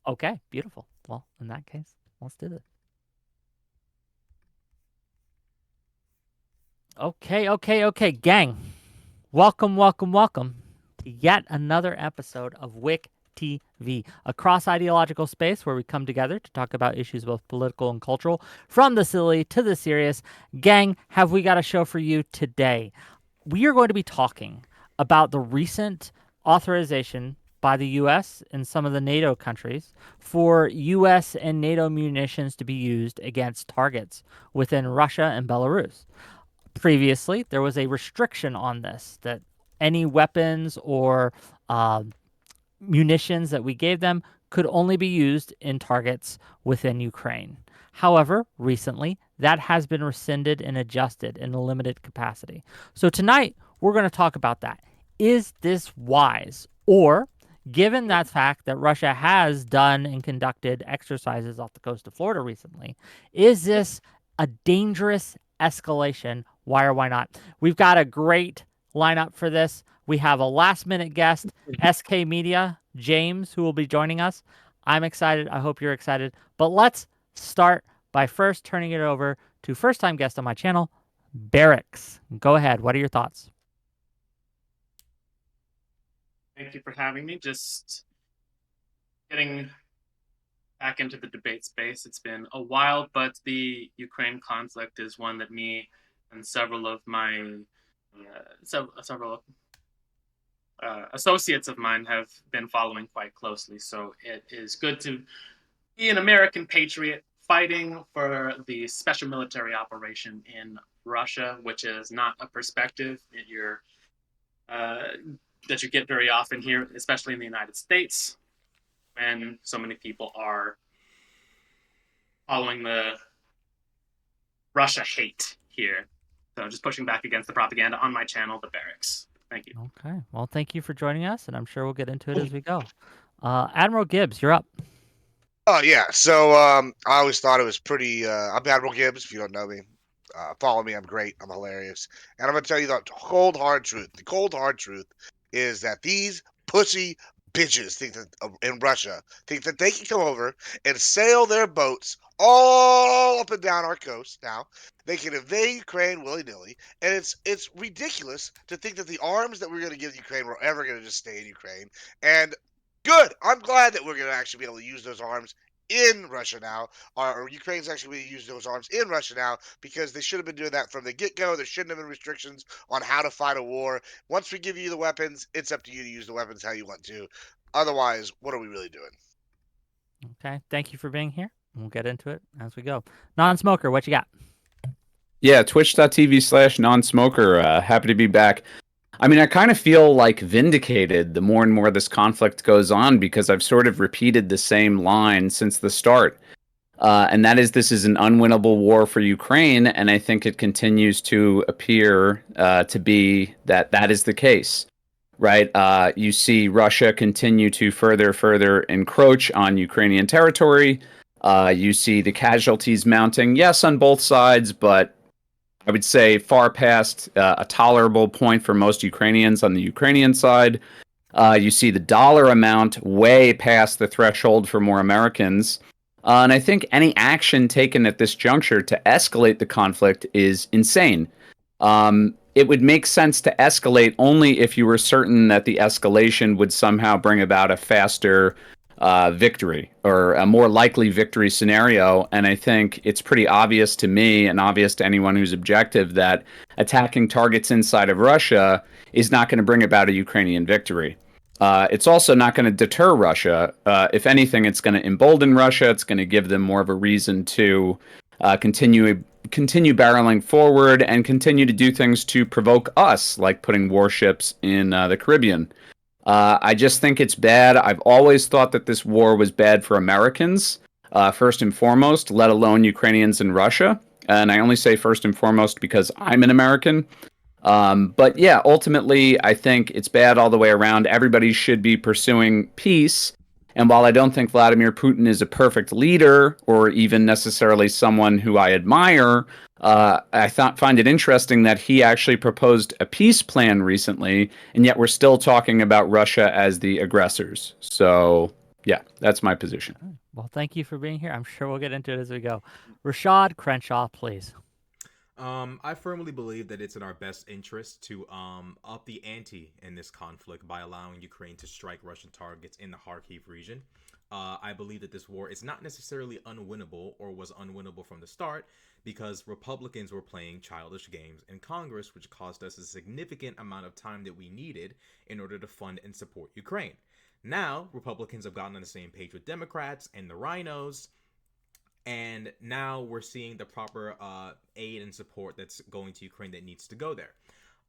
Okay, beautiful. Well, in that case, let's do this. Okay, gang. Welcome to yet another episode of Wick TV, a cross-ideological space where we come together to talk about issues both political and cultural, from the silly to the serious. Gang, have we got a show for you today? We are going to be talking about the recent authorization by the U.S. and some of the NATO countries for U.S. and NATO munitions to be used against targets within Russia and Belarus. Previously, there was a restriction on this that any weapons or uh, munitions that we gave them could only be used in targets within Ukraine. However, recently, that has been rescinded and adjusted in a limited capacity. So tonight, we're going to talk about that. Is this wise? Or, given that fact that Russia has done and conducted exercises off the coast of Florida recently, is this a dangerous escalation? Why or why not? We've got a great lineup for this. We have a last minute guest, SK Media, James, who will be joining us. I'm excited. I hope you're excited. But let's start by first turning it over to first time guest on my channel, Barracks. Go ahead. What are your thoughts? Thank you for having me. Just getting back into the debate space. It's been a while, but the Ukraine conflict is one that me and several of my several associates of mine have been following quite closely. So it is good to be an American patriot fighting for the special military operation in Russia, which is not a perspective uh, that you get very often here, especially in the United States, when so many people are following the Russia hate here. So just pushing back against the propaganda on my channel, The Barracks. Thank you. Okay. Well, thank you for joining us, and I'm sure we'll get into it as we go. Admiral Gibbs, you're up. Oh yeah, so I always thought it was pretty. I'm Admiral Gibbs. If you don't know me, follow me. I'm great. I'm hilarious, and I'm gonna tell you the cold hard truth. The cold hard truth is that these pussy bitches think that in Russia think that they can come over and sail their boats all up and down our coast. Now they can invade Ukraine willy nilly, and it's ridiculous to think that the arms that we're gonna give Ukraine were ever gonna just stay in Ukraine. And good. I'm glad that we're going to actually be able to use those arms in Russia now, or Ukraine's actually going to use those arms in Russia now, because they should have been doing that from the get-go. There shouldn't have been restrictions on how to fight a war. Once we give you the weapons, it's up to you to use the weapons how you want to. Otherwise, what are we really doing? Okay. Thank you for being here. We'll get into it as we go. Non-smoker, what you got? Yeah, twitch.tv/non-smoker. Happy to be back. I mean, I kind of feel like vindicated the more and more this conflict goes on, because I've sort of repeated the same line since the start. And that is, this is an unwinnable war for Ukraine, and I think it continues to appear to be that is the case, right? You see Russia continue to further encroach on Ukrainian territory. You see the casualties mounting, yes, on both sides, but I would say far past a tolerable point for most Ukrainians on the Ukrainian side. You see the dollar amount way past the threshold for more Americans. And I think any action taken at this juncture to escalate the conflict is insane. It would make sense to escalate only if you were certain that the escalation would somehow bring about a faster victory, or a more likely victory scenario. And I think it's pretty obvious to me, and obvious to anyone who's objective, that attacking targets inside of Russia is not going to bring about a Ukrainian victory. It's also not going to deter Russia. If anything, it's going to embolden Russia. It's going to give them more of a reason to continue barreling forward and continue to do things to provoke us, like putting warships in the Caribbean. I just think it's bad. I've always thought that this war was bad for Americans, first and foremost, let alone Ukrainians and Russia. And I only say first and foremost because I'm an American. But yeah, ultimately, I think it's bad all the way around. Everybody should be pursuing peace. And while I don't think Vladimir Putin is a perfect leader, or even necessarily someone who I admire, I find it interesting that he actually proposed a peace plan recently, and yet we're still talking about Russia as the aggressors. So Yeah, that's my position. Well, thank you for being here. I'm sure we'll get into it as we go. Rashad Crenshaw, please. I firmly believe that it's in our best interest to up the ante in this conflict by allowing Ukraine to strike Russian targets in the Kharkiv region. I believe that this war is not necessarily unwinnable or was unwinnable from the start because Republicans were playing childish games in Congress, which cost us a significant amount of time that we needed in order to fund and support Ukraine. Now, Republicans have gotten on the same page with Democrats and the rhinos, and now we're seeing the proper aid and support that's going to Ukraine that needs to go there.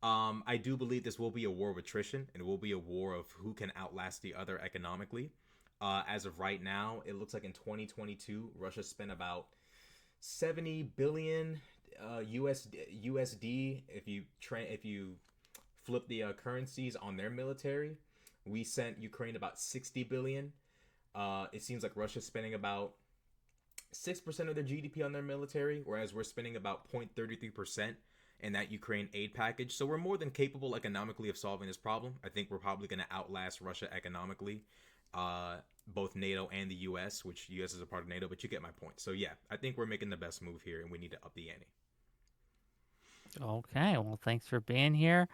I do believe this will be a war of attrition, and it will be a war of who can outlast the other economically. As of right now, it looks like in 2022, Russia spent about 70 billion USD. If you flip the currencies on their military, we sent Ukraine about 60 billion. It seems like Russia's spending about 6% of their GDP on their military, whereas we're spending about 0.33% in that Ukraine aid package. So we're more than capable economically of solving this problem. I think we're probably going to outlast Russia economically, both NATO and the US, which US is a part of NATO, but you get my point. So yeah, I think we're making the best move here, and we need to up the ante. Okay, well, thanks for being here.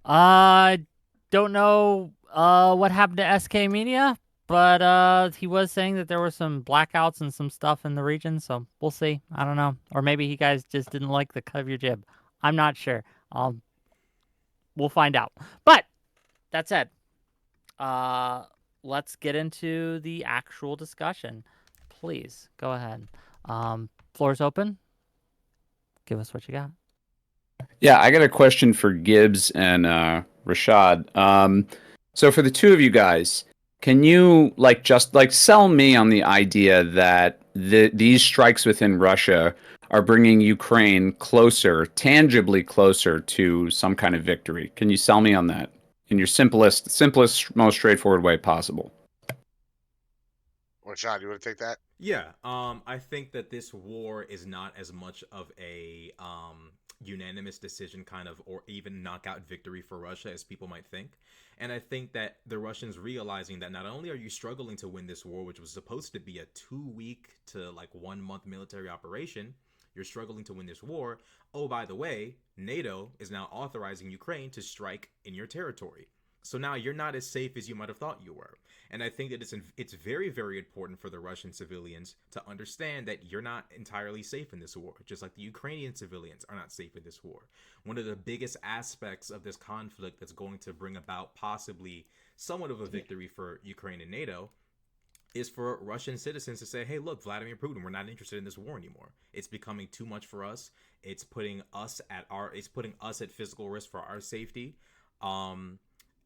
I don't know what happened to SK Media, but he was saying that there were some blackouts and some stuff in the region, so we'll see. I don't know. Or maybe you guys just didn't like the cut of your jib. I'm not sure. We'll find out. But that said, uh, let's get into the actual discussion. Please go ahead. Floor's open. Give us what you got. Yeah, I got a question for Gibbs and Rashad. So for the two of you guys, can you just sell me on the idea that these strikes within Russia are bringing Ukraine closer, tangibly closer to some kind of victory? Can you sell me on that in your simplest, most straightforward way possible? Rashad, you want to take that? Yeah, I think that this war is not as much of a unanimous decision kind of or even knockout victory for Russia as people might think. And I think that the Russians realizing that not only are you struggling to win this war, which was supposed to be a 2 week to 1 month military operation, you're struggling to win this war. Oh, by the way, NATO is now authorizing Ukraine to strike in your territory. So now you're not as safe as you might have thought you were. And I think that it's very, very important for the Russian civilians to understand that you're not entirely safe in this war, just like the Ukrainian civilians are not safe in this war. One of the biggest aspects of this conflict that's going to bring about possibly somewhat of a victory for Ukraine and NATO is for Russian citizens to say, hey, look, Vladimir Putin, we're not interested in this war anymore. It's becoming too much for us. It's putting us at physical risk for our safety.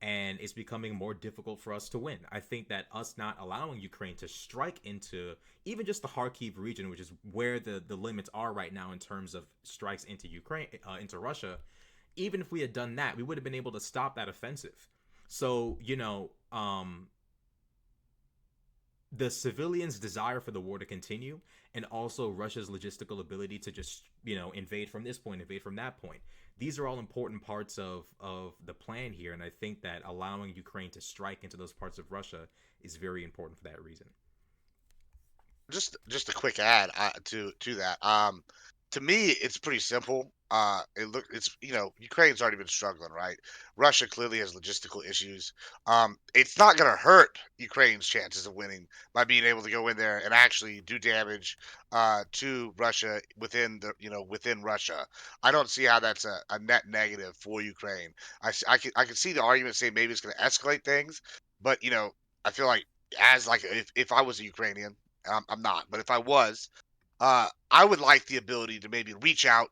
And it's becoming more difficult for us to win. I think that us not allowing Ukraine to strike into even just the Kharkiv region, which is where the limits are right now in terms of strikes into Ukraine, into Russia, even if we had done that, we would have been able to stop that offensive. So, the civilians' desire for the war to continue, and also Russia's logistical ability to just, invade from this point, invade from that point. These are all important parts of the plan here, and I think that allowing Ukraine to strike into those parts of Russia is very important for that reason. Just a quick add to that. To me, it's pretty simple. It's Ukraine's already been struggling, right? Russia clearly has logistical issues. It's not going to hurt Ukraine's chances of winning by being able to go in there and actually do damage to Russia within Russia. I don't see how that's a net negative for Ukraine. I can see the argument saying maybe it's going to escalate things, but I feel like if I was a Ukrainian, I'm not, but if I was, I would like the ability to maybe reach out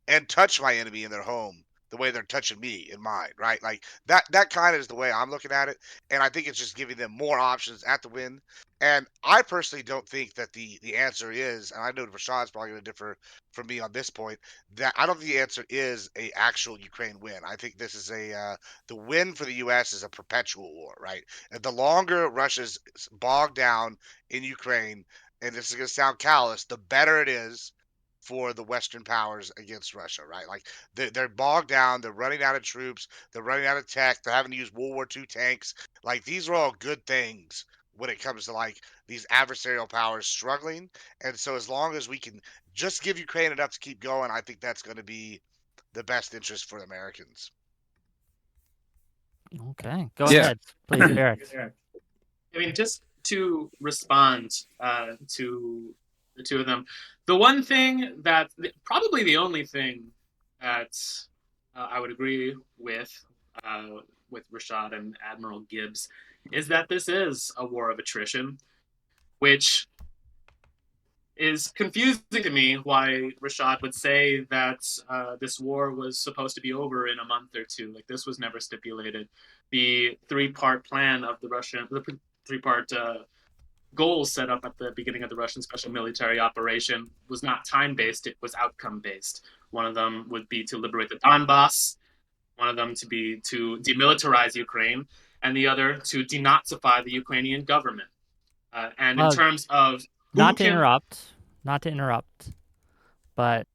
and touch my enemy in their home the way they're touching me in mine, right? Like that kind of is the way I'm looking at it. And I think it's just giving them more options at the win. And I personally don't think that the answer is, and I know Rashad's probably going to differ from me on this point, that I don't think the answer is a actual Ukraine win. I think this is the win for the U.S. is a perpetual war, right? And the longer Russia's bogged down in Ukraine, and this is going to sound callous, the better it is for the Western powers against Russia, right? Like they're bogged down, they're running out of troops, they're running out of tech, they're having to use World War II tanks. Like these are all good things when it comes to like these adversarial powers struggling. And so as long as we can just give Ukraine enough to keep going, I think that's going to be the best interest for the Americans. Okay, go Yeah. ahead, please, Barrett. I mean, just to respond to the two of them, the one thing that probably the only thing that I would agree with Rashad and Admiral Gibbs is that this is a war of attrition, which is confusing to me why Rashad would say that this war was supposed to be over in a month or two. Like, this was never stipulated. The three-part plan of the three-part goals set up at the beginning of the Russian special military operation was not time-based, it was outcome-based. One of them would be to liberate the Donbass, one of them to be to demilitarize Ukraine, and the other to denazify the Ukrainian government. And in terms of not to interrupt, but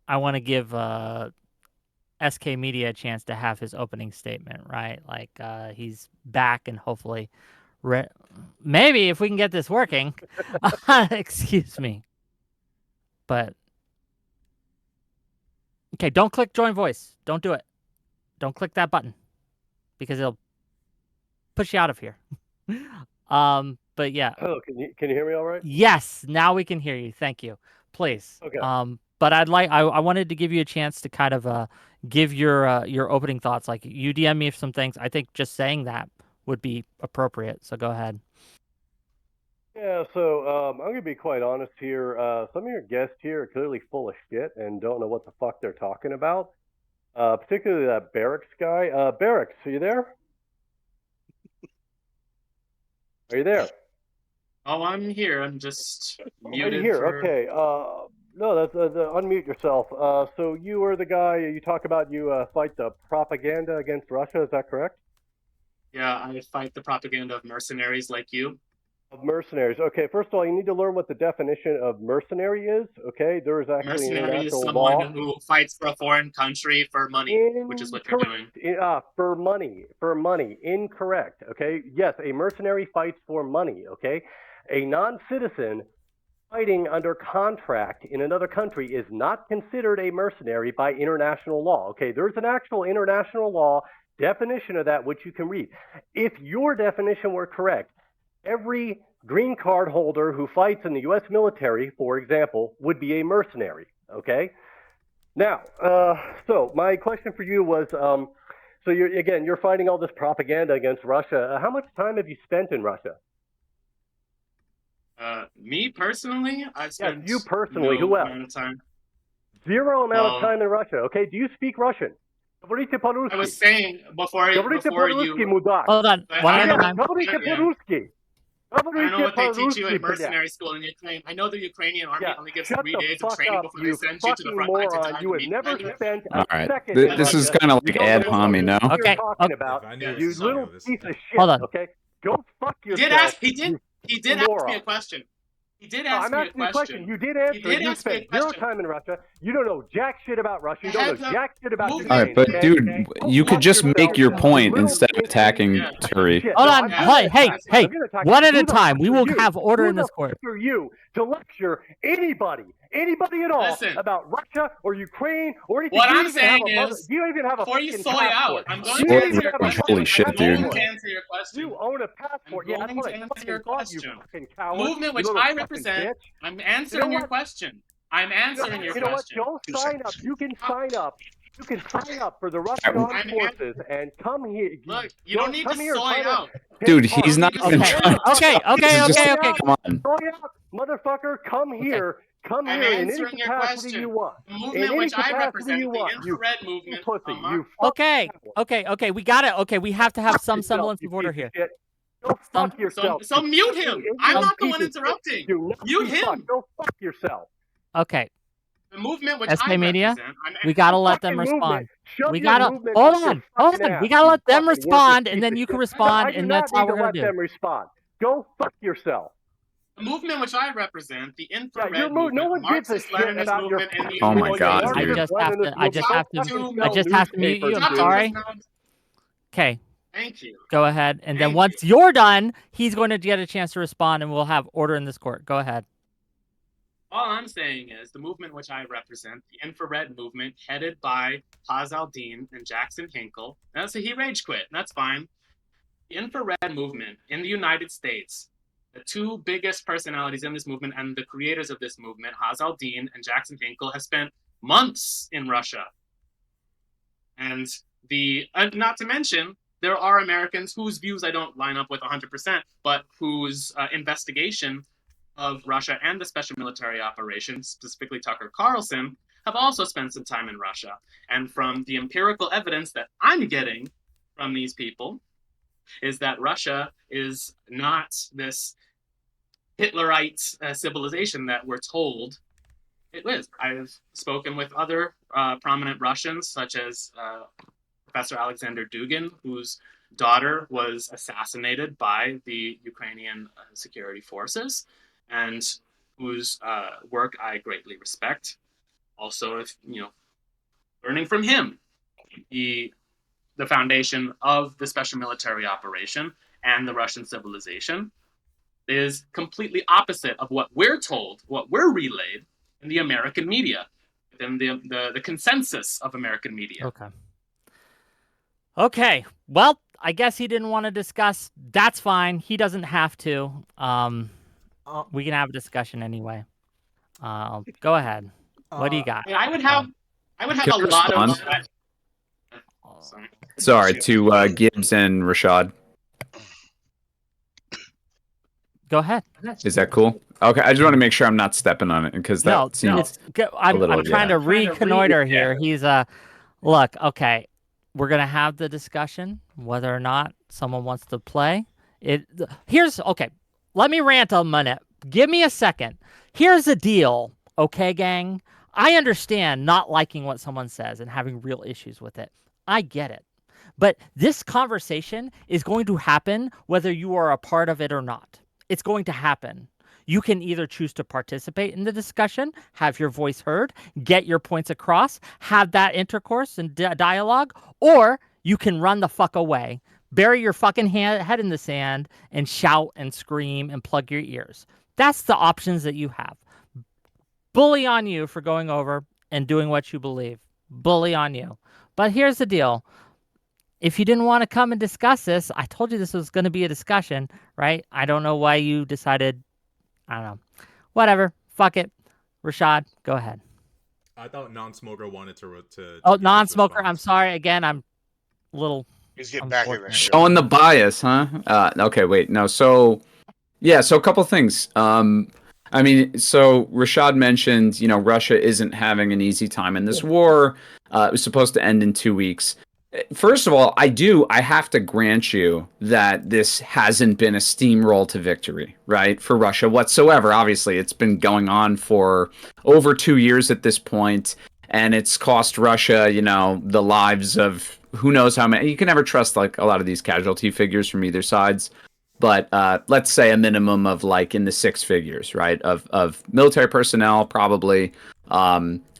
I want to give SK Media a chance to have his opening statement, right? Like he's back and hopefully, maybe if we can get this working, excuse me. But okay, don't click join voice. Don't do it. Don't click that button because it'll push you out of here. But yeah. Oh, can you hear me all right? Yes, now we can hear you. Thank you. Please. Okay. But I wanted to give you a chance to kind of give your opening thoughts. Like, you DM me some things. I think just saying that would be appropriate. So go ahead. Yeah, so I'm going to be quite honest here. Some of your guests here are clearly full of shit and don't know what the fuck they're talking about. Particularly that Barracks guy. Barracks, are you there? Are you there? Oh, I'm here. I'm just muted. Are you here? Okay. No, that's unmute yourself. So you are the guy you talk about. You fight the propaganda against Russia. Is that correct? Yeah, I fight the propaganda of mercenaries like you. Of mercenaries. Okay, first of all, you need to learn what the definition of mercenary is. Okay, there is actually mercenary is someone law who fights for a foreign country for money, which is what you're doing. For money. Incorrect. Okay. Yes, a mercenary fights for money. Okay, a non-citizen fighting under contract in another country is not considered a mercenary by international law. Okay, there's an actual international law definition of that which you can read. If your definition were correct, every green card holder who fights in the U.S. military, for example, would be a mercenary, okay? Now, so my question for you was, so you're fighting all this propaganda against Russia. How much time have you spent in Russia? Me personally, I've spent you personally. no Who else? amount of time. Zero amount of time in Russia, okay? Do you speak Russian? I was saying before you... Hold on. One at a time. I don't know what they teach you at mercenary school in Ukraine. I know the Ukrainian army only gives 3 days of training before they send you to the front lines to die. You have never spent a All right. second. This is kind of like ad hominem, no? Okay. You little piece of shit. Hold on. Okay, go fuck yourself. He did ask me a question. He did ask me a question. You did answer. You spent zero time in Russia. You don't know jack shit about Russia. You don't know jack shit about Ukraine. All right, but dude, you could just make your point instead of attacking Turi. Hold on. Hey, one at a time. We will have order in this court. For you to lecture anybody at all about Russia or Ukraine or anything. What I'm saying is, you don't even have a before you soy out, I'm going to answer your question. Holy shit, dude. I'm going to answer your question. You own a passport. I'm going to answer your question. Movement which I represent. I'm answering your question. I'm answering your question. You know what? Go sign up. You can sign up. You can sign up for the Russian Armed Forces and come here. Look, you don't need to soy out. Dude, he's not even trying. Okay. Come on. Soy out, motherfucker. Come here. Come here in any capacity you want. The movement which I represent, the infrared movement. Okay. We got it. Okay, we have to have some semblance of order here. Go fuck yourself. So mute him. I'm not the one interrupting. Mute him. Go fuck yourself. Okay. The movement which SK I Media, represent, we gotta let them respond. We gotta hold on. We gotta let them respond, and then you can respond, and that's how we're gonna do. Let them respond. Go fuck yourself. The movement which I represent, the infrared movement, no one gives a shit about your. Oh my god, dude. I just have to mute you. I'm sorry. Okay. Thank you. Go ahead. And then Thank once you're done, he's going to get a chance to respond, and we'll have order in this court. Go ahead. All I'm saying is the movement which I represent, the infrared movement, headed by Haz al-Din and Jackson Hinkle. Now, so he rage quit. That's fine. The infrared movement in the United States, the two biggest personalities in this movement and the creators of this movement, Haz al-Din and Jackson Hinkle, have spent months in Russia. And not to mention, there are Americans whose views I don't line up with 100%, but whose investigation of Russia and the special military operation, specifically Tucker Carlson, have also spent some time in Russia. And from the empirical evidence that I'm getting from these people is that Russia is not this Hitlerite civilization that we're told it is. I've spoken with other prominent Russians, such as Professor Alexander Dugin, whose daughter was assassinated by the Ukrainian security forces, and whose work I greatly respect. Also, if learning from him, the foundation of the special military operation and the Russian civilization is completely opposite of what we're told, what we're relayed in the American media, in the consensus of American media. Okay. Well, I guess he didn't want to discuss. That's fine. He doesn't have to. We can have a discussion anyway. Go ahead. What do you got? I would have Can a I lot of. respond? Sorry. Sorry to Gibbs and Rashad. Go ahead. Is that cool? Okay, I just want to make sure I'm not stepping on it because that seems I'm trying to reconnoiter here. He's look, okay. We're gonna have the discussion whether or not someone wants to play. Okay. Let me rant a minute. Give me a second. Here's the deal, okay, gang? I understand not liking what someone says and having real issues with it. I get it. But this conversation is going to happen whether you are a part of it or not. It's going to happen. You can either choose to participate in the discussion, have your voice heard, get your points across, have that intercourse and dialogue, or you can run the fuck away, bury your fucking head in the sand, and shout and scream and plug your ears. That's the options that you have. Bully on you for going over and doing what you believe. Bully on you. But here's the deal. If you didn't want to come and discuss this, I told you this was going to be a discussion, right? I don't know why you decided, I don't know. Whatever. Fuck it. Rashad, go ahead. I thought non-smoker wanted to Oh, non-smoker. I'm sorry. Again, I'm a little. He's getting back in there. showing the bias, huh? Okay, wait. No, so yeah, so a couple things. I mean, so Rashad mentioned, Russia isn't having an easy time in this war. It was supposed to end in 2 weeks. First of all, I have to grant you that this hasn't been a steamroll to victory, right, for Russia whatsoever. Obviously, it's been going on for over 2 years at this point, and it's cost Russia, the lives of who knows how many. You can never trust, like, a lot of these casualty figures from either sides, but let's say a minimum of, like, in the six figures, right, of military personnel, probably.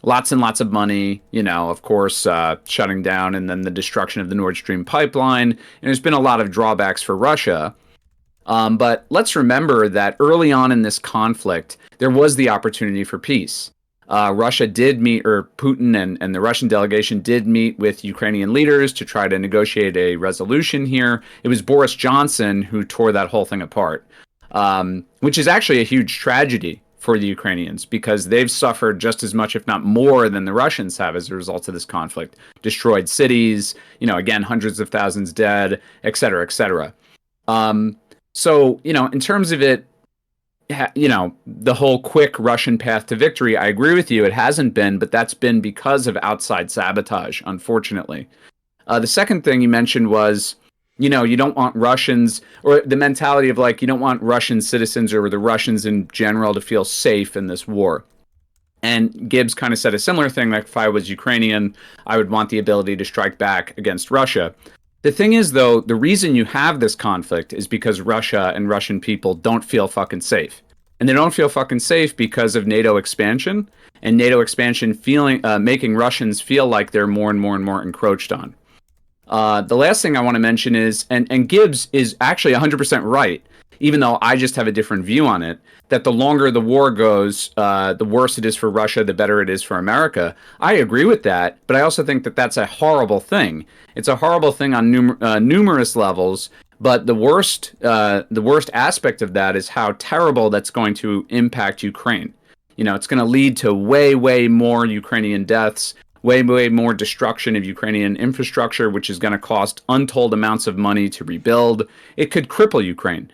Lots and lots of money, of course, shutting down, and then the destruction of the Nord Stream pipeline. And there's been a lot of drawbacks for Russia. But let's remember that early on in this conflict, there was the opportunity for peace. Russia did meet, or Putin and the Russian delegation did meet with Ukrainian leaders to try to negotiate a resolution here. It was Boris Johnson who tore that whole thing apart, which is actually a huge tragedy for the Ukrainians, because they've suffered just as much, if not more, than the Russians have as a result of this conflict. Destroyed cities, again, hundreds of thousands dead, et cetera, et cetera. So, in terms of it, the whole quick Russian path to victory, I agree with you. It hasn't been, but that's been because of outside sabotage, unfortunately. The second thing you mentioned was, you don't want Russians, or the mentality of, like, you don't want Russian citizens or the Russians in general to feel safe in this war. And Gibbs kind of said a similar thing, like, if I was Ukrainian, I would want the ability to strike back against Russia. The thing is, though, the reason you have this conflict is because Russia and Russian people don't feel fucking safe. And they don't feel fucking safe because of NATO expansion, and NATO expansion making Russians feel like they're more and more and more encroached on. The last thing I want to mention is, and Gibbs is actually 100% right, even though I just have a different view on it, that the longer the war goes, the worse it is for Russia, the better it is for America. I agree with that, but I also think that that's a horrible thing. It's a horrible thing on numerous levels. But the worst aspect of that is how terrible that's going to impact Ukraine. It's going to lead to way, way more Ukrainian deaths, way, way more destruction of Ukrainian infrastructure, which is going to cost untold amounts of money to rebuild. It could cripple Ukraine.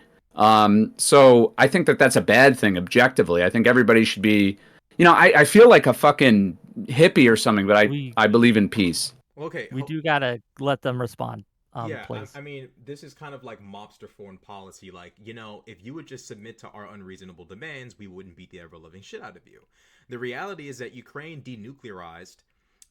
So I think that that's a bad thing objectively. I think everybody should be, I feel like a fucking hippie or something, but I believe in peace. Okay, We do gotta let them respond. yeah, Please. I mean, this is kind of like mobster foreign policy. Like, if you would just submit to our unreasonable demands, we wouldn't beat the ever living shit out of you. The reality is that Ukraine denuclearized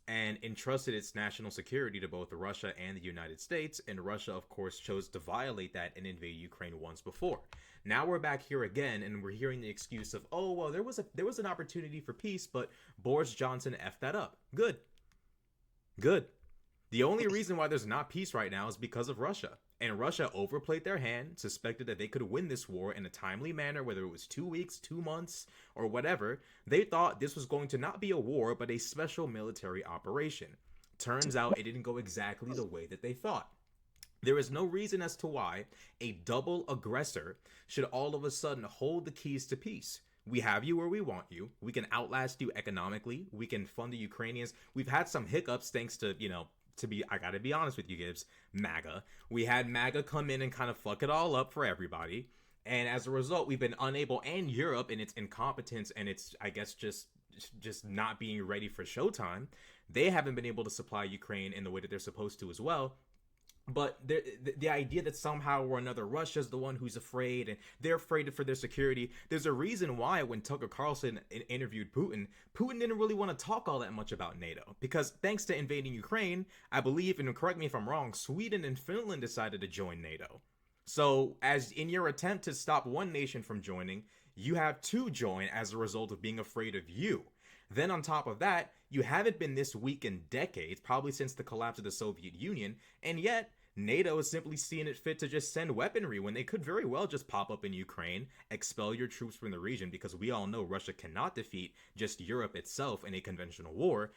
and entrusted its national security to both Russia and the United States, and Russia, of course, chose to violate that and invade Ukraine once before. Now we're back here again, and we're hearing the excuse of, oh well, there was an opportunity for peace, but Boris Johnson effed that up. Good. The only reason why there's not peace right now is because of Russia. And Russia overplayed their hand, suspected that they could win this war in a timely manner, whether it was 2 weeks, 2 months, or whatever. They thought this was going to not be a war, but a special military operation. Turns out it didn't go exactly the way that they thought. There is no reason as to why a double aggressor should all of a sudden hold the keys to peace. We have you where we want you. We can outlast you economically. We can fund the Ukrainians. We've had some hiccups thanks to, I gotta be honest with you, Gibbs, MAGA. We had MAGA come in and kind of fuck it all up for everybody. And as a result, we've been unable, and Europe in its incompetence and its, I guess, just not being ready for showtime, they haven't been able to supply Ukraine in the way that they're supposed to as well. But the idea that somehow or another Russia's the one who's afraid and they're afraid for their security, there's a reason why when Tucker Carlson interviewed Putin didn't really want to talk all that much about NATO. Because thanks to invading Ukraine, I believe, and correct me if I'm wrong, Sweden and Finland decided to join NATO. So as in your attempt to stop one nation from joining, you have two join as a result of being afraid of you. Then on top of that, you haven't been this weak in decades, probably since the collapse of the Soviet Union, and yet NATO is simply seeing it fit to just send weaponry when they could very well just pop up in Ukraine, expel your troops from the region, because we all know Russia cannot defeat just Europe itself in a conventional war.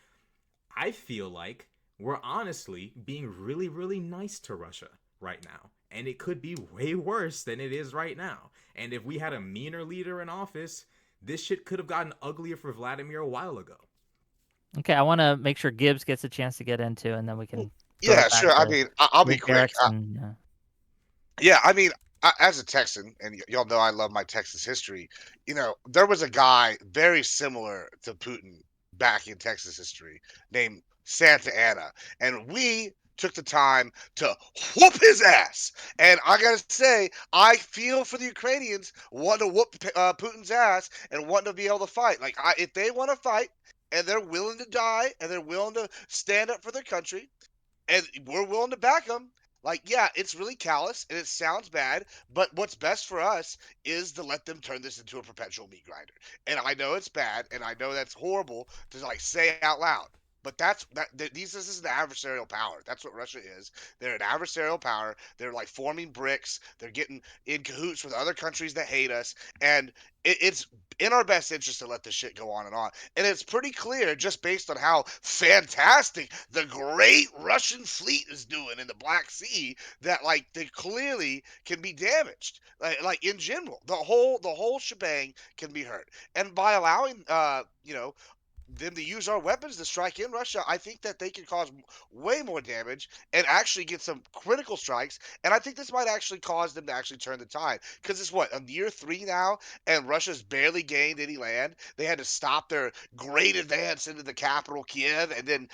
I feel like we're honestly being really, really nice to Russia right now. And it could be way worse than it is right now. And if we had a meaner leader in office, this shit could have gotten uglier for Vladimir a while ago. Okay, I want to make sure Gibbs gets a chance to get into, and then we can. Yeah, sure. I mean, I'll be quick. Yeah, I mean, as a Texan, and y'all know I love my Texas history, there was a guy very similar to Putin back in Texas history named Santa Anna. And we took the time to whoop his ass. And I got to say, I feel for the Ukrainians wanting to whoop Putin's ass and wanting to be able to fight. Like, if they want to fight and they're willing to die and they're willing to stand up for their country, and we're willing to back them. Like, yeah, it's really callous and it sounds bad, but what's best for us is to let them turn this into a perpetual meat grinder. And I know it's bad, and I know that's horrible to like say out loud. But this is an adversarial power. That's what Russia is. They're an adversarial power. They're like forming bricks. They're getting in cahoots with other countries that hate us, and it's in our best interest to let this shit go on and on. And it's pretty clear, just based on how fantastic the great Russian fleet is doing in the Black Sea, that like they clearly can be damaged. Like in general, the whole shebang can be hurt. And by allowing them to use our weapons to strike in Russia, I think that they can cause way more damage and actually get some critical strikes. And I think this might actually cause them to actually turn the tide. Because it's what, year 3 now, and Russia's barely gained any land. They had to stop their great advance into the capital, Kiev, and then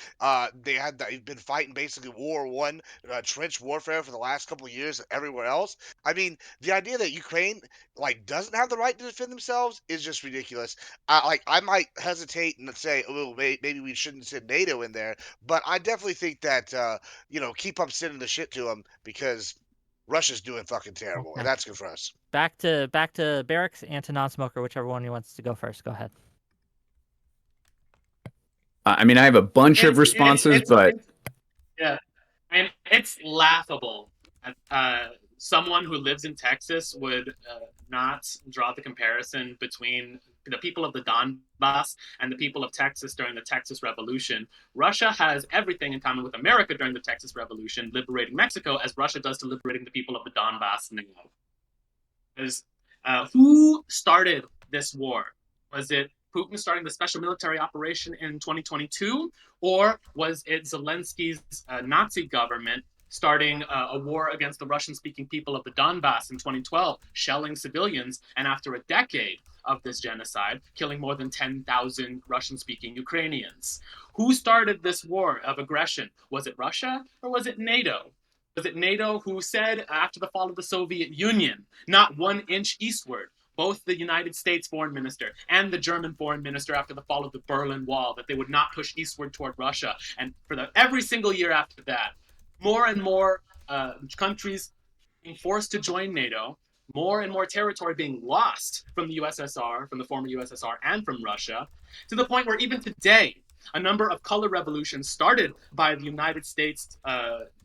they've been fighting basically War One, trench warfare for the last couple of years everywhere else. I mean, the idea that Ukraine like doesn't have the right to defend themselves is just ridiculous. I might hesitate and say, oh, maybe we shouldn't send NATO in there, but I definitely think that keep up sending the shit to them because Russia's doing fucking terrible, and that's good for us. Back to Barracks and to non-smoker, whichever one wants to go first. Go ahead. I mean, I have a bunch of responses, but yeah. And it's laughable. Someone who lives in Texas would not draw the comparison between the people of the Donbass and the people of Texas during the Texas Revolution. Russia has everything in common with America during the Texas Revolution, liberating Mexico, as Russia does to liberating the people of the Donbass now. Who started this war? Was it Putin starting the special military operation in 2022, or was it Zelensky's Nazi government starting a war against the Russian-speaking people of the Donbass in 2012, shelling civilians, and after a decade of this genocide, killing more than 10,000 Russian-speaking Ukrainians? Who started this war of aggression? Was it Russia or was it NATO? Was it NATO who said after the fall of the Soviet Union, not 1 inch eastward, both the United States foreign minister and the German foreign minister after the fall of the Berlin Wall, that they would not push eastward toward Russia? And for every single year after that, more and more countries being forced to join NATO, more and more territory being lost from the USSR, from the former USSR, and from Russia, to the point where even today, a number of color revolutions started by the United States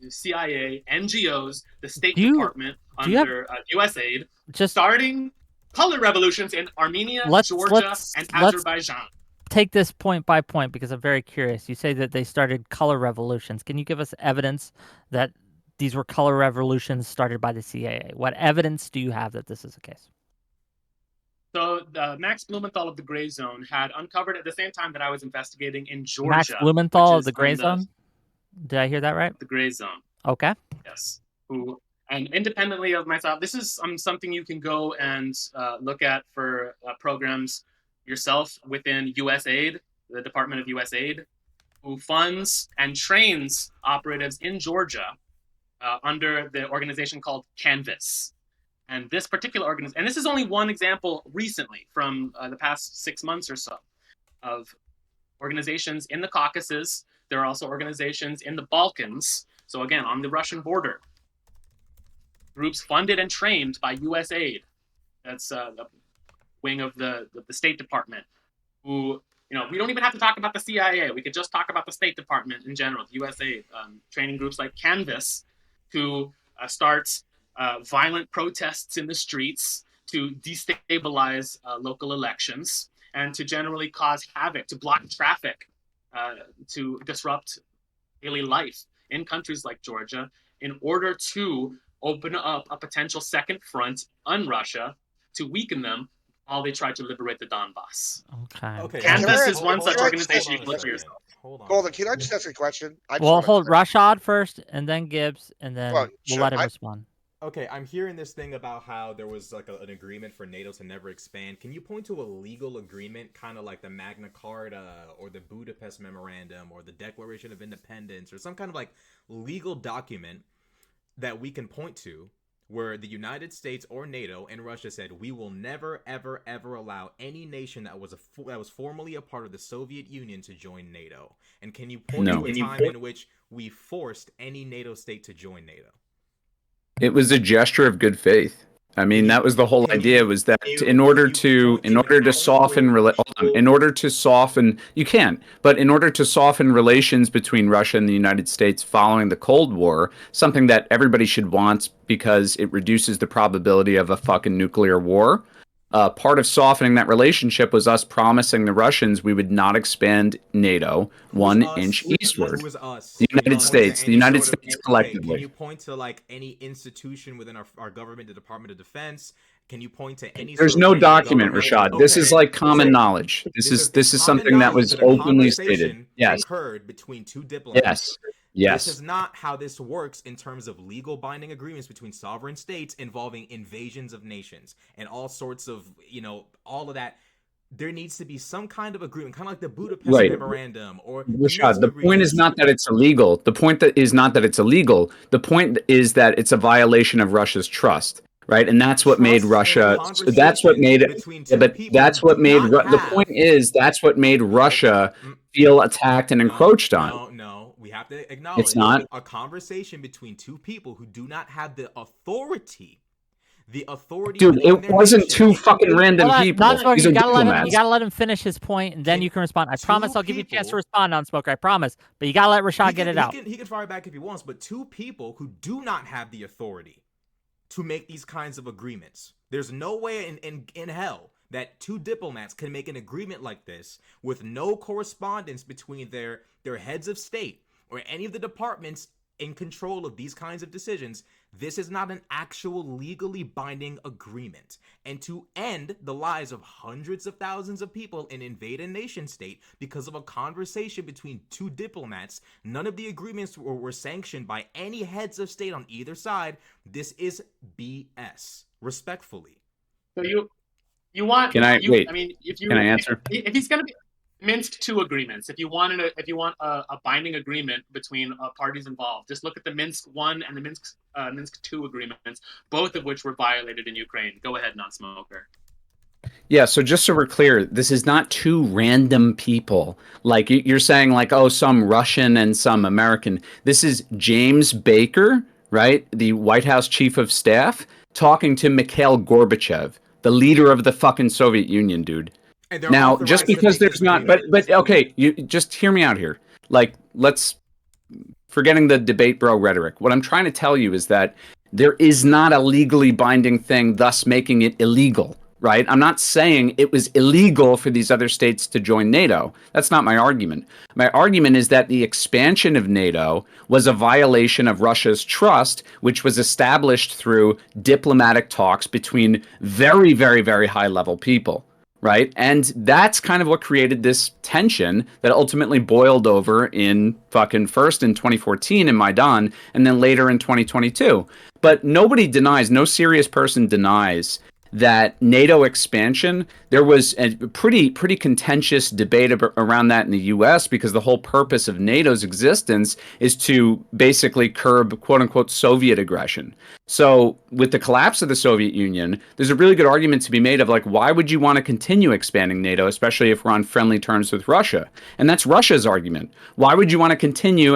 CIA, NGOs, the State Department under USAID, starting color revolutions in Armenia, Georgia, and Azerbaijan. Take this point by point because I'm very curious. You say that they started color revolutions. Can you give us evidence that these were color revolutions started by the CIA? What evidence do you have that this is the case? So Max Blumenthal of the Gray Zone had uncovered at the same time that I was investigating in Georgia. Max Blumenthal of the Gray Zone? Did I hear that right? The Gray Zone. Okay. Yes. And independently of myself, this is something you can go and look at for programs yourself within USAID, the Department of USAID, who funds and trains operatives in Georgia under the organization called Canvas. And this particular organization, and this is only one example recently from the past 6 months or so of organizations in the Caucasus. There are also organizations in the Balkans. So again, on the Russian border, groups funded and trained by USAID. That's the wing of the State Department. Who, we don't even have to talk about the CIA. We could just talk about the State Department in general, the USAID, training groups like Canvas to start violent protests in the streets, to destabilize local elections, and to generally cause havoc, to block traffic, to disrupt daily life in countries like Georgia, in order to open up a potential second front on Russia to weaken them while they try to liberate the Donbass. Okay. Canvas is one such organization you can look for yourself. Golden, can I just ask a question? Hold Rashad first, and then Gibbs, and then we'll let him respond. Okay, I'm hearing this thing about how there was like an agreement for NATO to never expand. Can you point to a legal agreement, kind of like the Magna Carta or the Budapest Memorandum or the Declaration of Independence, or some kind of like legal document that we can point to where the United States or NATO and Russia said we will never, ever, ever allow any nation that was formerly a part of the Soviet Union to join NATO? And can you point to a time in which we forced any NATO state to join NATO? It was a gesture of good faith. I mean, that was the whole idea, was that in order to soften, you can, but in order to soften relations between Russia and the United States following the Cold War, something that everybody should want because it reduces the probability of a fucking nuclear war, part of softening that relationship was us promising the Russians we would not expand NATO 1 inch eastward. Who was us? The United States. The United States collectively. Can you point to like any institution within our government, the Department of Defense? Can you point to any? There's no document, Rashad. This is like common knowledge. This is something that was openly stated. Yes. Occurred between two diplomats. Yes. This is not how this works in terms of legal binding agreements between sovereign states involving invasions of nations and all sorts of, all of that. There needs to be some kind of agreement, kind of like the Budapest Memorandum or Rashad, the point is not that it's illegal. The point is not that it's illegal. The point is that it's a violation of Russia's trust. Right, and that's what made Russia. That's what made it. But that's what made. The point is that's what made Russia feel attacked and encroached on. No, we have to acknowledge it's not a conversation between two people who do not have the authority The authority Dude, within it their wasn't nation. two fucking random Hold on, people. non-smoker, These you are gotta let him. You diplomats. gotta let him finish his point, and then you can respond. I promise I'll give you a chance to respond, non-smoker. I promise, but you gotta let Rashad get it out. He can fire back if he wants, but two people who do not have the authority to make these kinds of agreements. There's no way in hell that two diplomats can make an agreement like this with no correspondence between their heads of state or any of the departments in control of these kinds of decisions. This is not an actual legally binding agreement. And to end the lives of hundreds of thousands of people and invade a nation state because of a conversation between two diplomats, none of the agreements were sanctioned by any heads of state on either side. This is BS, respectfully. So you want Can I wait? I mean, Can I answer? if he's going to be Minsk II agreements, if you want a binding agreement between parties involved, just look at the Minsk I and the Minsk II agreements, both of which were violated in Ukraine. Go ahead, non-smoker. Yeah, so just so we're clear, this is not two random people. Like you're saying, like, oh, some Russian and some American. This is James Baker, right? The White House chief of staff, talking to Mikhail Gorbachev, the leader of the fucking Soviet Union, dude. And they're Now, just authorized to because make this there's not, agreement. but okay, you just hear me out here. Like, let's forgetting the debate bro rhetoric. What I'm trying to tell you is that there is not a legally binding thing, thus making it illegal, right? I'm not saying it was illegal for these other states to join NATO. That's not my argument. My argument is that the expansion of NATO was a violation of Russia's trust, which was established through diplomatic talks between very, very, very high level people. Right. And that's kind of what created this tension that ultimately boiled over in fucking first in 2014 in Maidan and then later in 2022. But nobody denies, no serious person denies that NATO expansion, there was a pretty contentious debate around that in the US because the whole purpose of NATO's existence is to basically curb quote unquote Soviet aggression. So with the collapse of the Soviet Union, there's a really good argument to be made of like, why would you want to continue expanding NATO, especially if we're on friendly terms with Russia? And that's Russia's argument. Why would you want to continue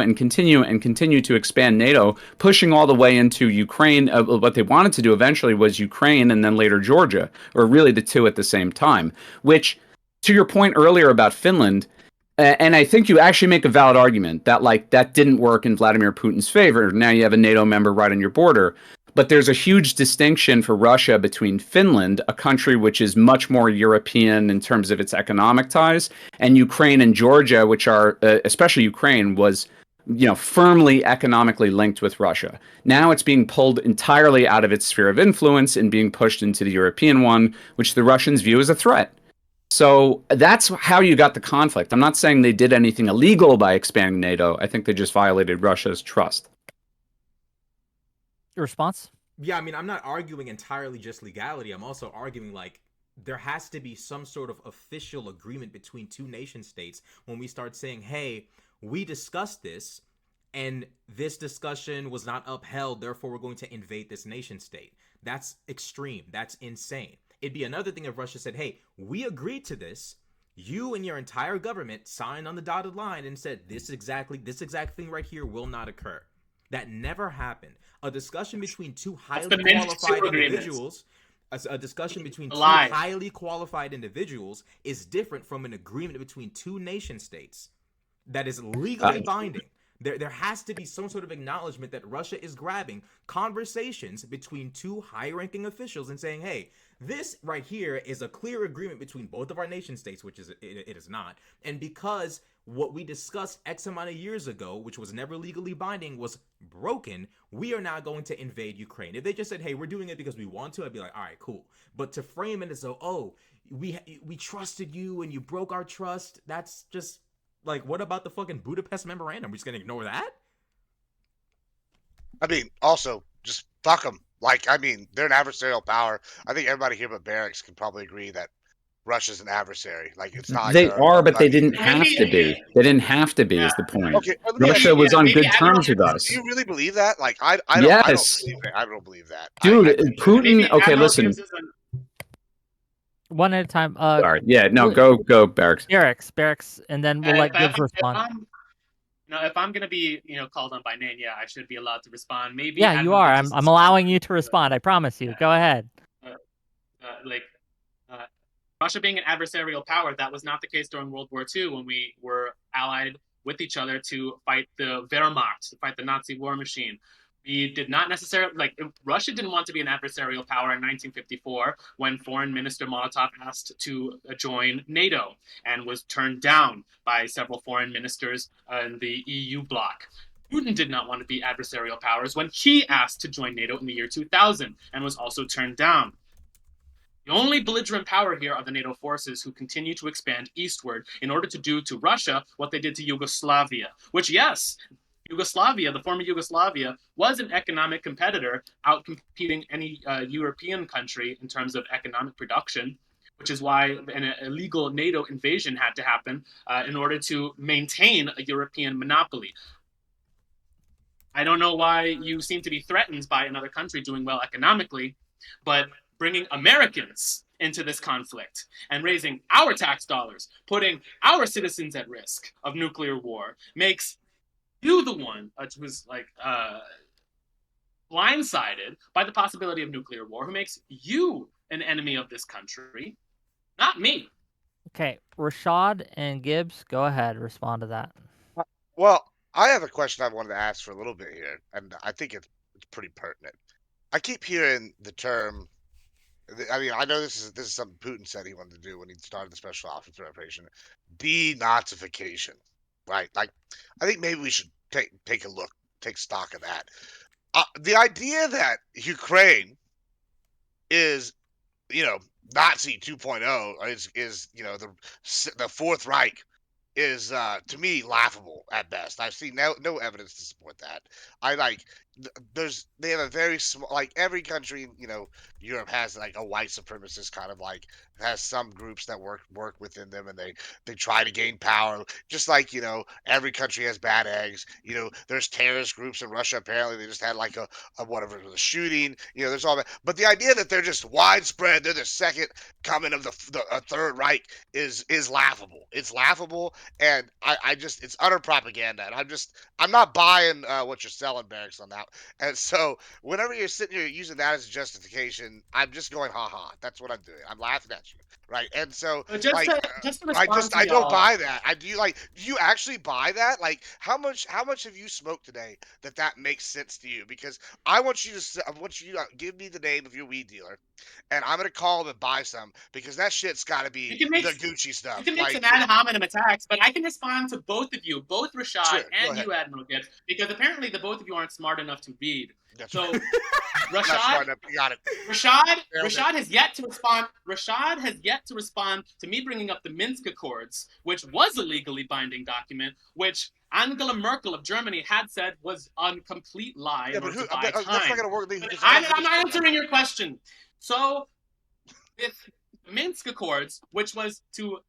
to expand NATO, pushing all the way into Ukraine? What they wanted to do eventually was Ukraine and then later Georgia, or really the two at the same time, which to your point earlier about Finland, and I think you actually make a valid argument that like that didn't work in Vladimir Putin's favor. Now you have a NATO member right on your border. But there's a huge distinction for Russia between Finland, a country which is much more European in terms of its economic ties, and Ukraine and Georgia, which are, especially Ukraine, was firmly economically linked with Russia. Now it's being pulled entirely out of its sphere of influence and being pushed into the European one, which the Russians view as a threat. So that's how you got the conflict. I'm not saying they did anything illegal by expanding NATO. I think they just violated Russia's trust. Your response? Yeah, I mean, I'm not arguing entirely just legality. I'm also arguing like there has to be some sort of official agreement between two nation states when we start saying, hey, we discussed this and this discussion was not upheld, therefore we're going to invade this nation state. That's extreme. That's insane. It'd be another thing if Russia said, hey, we agreed to this. You and your entire government signed on the dotted line and said this exact thing right here will not occur. That never happened. A discussion between two highly qualified individuals, a discussion between two highly qualified individuals is different from an agreement between two nation states that is legally binding. There has to be some sort of acknowledgement that Russia is grabbing conversations between two high-ranking officials and saying, hey, this right here is a clear agreement between both of our nation states, which it is not. And because what we discussed X amount of years ago, which was never legally binding, was broken, we are now going to invade Ukraine. If they just said, hey, we're doing it because we want to, I'd be like, all right, cool. But to frame it as though, oh, we trusted you and you broke our trust, that's just like, what about the fucking Budapest Memorandum? We're just going to ignore that? I mean, also, just fuck them. Like, I mean, they're an adversarial power. I think everybody here but Barracks can probably agree that Russia's an adversary. Like, it's not. They are, but they didn't have to be. They didn't have to be. Is the point? Okay, Russia was on good terms with us. Do you really believe that? Like, I Yes. I don't believe that, dude. Putin. Okay, listen. One at a time. Sorry. Yeah. No. Go. Barracks. Barracks, and then we'll let Gibbs respond. Now, if I'm going to be, called on by name, yeah, I should be allowed to respond. Maybe Yeah, you Admiral are. Gibbs' I'm allowing response, you to respond. I promise you. Go ahead. like uh, Russia being an adversarial power, that was not the case during World War II when we were allied with each other to fight the Wehrmacht, to fight the Nazi war machine. We did not necessarily, Russia didn't want to be an adversarial power in 1954 when Foreign Minister Molotov asked to join NATO and was turned down by several foreign ministers in the EU bloc. Putin did not want to be adversarial powers when he asked to join NATO in the year 2000 and was also turned down. The only belligerent power here are the NATO forces who continue to expand eastward in order to do to Russia what they did to Yugoslavia, which, yes, Yugoslavia, the former Yugoslavia, was an economic competitor, outcompeting any European country in terms of economic production, which is why an illegal NATO invasion had to happen in order to maintain a European monopoly. I don't know why you seem to be threatened by another country doing well economically, but bringing Americans into this conflict and raising our tax dollars, putting our citizens at risk of nuclear war, makes you the one who's blindsided by the possibility of nuclear war, who makes you an enemy of this country, not me. Okay, Rashad and Gibbs, go ahead. Respond to that. Well, I have a question I wanted to ask for a little bit here, and I think it's pretty pertinent. I keep hearing the term. I mean, I know this is something Putin said he wanted to do when he started the special offensive operation, denazification, right? Like, I think maybe we should take a look, take stock of that. The idea that Ukraine is, you know, Nazi 2.0 is the Fourth Reich is to me laughable at best. I've seen no evidence to support that. I like they have a very small, like every country, Europe has like a white supremacist kind of like, has some groups that work within them, and they try to gain power, just like every country has bad eggs. There's terrorist groups in Russia. Apparently they just had like a whatever, it was a shooting. There's all that, but the idea that they're just widespread, they're the second coming of the Third Reich is laughable. It's laughable, and I just, it's utter propaganda, and I'm not buying what you're selling, Barracks, on that. And so whenever you're sitting here using that as a justification, I'm just going, ha ha. That's what I'm doing. I'm laughing at you, right? And so But just like, to respond to I don't y'all, buy that. Do you actually buy that? Like, how much have you smoked today that makes sense to you? Because I want you to give me the name of your weed dealer, and I'm gonna call him and buy some, because that shit's got to you be can make the Gucci you stuff. can make some Like, ad hominem attacks, but I can respond to both of you, both Rashad sure, go and ahead. you, Admiral Gibbs, because apparently the both of you aren't smart enough to read. That's So right. I'm not Rashad, smart enough. You got it. Rashad, Nailed it. Rashad has yet to respond. Rashad has yet to respond to me bringing up the Minsk Accords, which was a legally binding document, which Angela Merkel of Germany had said was a complete lie Yeah, in but order to buy that's not time. gonna work But because I I'm, don't give a I'm not shit. answering your question. So, if Minsk Accords, which was to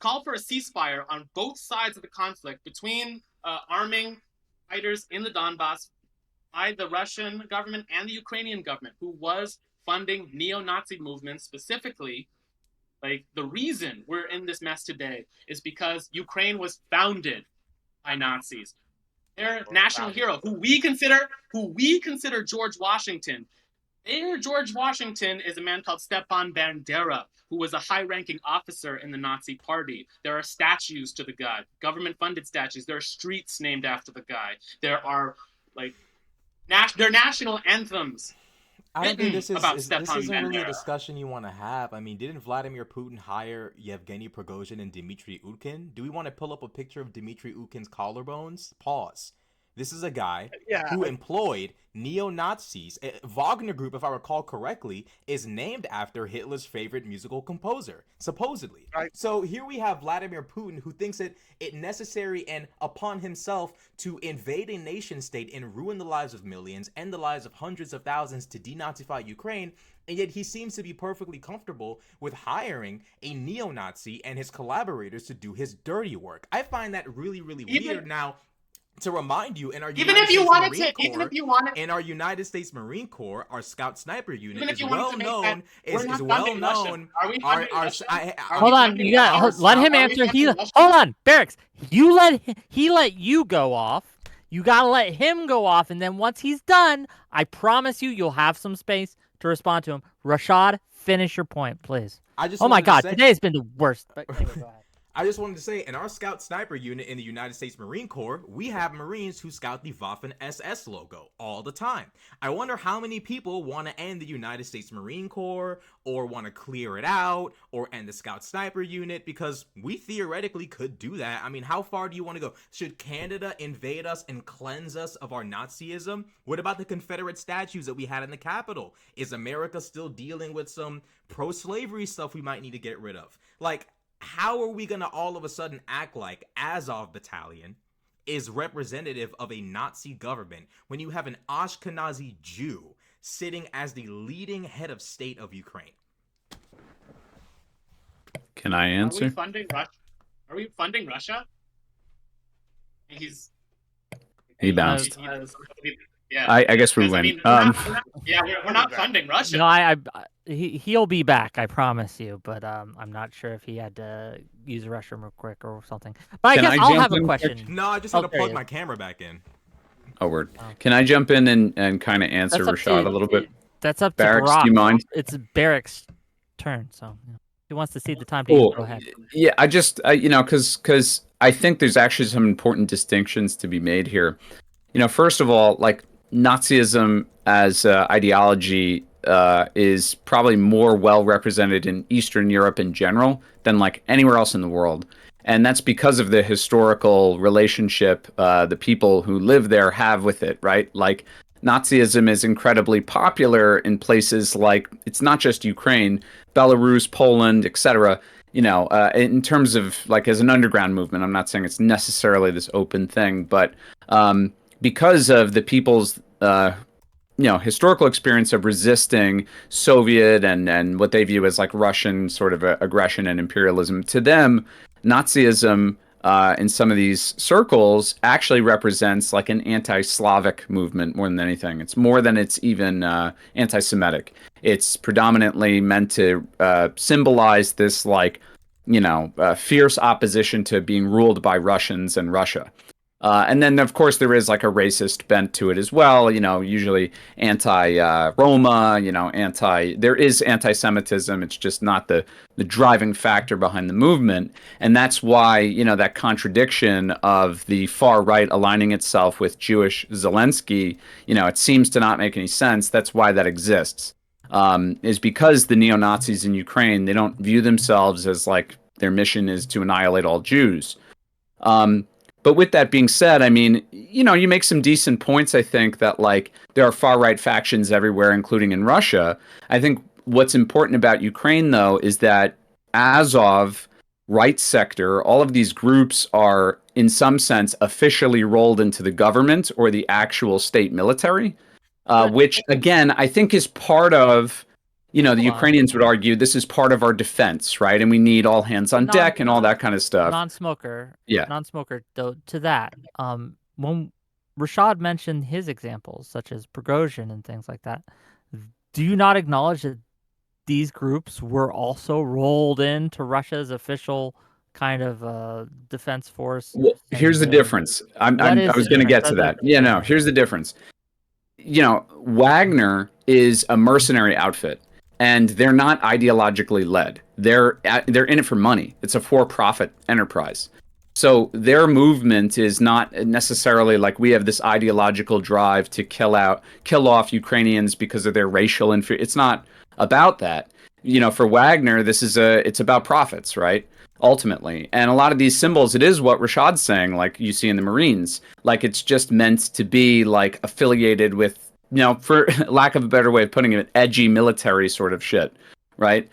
call for a ceasefire on both sides of the conflict between arming fighters in the Donbass by the Russian government and the Ukrainian government, who was funding neo-Nazi movements specifically. Like, the reason we're in this mess today is because Ukraine was founded by Nazis. Their national hero, who we consider George Washington. Their George Washington is a man called Stepan Bandera, who was a high-ranking officer in the Nazi party. There are statues to the guy, government-funded statues. There are streets named after the guy. There are their national anthems I don't think written about this Stepan isn't really a Bandera. discussion you want to have. I mean, didn't Vladimir Putin hire Yevgeny Prigozhin and Dmitry Utkin? Do we want to pull up a picture of Dmitry Utkin's collarbones? Pause. This is a guy who employed neo-Nazis. Wagner Group, if I recall correctly, is named after Hitler's favorite musical composer, supposedly. Right. So here we have Vladimir Putin, who thinks it necessary and upon himself to invade a nation state and ruin the lives of millions and the lives of hundreds of thousands to denazify Ukraine, and yet he seems to be perfectly comfortable with hiring a neo-Nazi and his collaborators to do his dirty work. I find that really, really weird. Now, to remind you, in our Even United if you States wanted Marine to, even Corps, if you wanted, in our United States Marine Corps, our Scout Sniper unit even if is you wanted well to make that, known. we're Is not well funding Russia. known. Are we funding Russia? Are Hold we on, funding you got our let him Are we answer. funding Russia? Hold on, Barracks. He let you go off. You gotta let him go off, and then once he's done, I promise you'll have some space to respond to him. Rashad, finish your point, please. I just Oh my wanted to God, say- today has been the worst. But anyway, go ahead. I just wanted to say, in our Scout Sniper unit in the United States Marine Corps, we have Marines who scout the Waffen SS logo all the time. I wonder how many people want to end the United States Marine Corps, or want to clear it out, or end the Scout Sniper unit, because we theoretically could do that. I mean, how far do you want to go? Should Canada invade us and cleanse us of our Nazism? What about the Confederate statues that we had in the Capitol? Is America still dealing with some pro-slavery stuff we might need to get rid of? Like, how are we gonna all of a sudden act like Azov Battalion is representative of a Nazi government when you have an Ashkenazi Jew sitting as the leading head of state of Ukraine? Can I Are we answer? funding Russia? Are we funding Russia? He bounced. Yeah. I guess we Because, I win. mean, we're not funding Russia. No, he'll be back. I promise you. But I'm not sure if he had to use the restroom real quick or something. But I Can guess I I'll jump have a in question. No, I just Oh, had to there he plug is. my camera back in. Oh, word. Oh. Can I jump in and kind of answer That's up Rashad to- a little bit? That's up to Barracks, Barack. do you mind? It's Barrack's turn, so if he wants to cede the time to Cool. you, go ahead. Yeah, I just because I think there's actually some important distinctions to be made here. First of all, like Nazism as ideology is probably more well represented in Eastern Europe in general than like anywhere else in the world. And that's because of the historical relationship the people who live there have with it, right? Like Nazism is incredibly popular in places like, it's not just Ukraine, Belarus, Poland, etc. In terms of like as an underground movement, I'm not saying it's necessarily this open thing, but because of the people's historical experience of resisting Soviet and what they view as like Russian sort of aggression and imperialism, to them, Nazism in some of these circles actually represents like an anti-Slavic movement more than anything. It's more than it's even anti-Semitic. It's predominantly meant to symbolize this like fierce opposition to being ruled by Russians and Russia. And then, of course, there is like a racist bent to it as well. Usually anti-Roma. There is anti-Semitism. It's just not the driving factor behind the movement, and that's why that contradiction of the far right aligning itself with Jewish Zelensky. It seems to not make any sense. That's why that exists. Is because the neo-Nazis in Ukraine, they don't view themselves as like their mission is to annihilate all Jews. But with that being said, I mean, you make some decent points. I think that like there are far right factions everywhere, including in Russia. I think what's important about Ukraine, though, is that Azov, right sector, all of these groups are in some sense officially rolled into the government or the actual state military, which again, I think is part of, the Ukrainians would argue this is part of our defense, right? And we need all hands on deck and all that kind of stuff. Non-smoker. Yeah. Non-smoker, though, to that. When Rashad mentioned his examples, such as Prigozhin and things like that, do you not acknowledge that these groups were also rolled into Russia's official kind of defense force? Well, here's the difference. I was going to get to that. Yeah, no, here's the difference. Wagner is a mercenary outfit, and they're not ideologically led. They're in it for money. It's a for-profit enterprise. So their movement is not necessarily like we have this ideological drive to kill off Ukrainians because of their racial inferiority. It's not about that. For Wagner, it's about profits, right? Ultimately. And a lot of these symbols, it is what Rashad's saying, like you see in the Marines. Like it's just meant to be like affiliated with, for lack of a better way of putting it, edgy military sort of shit, right?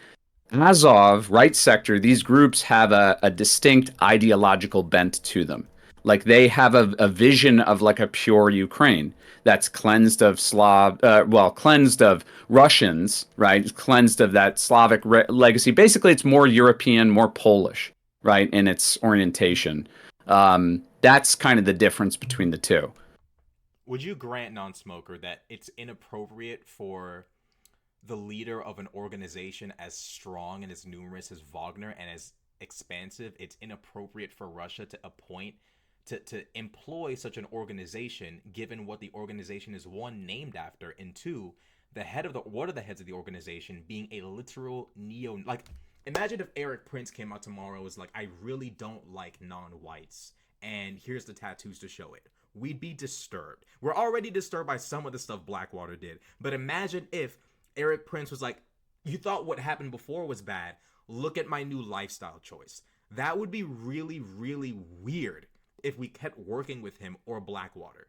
Azov, right sector, these groups have a distinct ideological bent to them. Like they have a vision of like a pure Ukraine that's cleansed of cleansed of Russians, right? Cleansed of that Slavic legacy. Basically, it's more European, more Polish, right, in its orientation. That's kind of the difference between the two. Would you grant non-smoker that it's inappropriate for the leader of an organization as strong and as numerous as Wagner and as expansive, it's inappropriate for Russia to appoint to employ such an organization, given what the organization is, one, named after, and two, the head of the one of the heads of the organization being a literal neo, like, imagine if Eric Prince came out tomorrow and was like, I really don't like non-whites, and here's the tattoos to show it. We'd be disturbed. We're already disturbed by some of the stuff Blackwater did, but imagine if Eric Prince was like, you thought what happened before was bad, look at my new lifestyle choice. That would be really, really weird if we kept working with him or Blackwater.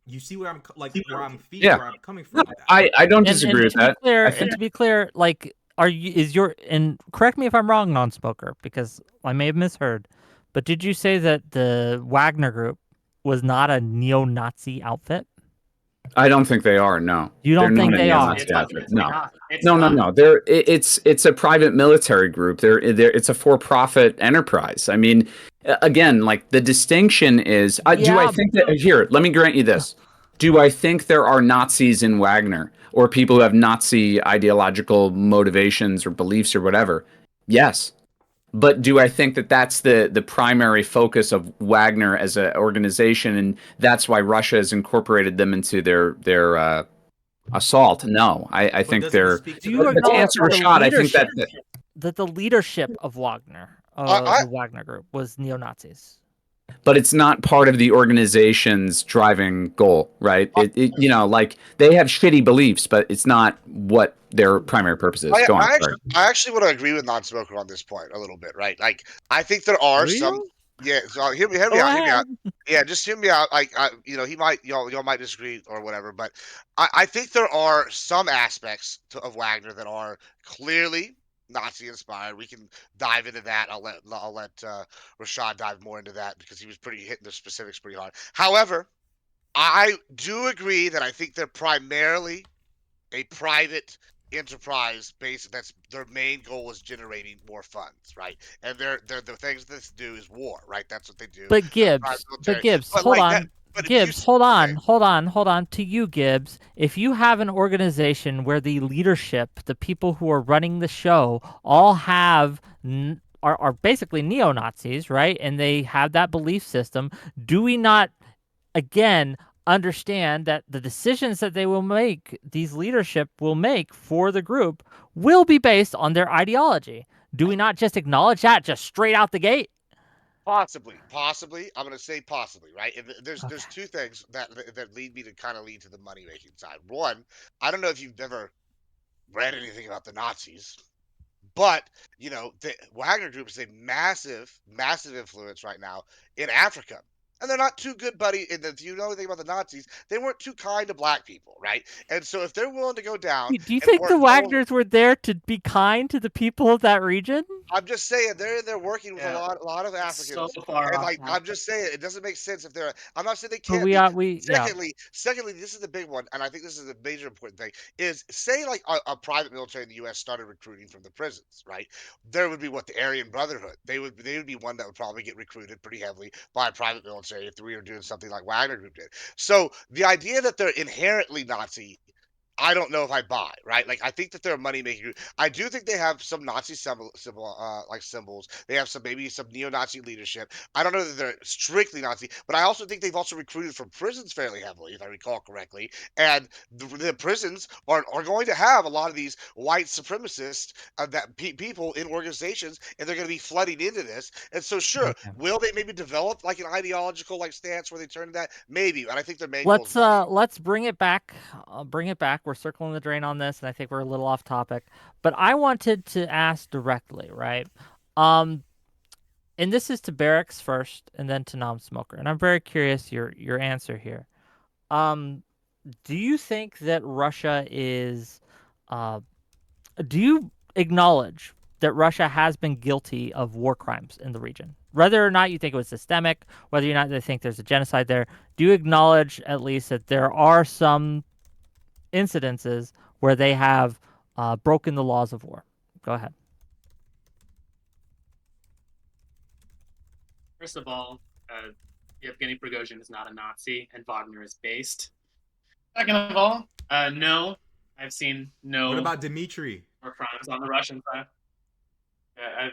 You see where I'm like where I'm Yeah. where I'm coming from with that. I don't disagree with that. And to be clear, like, and correct me if I'm wrong, non-smoker, because I may have misheard, but did you say that the Wagner Group was not a neo-Nazi outfit? I don't think they are. No, You don't They're think not a they are? neo-Nazi outfit. It's No, not. It's no. not. It's a private military group. It's a for-profit enterprise. I mean, again, like the distinction is, do I Yeah, think that here? Let me grant you this. Do I think there are Nazis in Wagner or people who have Nazi ideological motivations or beliefs or whatever? Yes. But do I think that that's the primary focus of Wagner as an organization, and that's why Russia has incorporated them into their assault? No, I think doesn't they're. it speak Do to you the But to acknowledge answer the Rashad, I think leadership that that the leadership of Wagner, I- the Wagner Group, was neo-Nazis? but it's not part of the organization's driving goal, right? You know, like they have shitty beliefs, but it's not what their primary purpose is. Go on. Sorry. I actually want to agree with non-smoker on this point a little bit, right? Like, I think there are Do some. you? Yeah, so hear me Go out. Hear me out. ahead. Yeah, just hear me out. Like, he might, y'all might disagree or whatever, but I think there are some aspects of Wagner that are clearly Nazi inspired. We can dive into that. I'll let Rashad dive more into that because he was pretty hitting the specifics pretty hard. However, I do agree that I think they're primarily a private enterprise base. That's their main goal is generating more funds, right? And they're the things that they do is war, right? That's what they do. But They're a private military. But Hold like that, on. but if you Gibbs, hold okay, on, hold on. To you, Gibbs, if you have an organization where the leadership, the people who are running the show, all are basically neo-Nazis, right? And they have that belief system, do we not, again, understand that the decisions that they will make, these leadership will make for the group, will be based on their ideology? Do we not just acknowledge that just straight out the gate? possibly, I'm going to say possibly, right? And there's Okay. two things that lead me to kind of lead to the money making side. One, I don't know if you've ever read anything about the Nazis. But the Wagner Group is a massive, massive influence right now in Africa, and they're not too good, buddy. And if you know anything about the Nazis, they weren't too kind to black people, right? And so, if they're willing to go down Do you and think work the all Wagners were there to be kind to the people of that region? I'm just saying they're working with Yeah. a lot of So Africans, far and off like I'm topic. just saying it doesn't make sense if they're. I'm not saying they But can't be. yeah. Secondly, this is the big one, and I think this is a major important thing. Is say like a private military in the U.S. started recruiting from the prisons, right? There would be what the Aryan Brotherhood. They would be one that would probably get recruited pretty heavily by a private military if we were doing something like Wagner Group did. So the idea that they're inherently Nazi, I don't know if I buy, right? Like I think that they're a money making group. I do think they have some Nazi like symbols. They have maybe some neo-Nazi leadership. I don't know that they're strictly Nazi, but I also think they've also recruited from prisons fairly heavily, if I recall correctly. And the prisons are going to have a lot of these white supremacists people in organizations, and they're going to be flooding into this. And so, sure, Okay. will they maybe develop like an ideological like stance where they turn to that? Maybe, but I think their main goal is money. Let's bring it back. Bring it back. We're circling the drain on this, and I think we're a little off topic. But I wanted to ask directly, right? Um, and this is to Barracks first, and then to non-smoker. And I'm very curious your answer here. Um, do you think that Russia is? Do you acknowledge that Russia has been guilty of war crimes in the region? Whether or not you think it was systemic, whether or not they think there's a genocide there, do you acknowledge at least that there are some incidences where they have broken the laws of war? Go ahead. First of all, Yevgeny Prigozhin is not a Nazi, and Wagner is based. Second of all, no, I've seen no What about Dmitry? war crimes on the Russian side.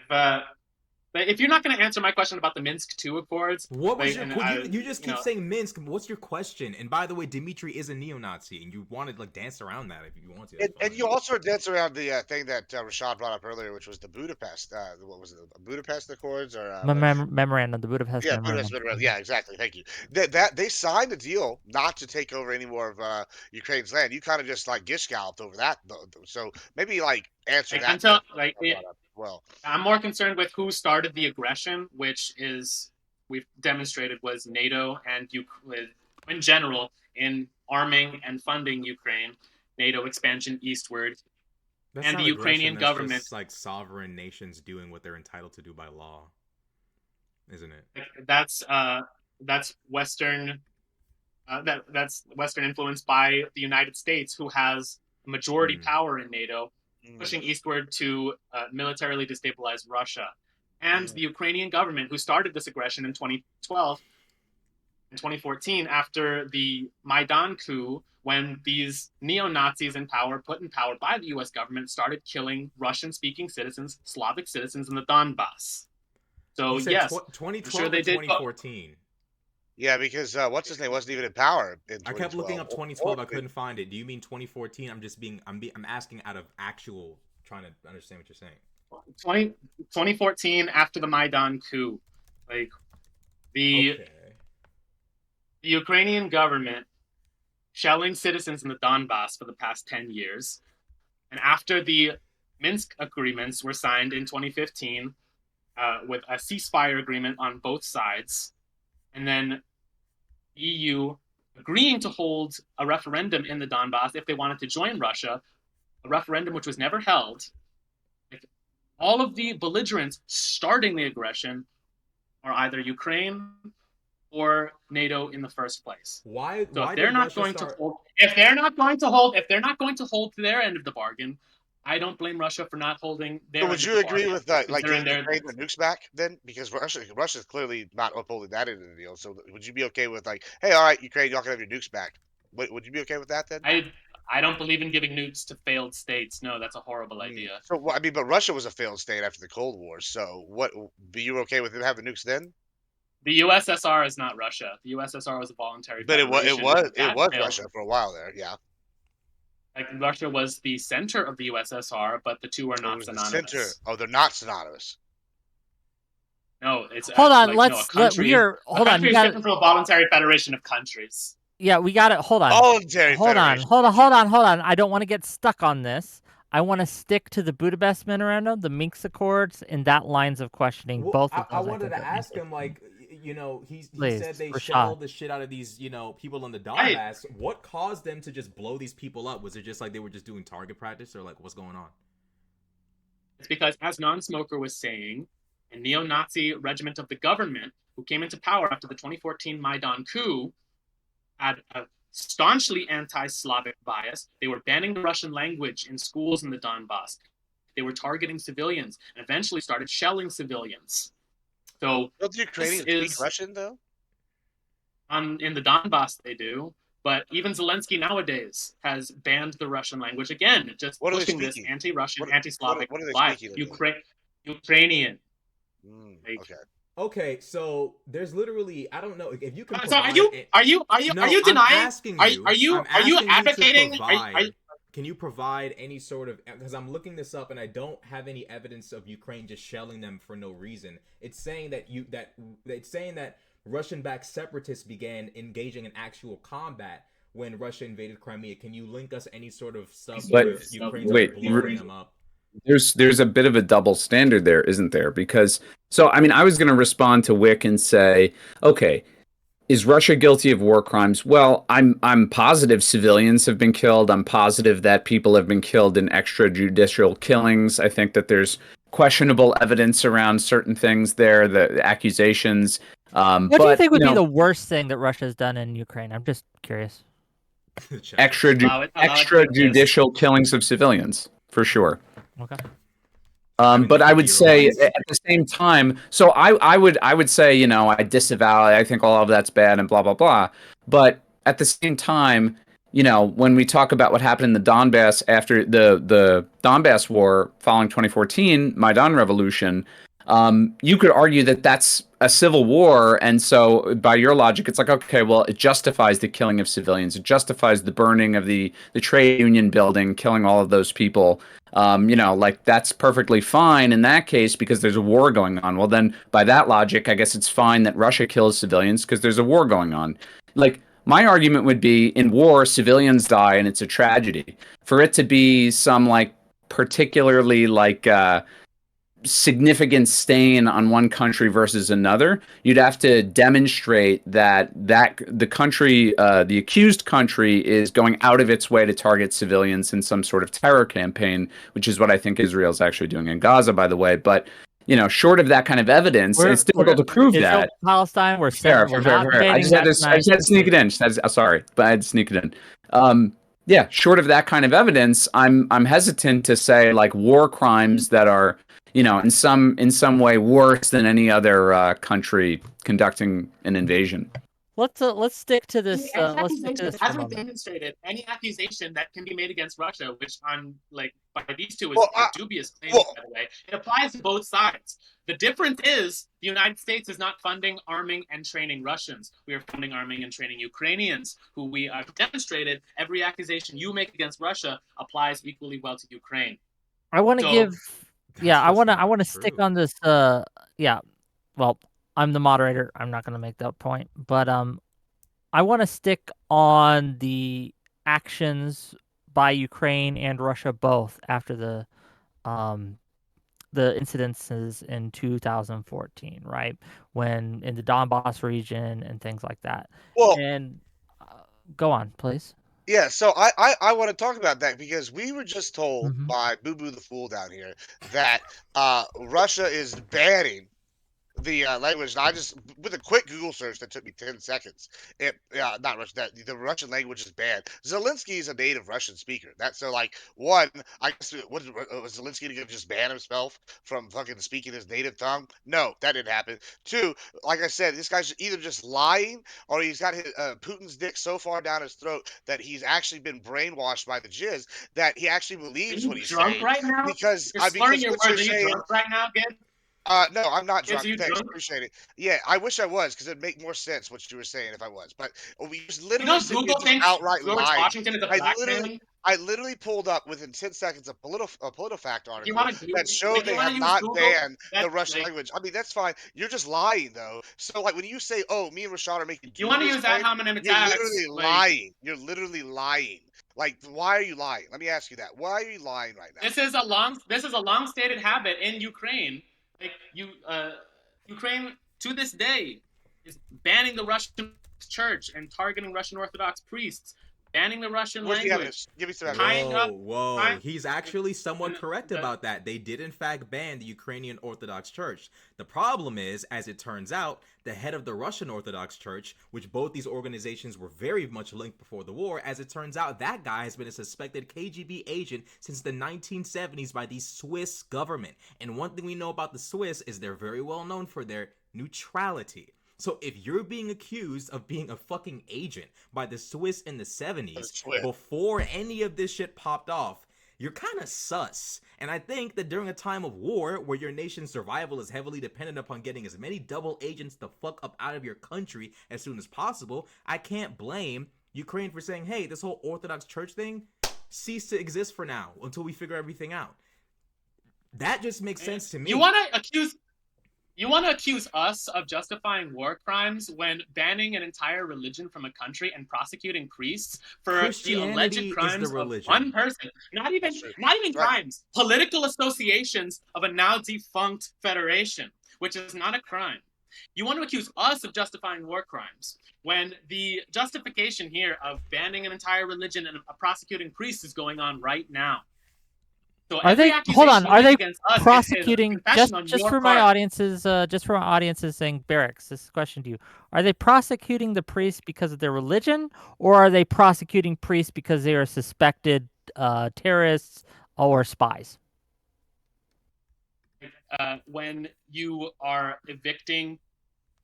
But if you're not going to answer my question about the Minsk II Accords, What was like, your? You just keep saying Minsk. What's your question? And by the way, Dmitry is a neo-Nazi, and you want to like dance around that if you want to. And you also dance around the thing that Rashad brought up earlier, which was the Budapest. What was it? The Budapest Accords or Memorandum, the Budapest yeah, Memorandum. Budapest. Yeah, exactly. Thank you. That they signed a deal not to take over any more of Ukraine's land. You kind of just like gish galloped over that, though. So maybe like answer that until like well. I'm more concerned with who started the aggression, which is we've demonstrated was NATO and in general in arming and funding Ukraine, NATO expansion eastward, That's and not the Ukrainian aggression, that's government. just like sovereign nations doing what they're entitled to do by law, isn't it? That's Western. That's Western influence by the United States, who has majority power in NATO, pushing eastward to militarily destabilize Russia. And the Ukrainian government, who started this aggression in 2012 and 2014 after the Maidan coup, when these neo-Nazis in power, put in power by the US government, started killing Russian-speaking citizens, Slavic citizens in the Donbass. So yes, 2012 sure they or did. 2014. Yeah, because what's his name wasn't even in power in 2012. I kept looking up 2012. I couldn't find it. Do you mean 2014? I'm asking out of actual trying to understand what you're saying. 2014 after the Maidan coup, like the Ukrainian government shelling citizens in the Donbass for the past 10 years, and after the Minsk agreements were signed in 2015 with a ceasefire agreement on both sides, and then EU agreeing to hold a referendum in the Donbass if they wanted to join Russia, a referendum which was never held. Like, all of the belligerents starting the aggression are either Ukraine or NATO in the first place. Why? So why if they're not Russia going start... to hold, if they're not going to hold to their end of the bargain, I don't blame Russia for not holding their. So would you agree with that? Like giving Ukraine the nukes back then? Because Russia's clearly not upholding that end of the deal. So would you be okay with like, hey, all right, Ukraine, y'all can have your nukes back? Would you be okay with that then? I don't believe in giving nukes to failed states. No, that's a horrible idea. So well, I mean, but Russia was a failed state after the Cold War. So what? Be you okay with them having nukes then? The USSR is not Russia. The USSR was a voluntary. But it was failed. Russia for a while there. Yeah. Like Russia was the center of the USSR, but the two are not synonymous. The center. Oh, they're not synonymous. No, it's hold on. like, Let's no, a country, hold on. You got different from a voluntary federation of countries. Yeah, we got it. Hold on. Voluntary federation. Hold on. I don't want to get stuck on this. I want to stick to the Budapest Memorandum, the Minsk Accords, and that lines of questioning. Well, both of those. I wanted to ask him, like, you know, he said they Rashad. shelled the shit out of these, you know, people in the Donbass. What caused them to just blow these people up? Was it just like they were just doing target practice, or like what's going on? It's because, as Non-Smoker was saying, a neo-Nazi regiment of the government who came into power after the 2014 Maidan coup had a staunchly anti-Slavic bias. They were banning the Russian language in schools in the Donbass. They were targeting civilians and eventually started shelling civilians. So don't the Ukrainians speak Russian though? In the Donbass they do, but even Zelensky nowadays has banned the Russian language again, just pushing this anti-Russian, anti-Slavic bias. Ukrainian. Okay. Okay, so there's literally, I don't know if you can. So are you denying? Are you advocating? Can you provide any sort of, because I'm looking this up and I don't have any evidence of Ukraine just shelling them for no reason. It's saying that Russian-backed separatists began engaging in actual combat when Russia invaded Crimea. Can you link us any sort of stuff where Ukraine's blowing them up? There's a bit of a double standard there, isn't there? Because, so, I mean, I was going to respond to Whick and say, okay, is Russia guilty of war crimes? Well, I'm positive civilians have been killed. I'm positive that people have been killed in extrajudicial killings. I think that there's questionable evidence around certain things there, the accusations. What do you think would be the worst thing that Russia has done in Ukraine? I'm just curious. Extrajudicial killings of civilians, for sure. Okay. Having But the I would 50-year-old say at the same time, so I would say, I disavow, I think all of that's bad and blah blah blah. But at the same time, when we talk about what happened in the Donbass after the Donbass war following 2014 Maidan revolution, you could argue that that's a civil war, and so by your logic, it's like, okay, well, it justifies the killing of civilians, it justifies the burning of the trade union building, killing all of those people. Like that's perfectly fine in that case because there's a war going on. Well, then by that logic, I guess it's fine that Russia kills civilians because there's a war going on. Like my argument would be in war, civilians die and it's a tragedy. For it to be some like particularly like significant stain on one country versus another, you'd have to demonstrate that the country, the accused country, is going out of its way to target civilians in some sort of terror campaign, which is what I think Israel's actually doing in Gaza, by the way. But short of that kind of evidence, it's difficult to prove Israel, that. Palestine, we're Fair, we're fair, fair, not fair. I debating just had that to, I tonight. just had to sneak it in. Sorry, but I had to sneak it in. Yeah, short of that kind of evidence, I'm hesitant to say like war crimes that are in some way worse than any other country conducting an invasion. Let's stick to this. Any Let's stick to accusation this for a hasn't moment. demonstrated any accusation that can be made against Russia, which on like by these two is Well, a dubious claim, well, by the way. It applies to both sides. The difference is the United States is not funding, arming, and training Russians. We are funding, arming, and training Ukrainians, who we have demonstrated every accusation you make against Russia applies equally well to Ukraine. I want to So- give. Yeah, That's I just want to. not I want to stick true. on this. Yeah. Well, I'm the moderator. I'm not going to make that point, but I want to stick on the actions by Ukraine and Russia both after the incidences in 2014, right? When in the Donbass region and things like that. well, And go on, please. yeah. So I want to talk about that because we were just told Mhm. by Boo Boo the Fool down here that Russia is banning the language. And I just, with a quick Google search that took me 10 seconds, not Russian, that the Russian language is banned. Zelensky is a native Russian speaker. That's so like one. I guess was Zelensky to just ban himself from fucking speaking his native tongue? No, that didn't happen. Two, like I said, this guy's either just lying or he's got his, Putin's dick so far down his throat that he's actually been brainwashed by the jizz that he actually Are believes you what he's drunk saying right now? because You're slurring because your what you're words. Are you saying. drunk right now, Gid? No, I'm not Gibbs, drunk. are you Thanks, drunk? appreciate it. Yeah, I wish I was because it'd make more sense what you were saying if I was. But we just You know literally sitting here Google just thinks outright George lying. Washington is a I black literally, man. I literally pulled up within 10 seconds a PolitiFact If you article want to that if showed you they want have to use not Google, banned the that's Russian like language. I mean, that's fine. You're just lying though. So like when you say, "Oh, me and Rashad are making if you want to dubious use ad claims," hominem you're attacks, literally like lying. You're literally lying. Like, why are you lying? Let me ask you that. Why are you lying right now? this is a long stated habit in Ukraine. Like Ukraine to this day is banning the Russian church and targeting Russian Orthodox priests, banning the Russian Where's the language, evidence? Give me some evidence. tying up Whoa. He's actually somewhat correct the- about that. They did, in fact, ban the Ukrainian Orthodox Church. The problem is, as it turns out, the head of the Russian Orthodox Church, which both these organizations were very much linked before the war, as it turns out, that guy has been a suspected KGB agent since the 1970s by the Swiss government. And one thing we know about the Swiss is they're very well known for their neutrality. So if you're being accused of being a fucking agent by the Swiss in the 70s, Swiss. before any of this shit popped off, you're kind of sus. And I think that during a time of war, where your nation's survival is heavily dependent upon getting as many double agents the fuck up out of your country as soon as possible, I can't blame Ukraine for saying, hey, this whole Orthodox Church thing, cease to exist for now until we figure everything out. That just makes sense to me. You want to accuse us of justifying war crimes when banning an entire religion from a country and prosecuting priests for the Christianity alleged is crimes the of religion. one person? Not even Right. crimes. Political associations of a now defunct federation, which is not a crime. You want to accuse us of justifying war crimes when the justification here of banning an entire religion and prosecuting priests is going on right now. So Are every they? Hold accusation on. you Are make they against us is a prosecuting confession on just your for my part. audiences? Just for my audiences, saying barracks. This question to you: are they prosecuting the priests because of their religion, or are they prosecuting priests because they are suspected terrorists or spies? when you are evicting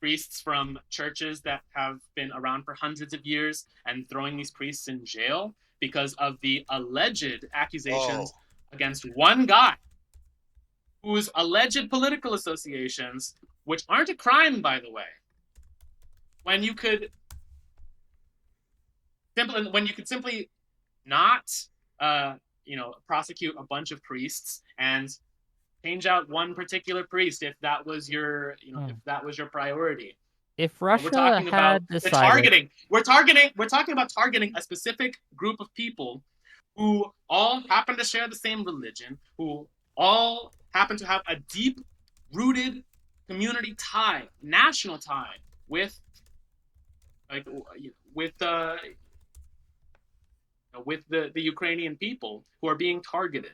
priests from churches that have been around for hundreds of years and throwing these priests in jail because of the alleged accusations against one guy whose alleged political associations, which aren't a crime, by the way, when you could simply not prosecute a bunch of priests and change out one particular priest if that was your priority. If We're Russia talking about had the decided, targeting. We're talking about targeting a specific group of people who all happen to share the same religion, who all happen to have a deep-rooted community tie, national tie with the Ukrainian people who are being targeted,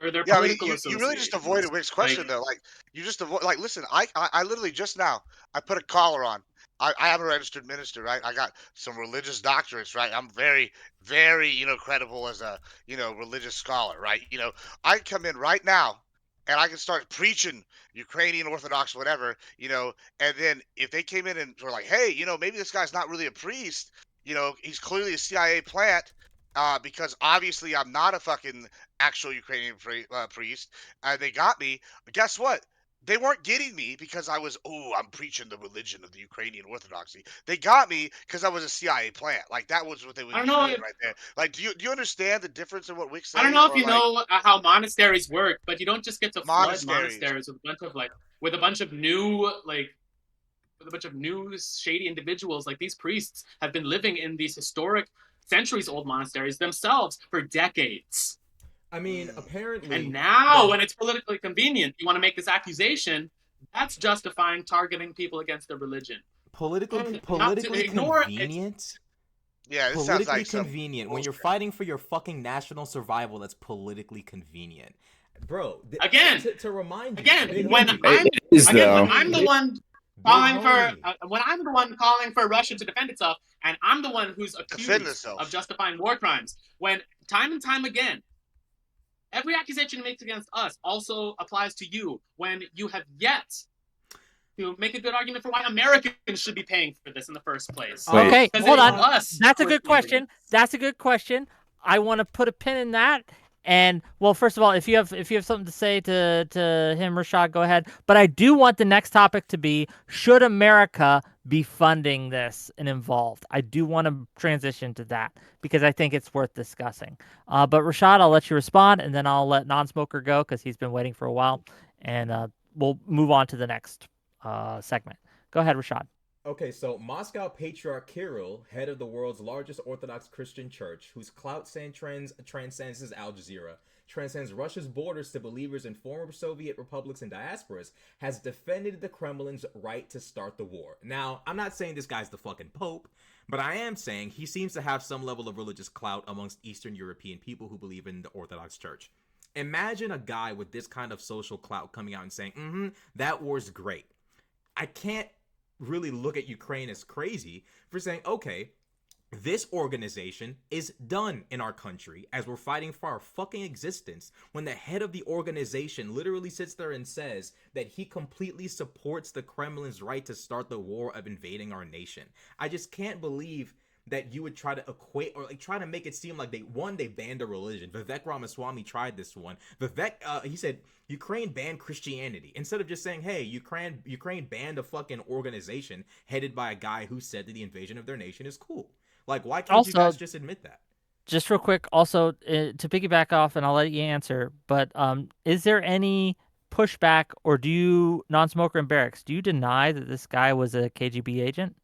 or their Yeah, I mean, political you really just associations. avoided Wick's question though. Like, you just avoid. Like, listen, I literally just now I put a collar on. I am a registered minister, right? I got some religious doctorates, right? I'm very, very, credible as a, religious scholar, right? I can come in right now and I can start preaching Ukrainian Orthodox, whatever, and then if they came in and were like, hey, maybe this guy's not really a priest, he's clearly a CIA plant, because obviously I'm not a fucking actual Ukrainian priest. They got me. But guess what? They weren't getting me because I'm preaching the religion of the Ukrainian Orthodoxy. They got me because I was a CIA plant. Like, that was what they would I don't be know. doing right there. Like, do you understand the difference in what Wick's I don't saying? know if Or you like know how monasteries work, but you don't just get to flood monasteries? monasteries with a bunch of new shady individuals. Like, these priests have been living in these historic, centuries-old monasteries themselves for decades. I mean, apparently, And now, when it's politically convenient, you want to make this accusation. That's justifying targeting people against their religion. politically ignore it. convenient. Yeah, this sounds Politically like some convenient. When bullshit. you're fighting for your fucking national survival, that's politically convenient, bro. Again, to remind you, Again, Big when Homie, I'm It is, again though. when I'm the one Big calling for Homie. when I'm the one calling for Russia to defend itself, and I'm the one who's Defend accused itself. of justifying war crimes. When time and time again, every accusation he makes against us also applies to you. When you have yet to make a good argument for why Americans should be paying for this in the first place. Wait. okay, Because hold it is on. us That's a who are good stealing question. it. That's a good question. I want to put a pin in that. And well, first of all, if you have something to say to him, Rashad, go ahead. But I do want the next topic to be: should America be funding this and involved? I do want to transition to that because I think it's worth discussing. But Rashad, I'll let you respond, and then I'll let Non-Smoker go because he's been waiting for a while, and we'll move on to the next segment. Go ahead, Rashad. Okay, so Moscow Patriarch Kirill, head of the world's largest Orthodox Christian church, whose clout transcends Al Jazeera, transcends Russia's borders to believers in former Soviet republics and diasporas, has defended the Kremlin's right to start the war. Now, I'm not saying this guy's the fucking Pope, but I am saying he seems to have some level of religious clout amongst Eastern European people who believe in the Orthodox Church. Imagine a guy with this kind of social clout coming out and saying, that war's great. I can't really look at Ukraine as crazy for saying, okay, this organization is done in our country as we're fighting for our fucking existence, when the head of the organization literally sits there and says that he completely supports the Kremlin's right to start the war of invading our nation. I just can't believe that you would try to equate or try to make it seem like they banned a religion. Vivek Ramaswamy tried this one. Vivek, he said Ukraine banned Christianity instead of just saying, hey, Ukraine banned a fucking organization headed by a guy who said that the invasion of their nation is cool. Like, why can't you guys just admit that? Just real quick, also to piggyback off, and I'll let you answer. But is there any pushback, or do you, Non-Smoker and Barracks, do you deny that this guy was a KGB agent?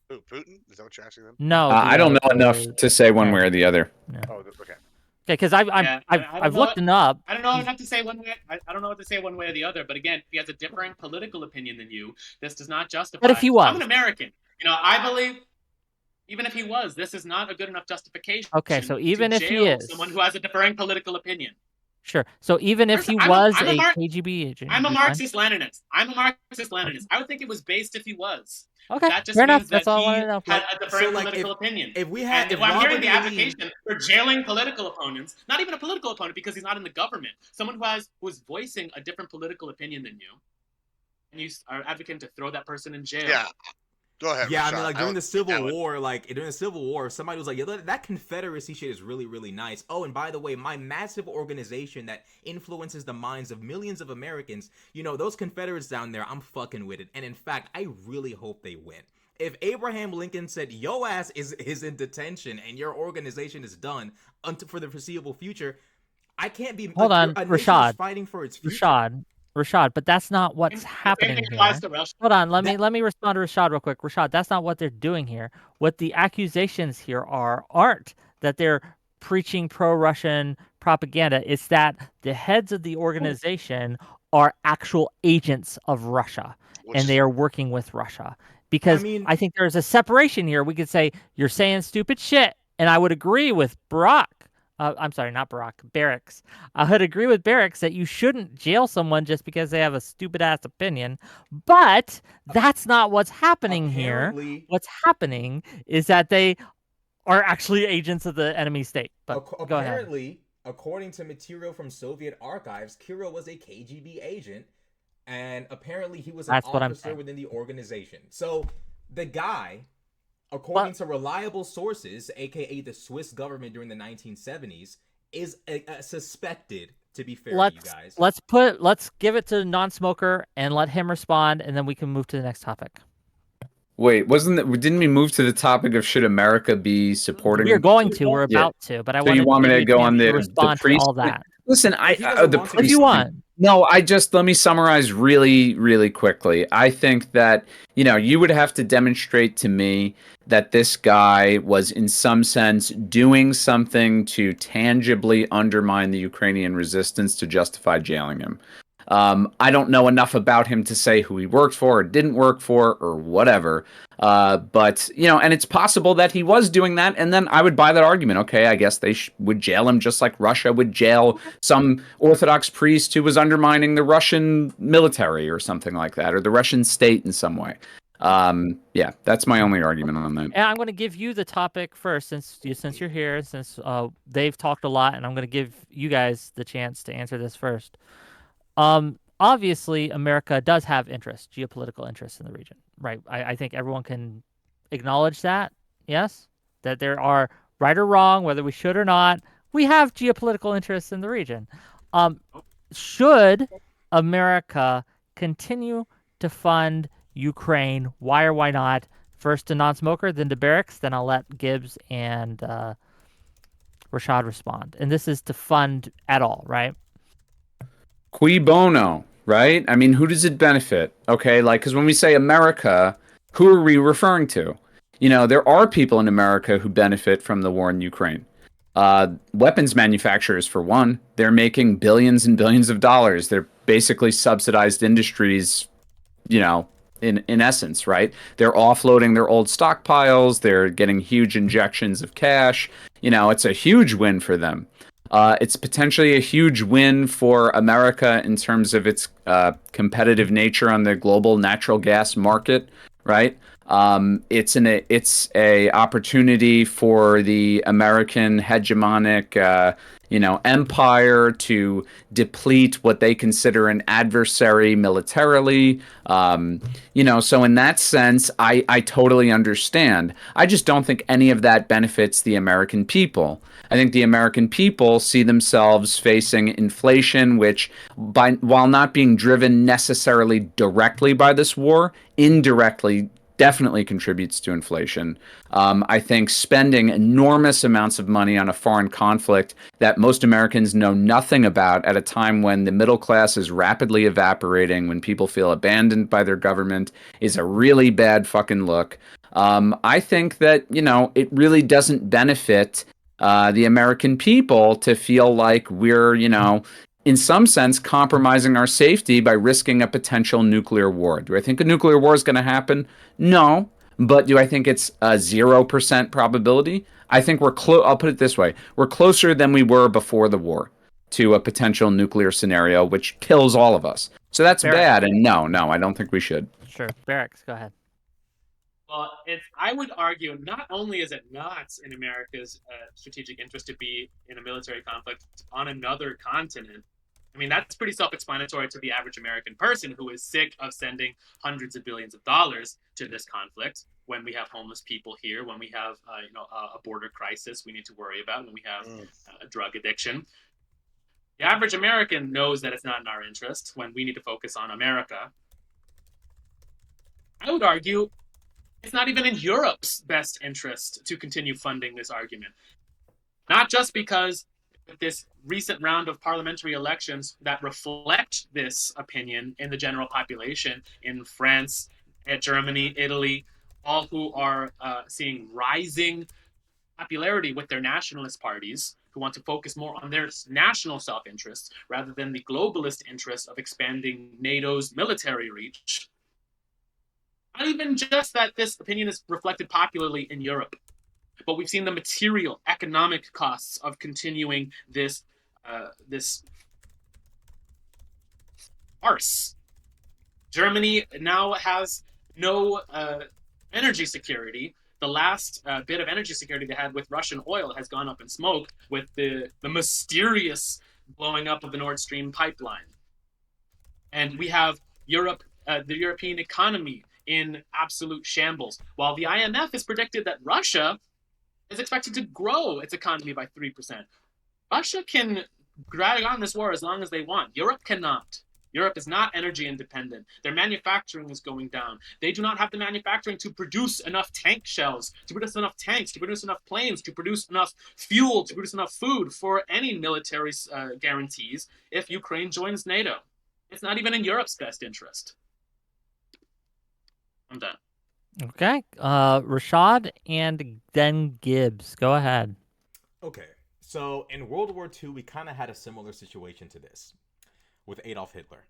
Who, Putin? Is that what you're asking them? No, I don't know enough to say one way or the other. No. Oh, okay. Okay, because I've looked him up. I don't know enough to say one way. I don't know what to say one way or the other. But again, if he has a differing political opinion than you, this does not justify. But if he was, I'm an American. I believe. Even if he was, this is not a good enough justification. Okay, so even to if he jail is someone who has a differing political opinion. Sure. So even if he I'm was I'm a Mar- KGB agent, I'm a you'd be fine? Marxist-Leninist. I would think it was based if he was. Okay, That just fair enough. means That's that all I wanted he to know. had Like, a so different like political opinion. if And I'm hearing Robert the E. Lee, advocation for jailing political opponents, not even a political opponent because he's not in the government, someone who is voicing a different political opinion than you, and you are advocating to throw that person in jail. Yeah. Go ahead, yeah, I mean, Rashad. like during the Civil Alan. War, somebody was like, "Yeah, that Confederacy shit is really, really nice." Oh, and by the way, my massive organization that influences the minds of millions of Americans, those Confederates down there, I'm fucking with it. And in fact, I really hope they win. If Abraham Lincoln said, "Yo ass is in detention and your organization is done for the foreseeable future," I can't be Hold on, a nation is Rashad. fighting for its future. Rashad, but that's not what's The same thing happening applies here. to Russia. Hold on, let That me respond to Rashad real quick. Rashad, that's not what they're doing here. What the accusations here aren't that they're preaching pro-Russian propaganda. It's that the heads of the organization are actual agents of Russia, Which and is they are working with Russia. I Because mean, I think there's a separation here. We could say you're saying stupid shit, and I would agree with Barack. I'm sorry, not Barack, Barracks. I would agree with Barracks that you shouldn't jail someone just because they have a stupid ass opinion. But that's not what's happening here. apparently What's happening is that they are actually agents of the enemy state. But go ahead. Apparently, according to material from Soviet archives, Kirill was a KGB agent, and apparently he was an That's what I'm officer saying. within the organization. So the guy, according But to reliable sources, aka the Swiss government during the 1970s, is suspected. To be fair to you guys, let's give it to non-smoker and let him respond, and then we can move to the next topic. Wait, didn't we move to the topic of should America be We're supporting? going to. We're Yeah. about to. But I So you wanted to want me give to you a go chance on to the respond to priest? all that. Listen, if he doesn't the want to, If you priest. want. No, let me summarize really, really quickly. I think that, you would have to demonstrate to me that this guy was in some sense doing something to tangibly undermine the Ukrainian resistance to justify jailing him. I don't know enough about him to say who he worked for or didn't work for or whatever. But, and it's possible that he was doing that. And then I would buy that argument. Okay, I guess they would jail him just like Russia would jail some Orthodox priest who was undermining the Russian military or something like that, or the Russian state in some way. Yeah, that's my only argument on that. And I'm going to give you the topic first, since you're here, since they've talked a lot, and I'm going to give you guys the chance to answer this first. Obviously, America does have geopolitical interests in the region, right? I think everyone can acknowledge that, yes? That there are, right or wrong, whether we should or not, we have geopolitical interests in the region. Should America continue to fund Ukraine? Why or why not? First to non-smoker, then to Barracks, then I'll let Gibbs and Rashad respond. And this is to fund at all, right? Cui bono, right? I mean, who does it benefit? Okay, because when we say America, who are we referring to? There are people in America who benefit from the war in Ukraine. Weapons manufacturers, for one, they're making billions and billions of dollars. They're basically subsidized industries, in essence, right? They're offloading their old stockpiles. They're getting huge injections of cash. It's a huge win for them. It's potentially a huge win for America in terms of its competitive nature on the global natural gas market, right? It's a opportunity for the American hegemonic, empire to deplete what they consider an adversary militarily. So in that sense, I totally understand. I just don't think any of that benefits the American people. I think the American people see themselves facing inflation, which, while not being driven necessarily directly by this war, indirectly definitely contributes to inflation. I think spending enormous amounts of money on a foreign conflict that most Americans know nothing about at a time when the middle class is rapidly evaporating, when people feel abandoned by their government, is a really bad fucking look. I think that, it really doesn't benefit the American people to feel like we're, in some sense, compromising our safety by risking a potential nuclear war. Do I think a nuclear war is going to happen? No. But do I think it's a 0% probability? I think we're close. I'll put it this way. We're closer than we were before the war. to a potential nuclear scenario, which kills all of us. So that's Barrett. bad. And no, I don't think we should. Sure. Barracks, go ahead. Well, I would argue not only is it not in America's strategic interest to be in a military conflict on another continent. I mean, that's pretty self-explanatory to the average American person who is sick of sending hundreds of billions of dollars to this conflict when we have homeless people here, when we have a border crisis we need to worry about, when we have drug addiction. The average American knows that it's not in our interest when we need to focus on America. I would argue it's not even in Europe's best interest to continue funding this argument. Not just because this recent round of parliamentary elections that reflect this opinion in the general population in France, Germany, Italy, all who are seeing rising popularity with their nationalist parties, who want to focus more on their national self-interest rather than the globalist interest of expanding NATO's military reach. Not even just that this opinion is reflected popularly in Europe, but we've seen the material, economic costs of continuing this farce. Germany now has no energy security. The last bit of energy security they had with Russian oil has gone up in smoke with the mysterious blowing up of the Nord Stream pipeline. And we have Europe, the European economy in absolute shambles. While the IMF has predicted that Russia is expected to grow its economy by 3%. Russia can drag on this war as long as they want. Europe cannot. Europe is not energy independent. Their manufacturing is going down. They do not have the manufacturing to produce enough tank shells, to produce enough tanks, to produce enough planes, to produce enough fuel, to produce enough food for any military guarantees if Ukraine joins NATO. It's not even in Europe's best interest. I'm done. Okay. Rashad and then Gibbs. Go ahead. Okay, so in World War II, we kind of had a similar situation to this with Adolf Hitler.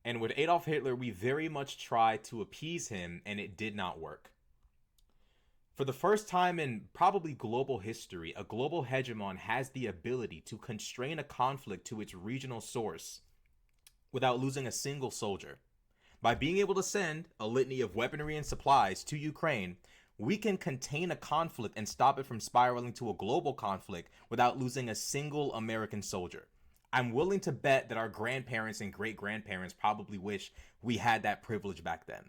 And with Adolf Hitler, we very much tried to appease him, and it did not work. For the first time in probably global history, a global hegemon has the ability to constrain a conflict to its regional source without losing a single soldier. By being able to send a litany of weaponry and supplies to Ukraine, we can contain a conflict and stop it from spiraling to a global conflict without losing a single American soldier. I'm willing to bet that our grandparents and great-grandparents probably wish we had that privilege back then.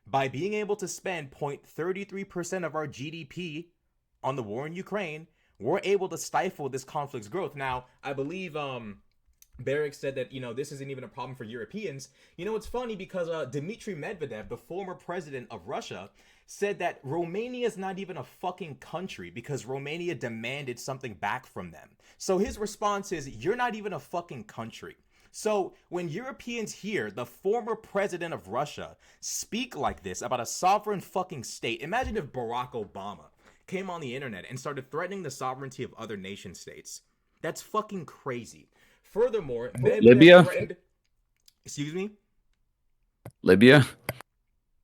By being able to spend 0.33% of our GDP on the war in Ukraine, we're able to stifle this conflict's growth. Now, I believe Barrick said that, this isn't even a problem for Europeans. It's funny because Dmitry Medvedev, the former president of Russia, said that Romania is not even a fucking country because Romania demanded something back from them. So his response is, you're not even a fucking country. So when Europeans hear the former president of Russia speak like this about a sovereign fucking state, imagine if Barack Obama came on the internet and started threatening the sovereignty of other nation states. That's fucking crazy. Furthermore, Libya? Excuse me? Libya?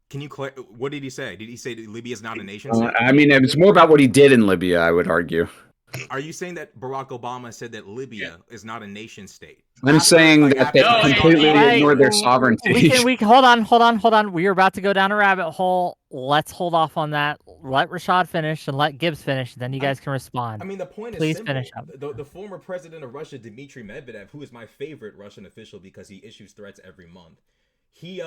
Can you what did he say? Did he say that Libya is not a nation state? I mean, it's more about what he did in Libya, I would argue. Are you saying that Barack Obama said that Libya is not a nation state? I'm saying that they completely ignored their sovereignty. We hold on. We are about to go down a rabbit hole. Let's hold off on that. Let Rashad finish and let Gibbs finish. Then you guys can respond. I mean, the point is Please simple. finish up. The former president of Russia, Dmitry Medvedev, who is my favorite Russian official because he issues threats every month, he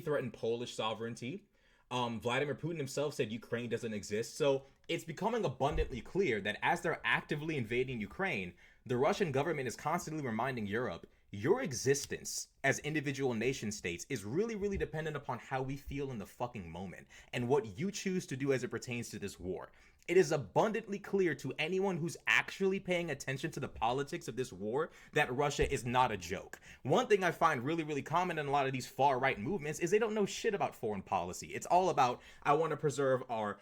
threatened Polish sovereignty. Vladimir Putin himself said Ukraine doesn't exist. So it's becoming abundantly clear that as they're actively invading Ukraine, the Russian government is constantly reminding Europe, your existence as individual nation states is really, really dependent upon how we feel in the fucking moment and what you choose to do as it pertains to this war. It is abundantly clear to anyone who's actually paying attention to the politics of this war that Russia is not a joke. One thing I find really, really common in a lot of these far-right movements is they don't know shit about foreign policy. It's all about, I want to preserve our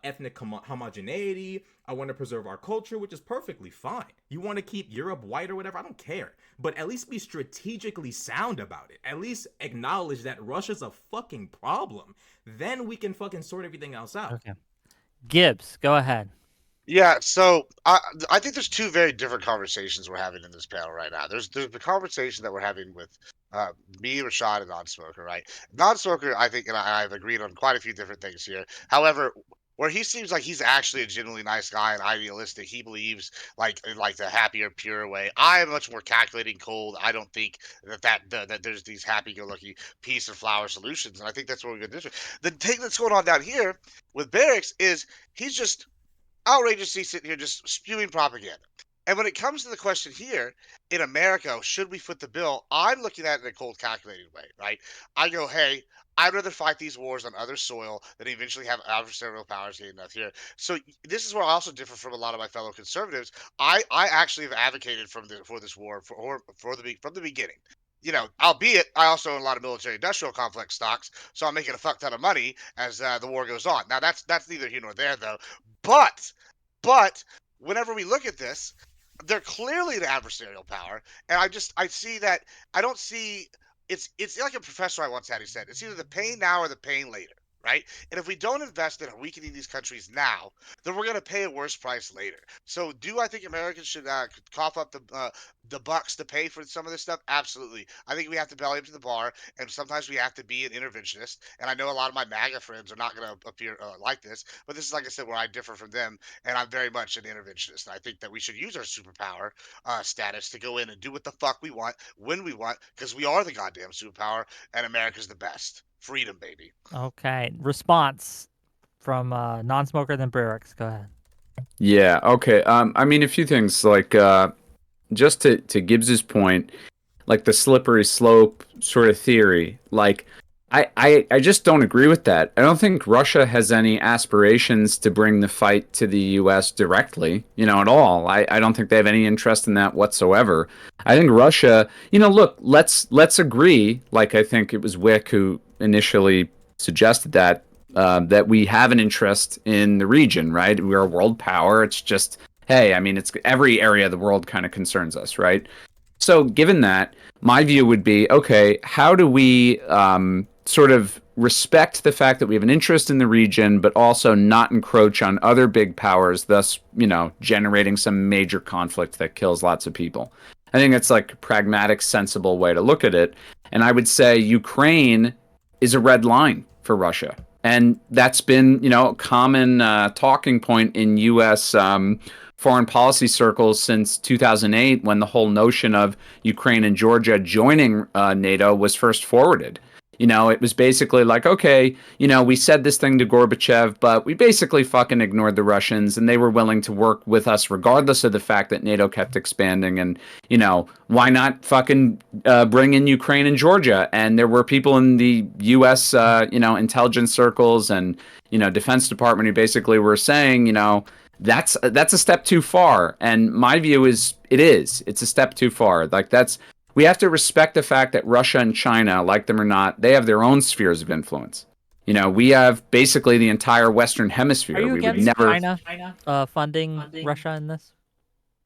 ethnic homogeneity. I want to preserve our culture, which is perfectly fine. You want to keep Europe white or whatever, I don't care. But at least be strategically sound about it. At least acknowledge that Russia's a fucking problem. Then we can fucking sort everything else out. Okay. Gibbs, go ahead. Yeah, so I think there's two very different conversations we're having in this panel right now. There's the conversation that we're having with uh, me, Rashad, and non-smoker, right? Non-smoker, I think, and I've agreed on quite a few different things here. However, where he seems like he's actually a genuinely nice guy and idealistic, he believes like in like the happier, pure way. I am much more calculating, cold. I don't think that there's these happy-go-lucky peace and flower solutions, and I think that's what we're going to do. The thing that's going on down here with Barracks is he's just outrageously sitting here just spewing propaganda. And when it comes to the question here in America, should we foot the bill? I'm looking at it in a cold, calculated way, right? I go, hey, I'd rather fight these wars on other soil than eventually have adversarial powers get enough here. So this is where I also differ from a lot of my fellow conservatives. I actually have advocated for this war from the beginning. You know, albeit I also own a lot of military-industrial complex stocks, so I'm making a fuck ton of money as the war goes on. Now that's neither here nor there, though. But but whenever we look at this, they're clearly an adversarial power, and I see that I don't see it's like a professor I once had. He said it's either the pain now or the pain later, right? And if we don't invest in weakening these countries now, then we're going to pay a worse price later. So, do I think Americans should cough up the bucks to pay for some of this stuff? Absolutely. I think we have to belly up to the bar, and sometimes we have to be an interventionist. And I know a lot of my MAGA friends are not going to appear like this, but this is like I said, where I differ from them, and I'm very much an interventionist. And I think that we should use our superpower status to go in and do what the fuck we want when we want, because we are the goddamn superpower, and America's the best. Freedom, baby. Okay. Response from non-smoker, then Barracks. Go ahead. Yeah. Okay. I mean, a few things like just to Gibbs's point, like the slippery slope sort of theory. Like, I just don't agree with that. I don't think Russia has any aspirations to bring the fight to the U.S. directly, at all. I don't think they have any interest in that whatsoever. I think Russia, look, let's agree. Like, I think it was Whick who initially suggested that we have an interest in the region, right? We're a world power. It's just, hey, I mean, it's every area of the world kind of concerns us, right? So, given that, my view would be okay, how do we sort of respect the fact that we have an interest in the region, but also not encroach on other big powers, thus, generating some major conflict that kills lots of people? I think it's like a pragmatic, sensible way to look at it. And I would say Ukraine is a red line for Russia. And that's been, a common talking point in U.S. Foreign policy circles since 2008, when the whole notion of Ukraine and Georgia joining NATO was first forwarded. It was basically like, okay, we said this thing to Gorbachev, but we basically fucking ignored the Russians, and they were willing to work with us regardless of the fact that NATO kept expanding. And, why not fucking bring in Ukraine and Georgia? And there were people in the U.S., intelligence circles and, Defense Department who basically were saying, that's a step too far. And my view is it's a step too far. Like, we have to respect the fact that Russia and China, like them or not, they have their own spheres of influence. We have basically the entire Western Hemisphere. Are you We would against never. China funding Russia in this?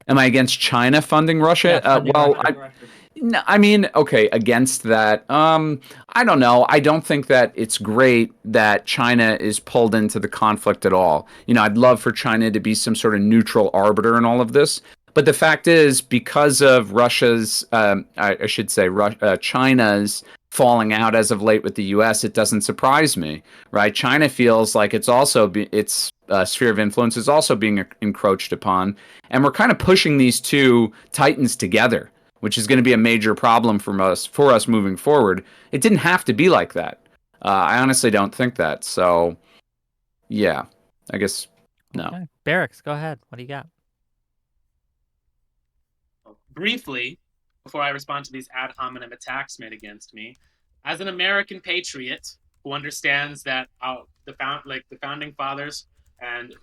Am I against China funding Russia? Yeah, funding Well, Russia. no, I mean, okay, against that. I don't know. I don't think that it's great that China is pulled into the conflict at all. I'd love for China to be some sort of neutral arbiter in all of this. But the fact is, because of Russia's, I should say, China's falling out as of late with the U.S., it doesn't surprise me, right? China feels like its sphere of influence is also being encroached upon, and we're kind of pushing these two titans together, which is going to be a major problem for us moving forward. It didn't have to be like that. I honestly don't think that. So, yeah, I guess no. Okay. Barracks, go ahead. What do you got? Briefly, before I respond to these ad hominem attacks made against me, as an American patriot who understands that the founding fathers and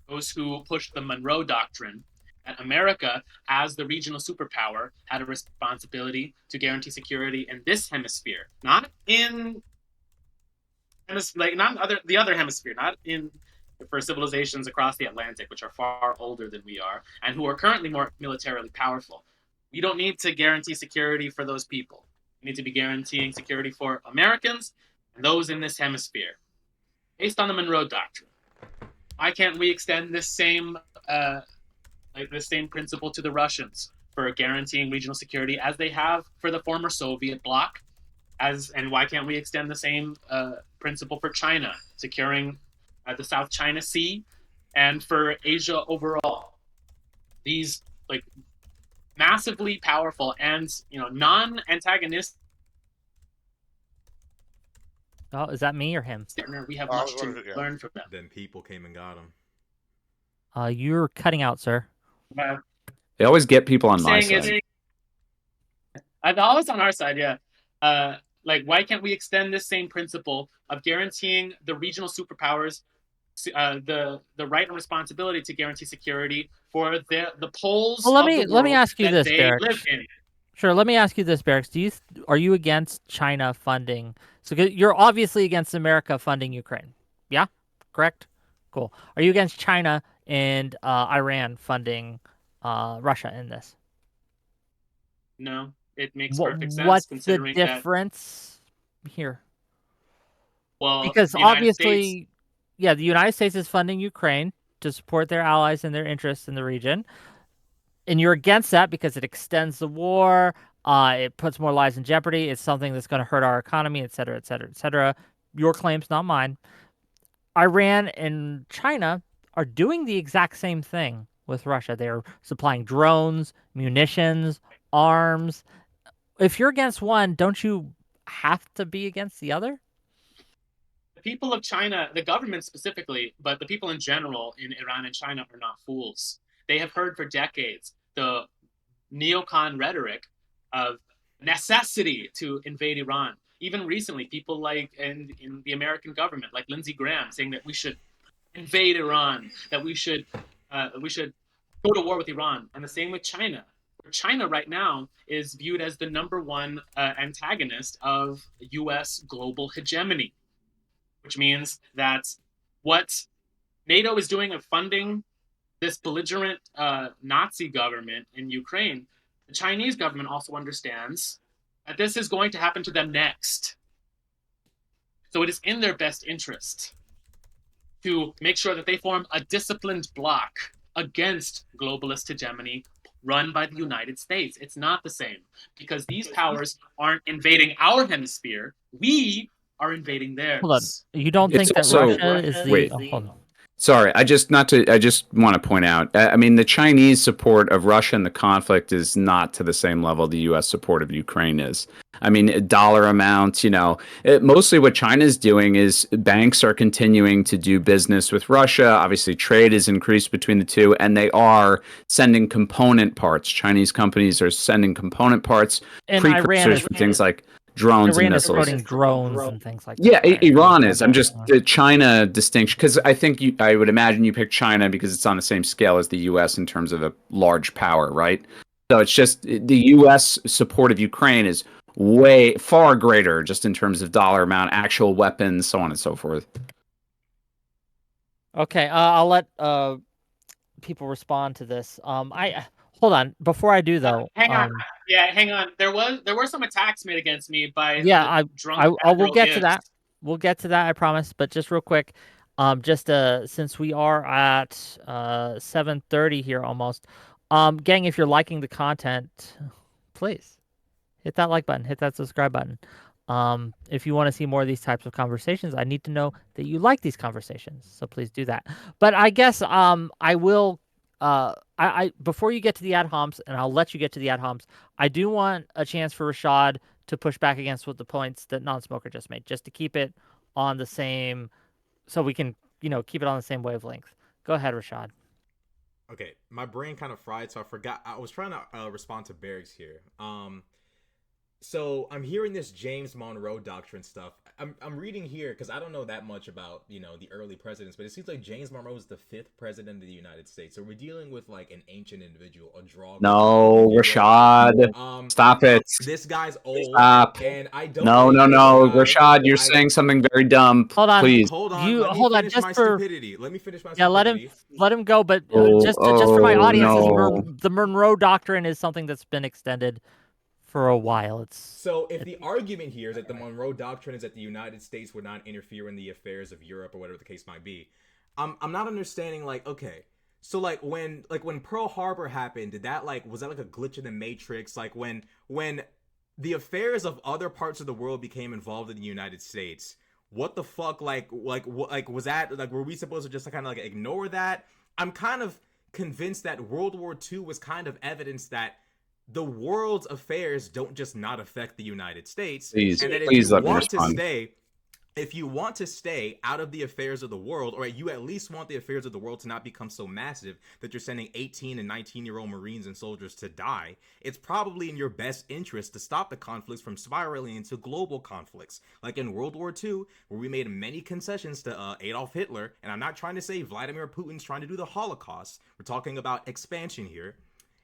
those who pushed the Monroe Doctrine, that America, as the regional superpower, had a responsibility to guarantee security in this hemisphere, not in the other hemisphere, not in for civilizations across the Atlantic, which are far older than we are, and who are currently more militarily powerful. We don't need to guarantee security for those people. We need to be guaranteeing security for Americans and those in this hemisphere, based on the Monroe Doctrine. why can't we extend this same principle to the Russians for guaranteeing regional security as they have for the former Soviet bloc? And why can't we extend the same principle for China, securing the South China Sea, and for Asia overall? These like massively powerful and non-antagonistic. Oh, is that me or him? We have I much was to wondering, yeah. learn from them. Then people came and got him. You're cutting out, sir. They always get people on my Saying side. I've always on our side, yeah. Why can't we extend this same principle of guaranteeing the regional superpowers the right and responsibility to guarantee security for the poles Well, let of the me world ask you that this, they Barracks. live in? Sure, let me ask you this, Barracks. Are you against China funding? So you're obviously against America funding Ukraine. Yeah, correct. Cool. Are you against China and Iran funding Russia in this? No, it makes What perfect sense what's the considering that. difference here? Well, Because the United States. obviously, yeah, the United States is funding Ukraine to support their allies and their interests in the region. And you're against that because it extends the war, it puts more lives in jeopardy, it's something that's going to hurt our economy, et cetera, et cetera, et cetera. Your claims, not mine. Iran and China are doing the exact same thing with Russia. They're supplying drones, munitions, arms. If you're against one, don't you have to be against the other? The people of China, the government specifically, but the people in general in Iran and China are not fools. They have heard for decades the neocon rhetoric of necessity to invade Iran. Even recently, people like in the American government, like Lindsey Graham, saying that we should invade Iran, that we should go to war with Iran, and the same with China. China right now is viewed as the number one antagonist of U.S. global hegemony, which means that what NATO is doing of funding this belligerent Nazi government in Ukraine, the Chinese government also understands that this is going to happen to them next. So it is in their best interest to make sure that they form a disciplined bloc against globalist hegemony run by the United States. It's not the same because these powers aren't invading our hemisphere. We are invading theirs. Hold on. You don't It's think that also- Russia is the... Wait. Oh, hold on. Sorry, I just want to point out. I mean, the Chinese support of Russia in the conflict is not to the same level the U.S. support of Ukraine is. I mean, dollar amounts. Mostly what China's doing is banks are continuing to do business with Russia. Obviously, trade has increased between the two, and they are sending component parts. Chinese companies are sending component parts, And Iran precursors is for things like drones and Iran is missiles. supporting drones and things like Yeah, that. Right? Iran is. I'm just the China distinction because I think I would imagine you picked China because it's on the same scale as the U.S. in terms of a large power, right? So it's just the U.S. support of Ukraine is way far greater just in terms of dollar amount, actual weapons, so on and so forth. Okay, I'll let people respond to this. I hold on before I do though. Hang on. Hang on. There were some attacks made against me by drunk I will Admiral get to Gibbs. that. We'll get to that, I promise. But just real quick, since we are at 7:30 here almost, gang, if you're liking the content, please hit that like button, hit that subscribe button. If you want to see more of these types of conversations, I need to know that you like these conversations. So please do that. But I guess I will I before you get to the ad homs, and I'll let you get to the ad homs, I do want a chance for Rashad to push back against what the points that non-smoker just made, just to keep it on the same, so we can keep it on the same wavelength. Go ahead, Rashad. Okay, my brain kind of fried, so I forgot. I was trying to respond to Barracks here. So I'm hearing this James Monroe doctrine stuff. I'm reading here because I don't know that much about the early presidents, but it seems like James Monroe is the 5th president of the United States. So we're dealing with like an ancient individual, a draw. No, Rashad, stop it. This guy's old. Stop. And I don't. No, Rashad, you're saying something very dumb. Hold on, please. Hold on. You let me hold on, finish just my for stupidity. Let me finish my yeah. stupidity. Let him go. But just for my audiences, the Monroe Doctrine is something that's been extended for a while. So if the argument here is that the Monroe Doctrine is that the United States would not interfere in the affairs of Europe or whatever the case might be, I'm not understanding. Like, okay, so when Pearl Harbor happened, did that like was that like a glitch in the Matrix? Like when the affairs of other parts of the world became involved in the United States, what the fuck? Like was that like were we supposed to just kind of like ignore that? I'm kind of convinced that World War II was kind of evidence that the world's affairs don't just not affect the United States, Please, and that please let me respond. if you want to stay out of the affairs of the world, or you at least want the affairs of the world to not become so massive that you're sending 18 and 19-year-old Marines and soldiers to die, it's probably in your best interest to stop the conflicts from spiraling into global conflicts. Like in World War II, where we made many concessions to Adolf Hitler, and I'm not trying to say Vladimir Putin's trying to do the Holocaust. We're talking about expansion here.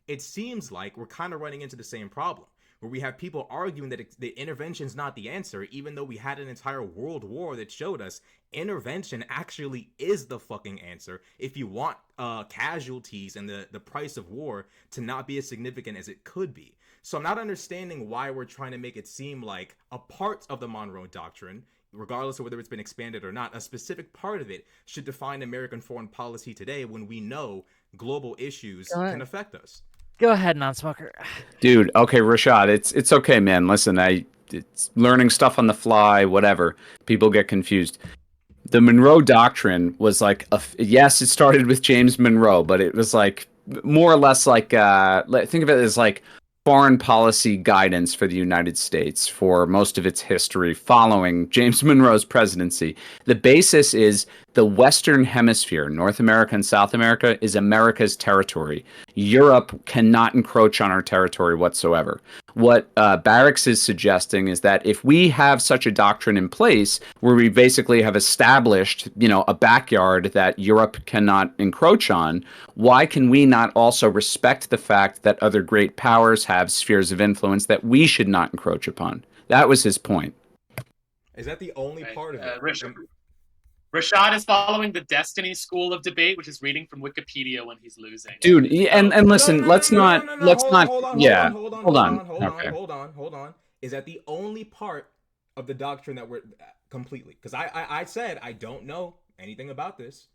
It seems like we're kind of running into the same problem where we have people arguing that the intervention's not the answer, even though we had an entire world war that showed us intervention actually is the fucking answer if you want casualties and the price of war to not be as significant as it could be. So I'm not understanding why we're trying to make it seem like a part of the Monroe Doctrine, regardless of whether it's been expanded or not, a specific part of it should define American foreign policy today when we know global issues can affect us. Go ahead, non-smoker. Dude, okay, Rashad, it's okay, man. Listen, it's learning stuff on the fly, whatever. People get confused. The Monroe Doctrine was like yes, it started with James Monroe, but it was like more or less like think of it as like foreign policy guidance for the United States for most of its history following James Monroe's presidency. The basis is the Western Hemisphere, North America and South America, is America's territory. Europe cannot encroach on our territory whatsoever. What Barracks is suggesting is that if we have such a doctrine in place where we basically have established, a backyard that Europe cannot encroach on, why can we not also respect the fact that other great powers have spheres of influence that we should not encroach upon? That was his point. Is that the only part of it? Rashad is following the Destiny school of debate, which is reading from Wikipedia when he's losing. Dude, and listen, let's not. Hold on. Is that the only part of the doctrine that we're completely? Because I said I don't know anything about this.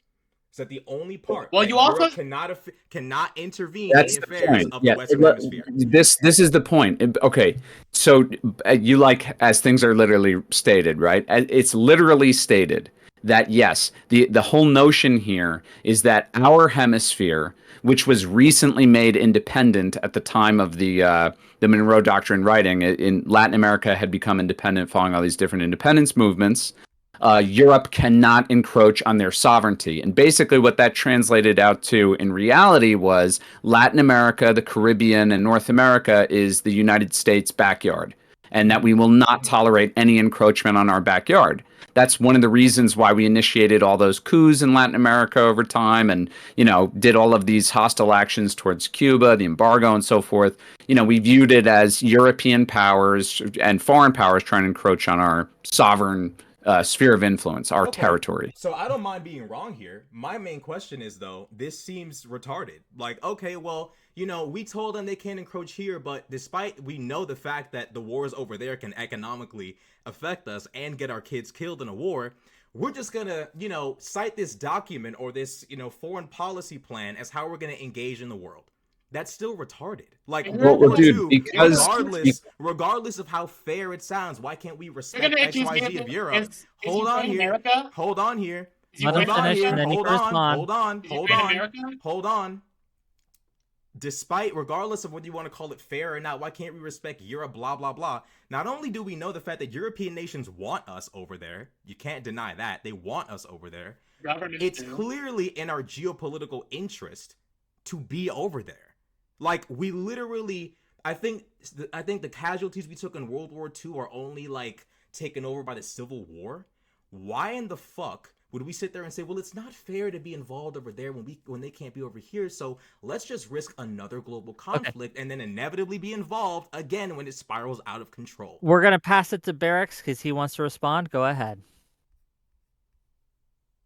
Is that the only part? Well, you also cannot intervene in That's the the affairs point. of the Western Hemisphere. This is the point. Okay, so you like as things are literally stated, right? It's literally stated that yes, the whole notion here is that our hemisphere, which was recently made independent at the time of the Monroe Doctrine writing, in Latin America had become independent following all these different independence movements. Europe cannot encroach on their sovereignty. And basically, what that translated out to in reality was Latin America, the Caribbean, and North America is the United States backyard, and that we will not tolerate any encroachment on our backyard. That's one of the reasons why we initiated all those coups in Latin America over time and, did all of these hostile actions towards Cuba, the embargo, and so forth. We viewed it as European powers and foreign powers trying to encroach on our sovereign sphere of influence, our territory. So I don't mind being wrong here. My main question is, though, this seems retarded. Like, okay, well, we told them they can't encroach here, but despite we know the fact that the wars over there can economically affect us and get our kids killed in a war, we're just gonna, cite this document or this, foreign policy plan as how we're gonna engage in the world. That's still retarded. Like, regardless of how fair it sounds, why can't we respect XYZ of Europe? Hold on here. Hold on. Despite, regardless of whether you want to call it fair or not, why can't we respect Europe, blah, blah, blah? Not only do we know the fact that European nations want us over there, you can't deny that, they want us over there. It's clearly in our geopolitical interest to be over there. Like, we literally, I think the casualties we took in World War II are only, like, taken over by the Civil War. Why in the fuck would we sit there and say, well, it's not fair to be involved over there when they can't be over here, so let's just risk another global conflict and then inevitably be involved again when it spirals out of control? We're going to pass it to Barracks because he wants to respond. Go ahead.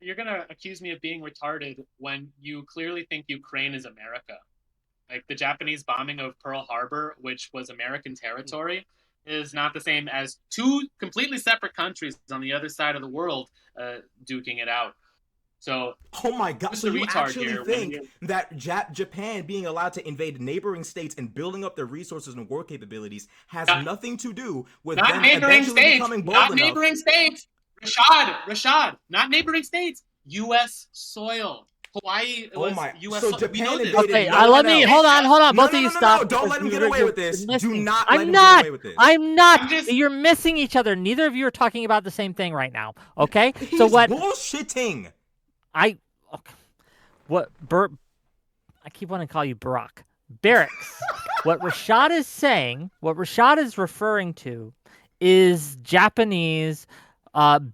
You're going to accuse me of being retarded when you clearly think Ukraine is America. Like, the Japanese bombing of Pearl Harbor, which was American territory, is not the same as two completely separate countries on the other side of the world duking it out. So Oh my god! who's So the you retard actually here? think that Japan being allowed to invade neighboring states and building up their resources and war capabilities has Not- nothing to do with Not them neighboring eventually states. becoming bold Not enough? neighboring states. Rashad. Not neighboring states. U.S. soil. Hawaii Oh was my! U.S. So soil. We know Japan this. invaded Okay, No one let nowhere me else. hold on. No, Both no, of no, you no, stop no! Don't because let him get away you're with this. Do missing. not let I'm him get not. away with this. I'm not. I'm just- You're missing each other. Neither of you are talking about the same thing right now. Okay. He's So what? bullshitting. I. Okay. What? I keep wanting to call you Barack. Barracks. What Rashad is saying, what Rashad is referring to, is Japanese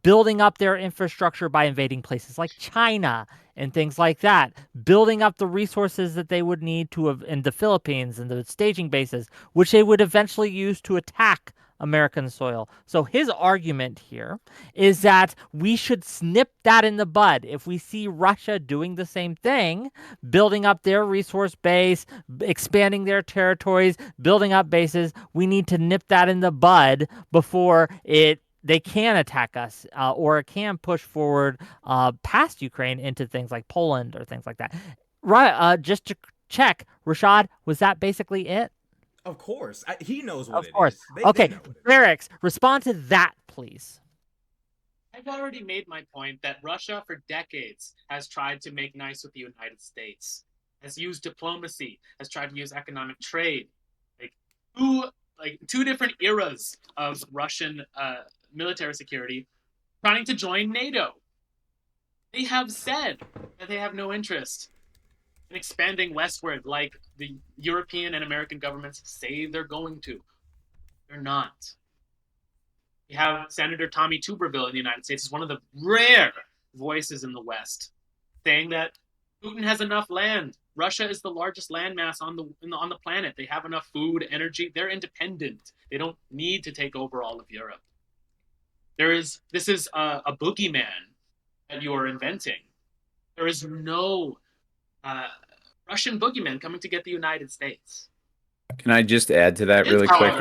building up their infrastructure by invading places like China and things like that, building up the resources that they would need to have in the Philippines and the staging bases, which they would eventually use to attack American soil. So his argument here is that we should snip that in the bud. If we see Russia doing the same thing, building up their resource base, expanding their territories, building up bases, we need to nip that in the bud before they can attack us or it can push forward past Ukraine into things like Poland or things like that. Right? Just to check, Rashad, was that basically it? Of course, he knows what Of course. They Okay, know what it is. Barracks, respond to that, please. I've already made my point that Russia for decades has tried to make nice with the United States, has used diplomacy, has tried to use economic trade. Two different eras of Russian military security trying to join NATO. They have said that they have no interest in expanding westward like the European and American governments say they're going to. They're not. You have Senator Tommy Tuberville in the United States, is one of the rare voices in the West, saying that Putin has enough land. Russia is the largest landmass on the planet. They have enough food, energy. They're independent. They don't need to take over all of Europe. This is a boogeyman that you are inventing. There is no Russian boogeyman coming to get the United States. Can I just add to that really quick?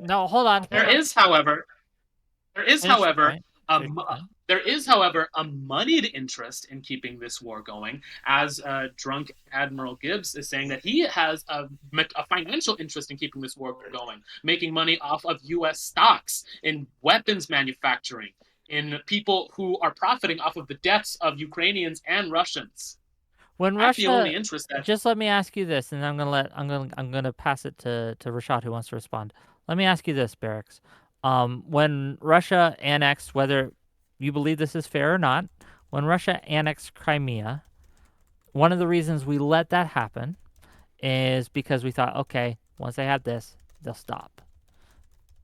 No, hold on. There is, however, a moneyed interest in keeping this war going, as drunk Admiral Gibbs is saying that he has a financial interest in keeping this war going, making money off of U.S. stocks in weapons manufacturing, in people who are profiting off of the deaths of Ukrainians and Russians. When That's Russia, the only interest that. just let me ask you this, and I'm gonna pass it to Rashad who wants to respond. Let me ask you this, Barracks. When Russia annexed, whether you believe this is fair or not, when Russia annexed Crimea, one of the reasons we let that happen is because we thought, okay, once they have this, they'll stop.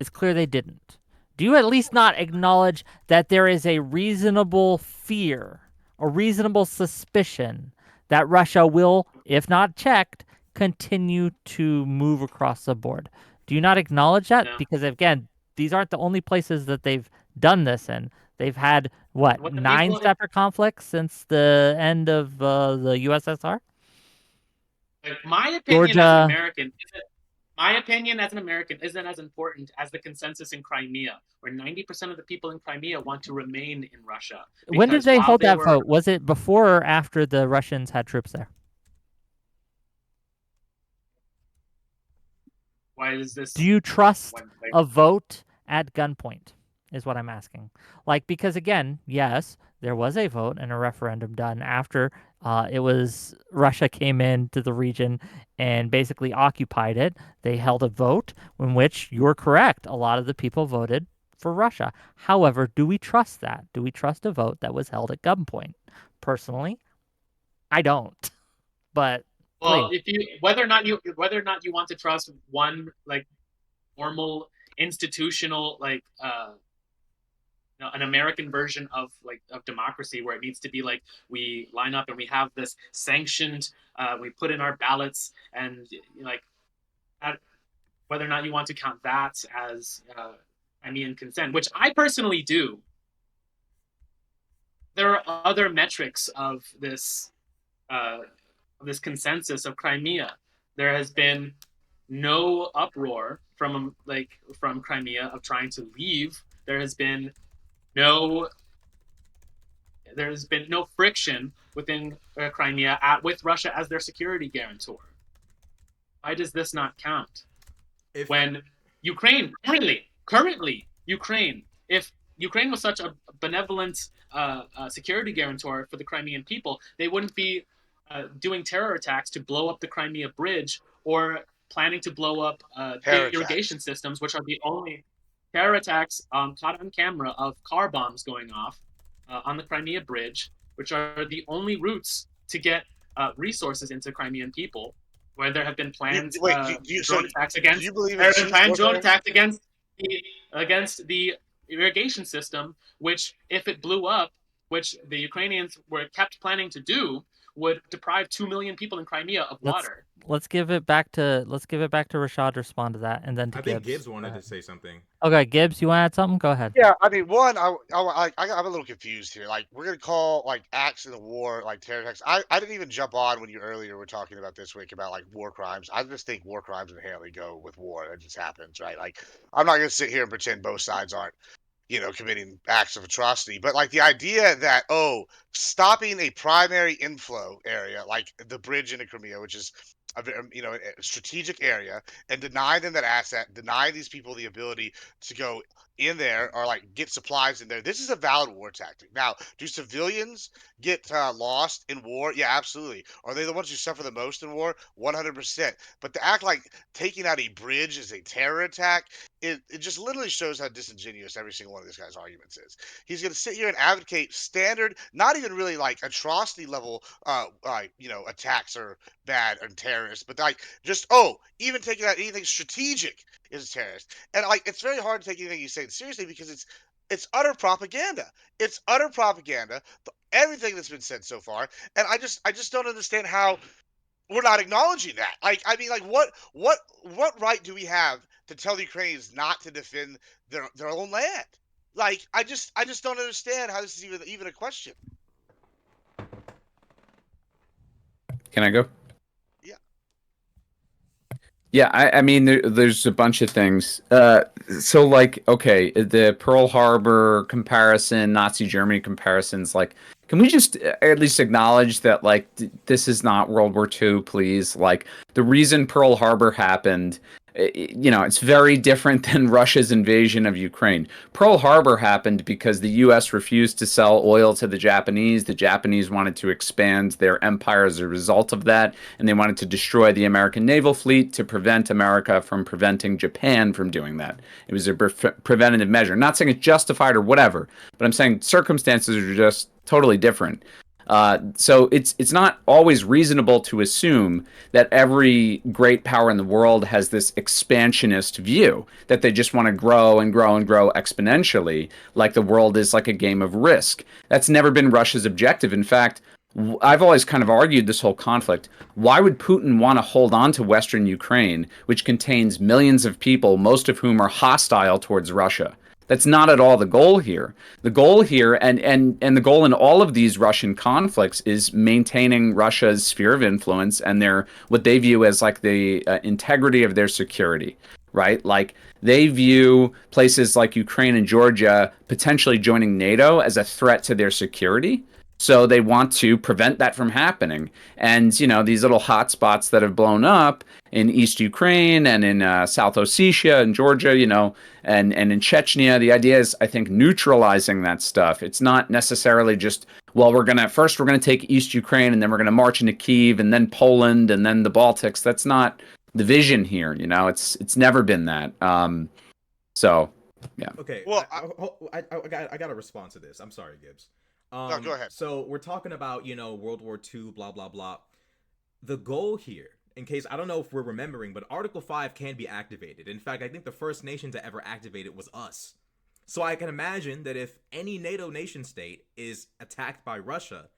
It's clear they didn't. Do you at least not acknowledge that there is a reasonable fear, a reasonable suspicion that Russia will, if not checked, continue to move across the board? Do you not acknowledge that? No. Because again, these aren't the only places that they've done this in. They've had, what 9 separate conflicts since the end of the USSR? My opinion as an American isn't as important as the consensus in Crimea, where 90% of the people in Crimea want to remain in Russia. When did they hold that vote? Was it before or after the Russians had troops there? Why is this? Do you trust a vote at gunpoint is what I'm asking. Because again, yes, there was a vote and a referendum done after Russia came into the region and basically occupied it. They held a vote in which, you're correct, a lot of the people voted for Russia. However, do we trust that? Do we trust a vote that was held at gunpoint? Personally, I don't. But well, whether or not you want to trust one normal institutional an American version of democracy, where it needs to be we line up and we have this sanctioned, we put in our ballots, and whether or not you want to count that as consent, which I personally do. There are other metrics of this consensus of Crimea. There has been no uproar from Crimea of trying to leave. There has been no there's been no friction within Crimea with Russia as their security guarantor. Why does this not count? When Ukraine currently Ukraine, if Ukraine was such a benevolent security guarantor for the Crimean people, they wouldn't be doing terror attacks to blow up the Crimea bridge or planning to blow up irrigation systems, which are the only terror attacks caught on camera of car bombs going off on the Crimea bridge, which are the only routes to get resources into Crimean people, where there have been planned drone attacks against. There have been planned drone attacks against the irrigation system, which, if it blew up, which the Ukrainians were kept planning to do, would deprive 2 million people in Crimea of water. Let's give it back to Rashad to respond to that, and then to Gibbs. I think Gibbs wanted to say something. Okay, Gibbs, you want to add something? Go ahead. Yeah, I mean, one, I'm a little confused here. Like, we're gonna call like acts in the war like terror attacks. I didn't even jump on when you earlier were talking about this week about like war crimes. I just think war crimes inherently go with war. It just happens, right? Like, I'm not gonna sit here and pretend both sides aren't, committing acts of atrocity. But like the idea that, stopping a primary inflow area like the bridge into Crimea, which is a strategic area, and deny them that asset, deny these people the ability to go in there or like get supplies in there. This is a valid war tactic. Now, do civilians get lost in war? Yeah, absolutely. Are they the ones who suffer the most in war? 100%. But to act like taking out a bridge is a terror attack, it just literally shows how disingenuous every single one of this guy's arguments is. He's going to sit here and advocate standard, not even really like atrocity level, attacks are bad and terrorists, but like just even taking out anything strategic is a terrorist. And like it's very hard to take anything you say seriously because it's utter propaganda. It's utter propaganda. Everything that's been said so far, and I just don't understand how we're not acknowledging that. Like, I mean, like what right do we have to tell the Ukrainians not to defend their own land? Like, I just don't understand how this is even a question. Can I go? Yeah. Yeah, I mean, there's a bunch of things. So, like, okay, the Pearl Harbor comparison, Nazi Germany comparisons, like, can we just at least acknowledge that, like, this is not World War II, please? Like, the reason Pearl Harbor happened, it's very different than Russia's invasion of Ukraine. Pearl Harbor happened because the U.S. refused to sell oil to the Japanese. The Japanese wanted to expand their empire as a result of that, and they wanted to destroy the American naval fleet to prevent America from preventing Japan from doing that. It was a preventative measure. I'm not saying it's justified or whatever, but I'm saying circumstances are just totally different. So it's not always reasonable to assume that every great power in the world has this expansionist view, that they just want to grow and grow and grow exponentially, like the world is like a game of Risk. That's never been Russia's objective. In fact, I've always kind of argued this whole conflict. Why would Putin want to hold on to Western Ukraine, which contains millions of people, most of whom are hostile towards Russia? That's not at all the goal here. The goal here, and the goal in all of these Russian conflicts, is maintaining Russia's sphere of influence and what they view as like the integrity of their security, right? Like they view places like Ukraine and Georgia potentially joining NATO as a threat to their security. So they want to prevent that from happening. And, these little hotspots that have blown up in East Ukraine and in South Ossetia and Georgia, and in Chechnya, the idea is, I think, neutralizing that stuff. It's not necessarily just, well, we're going to take East Ukraine and then we're going to march into Kyiv and then Poland and then the Baltics. That's not the vision here. It's never been that. So, yeah. Okay. Well, I got to respond to this. I'm sorry, Gibbs. No, go ahead. So we're talking about, World War II, blah, blah, blah. The goal here, in case, I don't know if we're remembering, but Article 5 can be activated. In fact, I think the first nation to ever activate it was us. So I can imagine that if any NATO nation state is attacked by Russia,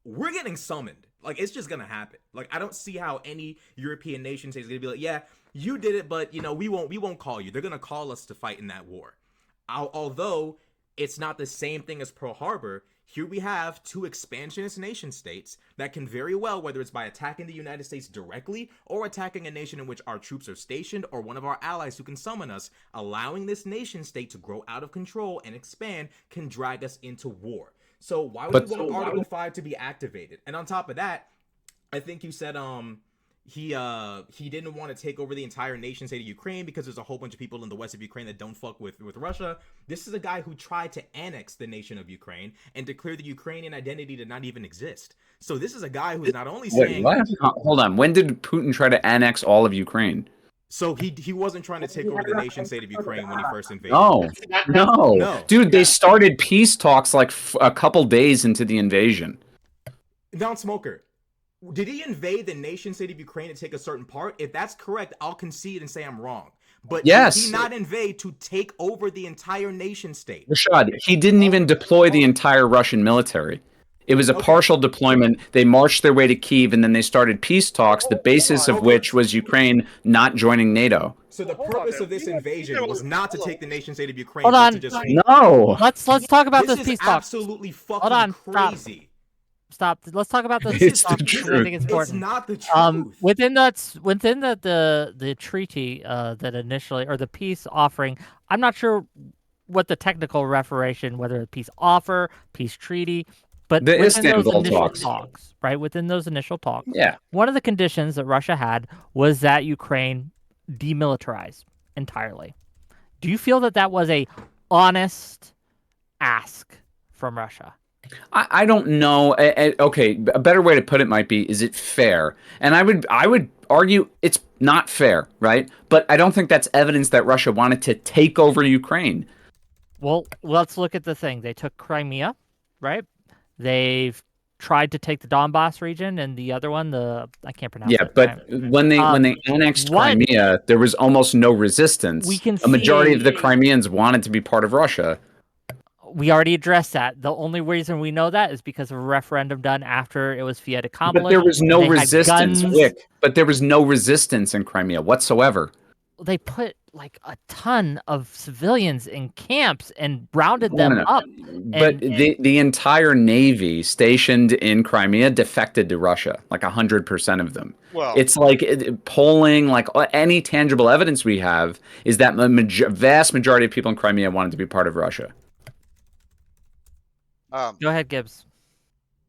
we're getting summoned. Like, it's just going to happen. Like, I don't see how any European nation state is going to be like, yeah, you did it, but, we won't call you. They're going to call us to fight in that war. Although it's not the same thing as Pearl Harbor, here we have two expansionist nation states that can very well, whether it's by attacking the United States directly or attacking a nation in which our troops are stationed or one of our allies who can summon us, allowing this nation state to grow out of control and expand can drag us into war. So why would But he want Article 5 to be activated? And on top of that, I think you said he didn't want to take over the entire nation state of Ukraine because there's a whole bunch of people in the west of Ukraine that don't fuck with Russia. This is a guy who tried to annex the nation of Ukraine and declare the Ukrainian identity to not even exist. So this is a guy who's not only wait, saying what? Hold on. When did Putin try to annex all of Ukraine? so he wasn't trying to take over the nation state of Ukraine when he first invaded. No, no, No. dude. They started peace talks like a couple days into the invasion. Non-smoker. Did he invade the nation state of Ukraine to take a certain part? If that's correct, I'll concede and say I'm wrong. But Yes. did he not invade to take over the entire nation state? Rashad, he didn't even deploy the entire Russian military. It was a partial deployment. They marched their way to Kyiv, and then they started peace talks, the basis of which was Ukraine not joining NATO. So the purpose of this invasion was not to take the nation state of Ukraine, Hold but on. to just... No. Let's talk about this is peace talk. absolutely fucking Hold on, stop. crazy. Stop. Let's talk about this It's peace the talk because I truth. think it's It's important. not the truth. Within the treaty that initially, or the peace offering, I'm not sure what the technical referation, whether it's peace offer, peace treaty, but The within those Istanbul initial talks. right? Within those initial talks, Yeah. one of the conditions that Russia had was that Ukraine demilitarize entirely. Do you feel that was a honest ask from Russia? I don't know. Okay, a better way to put it might be: is it fair? And I would argue it's not fair, right? But I don't think that's evidence that Russia wanted to take over Ukraine. Well, let's look at the thing. They took Crimea, right? They've tried to take the Donbass region, and the other one, I can't pronounce it. Yeah, but right? when they annexed Crimea, there was almost no resistance. We can a majority see- of the Crimeans wanted to be part of Russia. We already addressed that. The only reason we know that is because of a referendum done after it was fiat accomplished. But there was no They had resistance, guns. Whick. But there was no resistance in Crimea whatsoever. They put like a ton of civilians in camps and rounded them up. But the entire Navy stationed in Crimea defected to Russia, like 100% of them. Well, It's like polling, like any tangible evidence we have is that the vast majority of people in Crimea wanted to be part of Russia. Go ahead, Gibbs.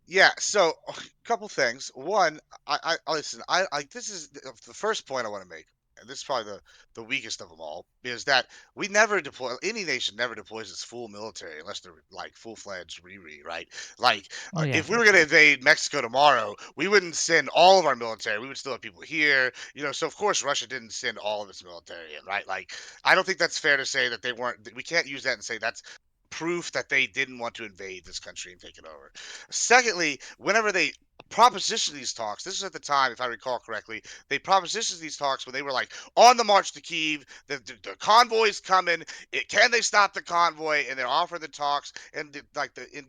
Yeah, so a couple things. One, I listen. I this is the first point I want to make, and this is probably the weakest of them all, is that we never deploy. Any nation never deploys its full military unless they're like full-fledged Riri, right? Like, Oh, yeah. if we were going to invade Mexico tomorrow, we wouldn't send all of our military. We would still have people here, So of course Russia didn't send all of its military in, right? Like, I don't think that's fair to say that they weren't. We can't use that and say that's proof that they didn't want to invade this country and take it over. Secondly, whenever they propositioned these talks, this is at the time, if I recall correctly, they propositioned these talks when they were like on the march to Kyiv, the convoy's coming. Can they stop the convoy? And they're offering the talks, and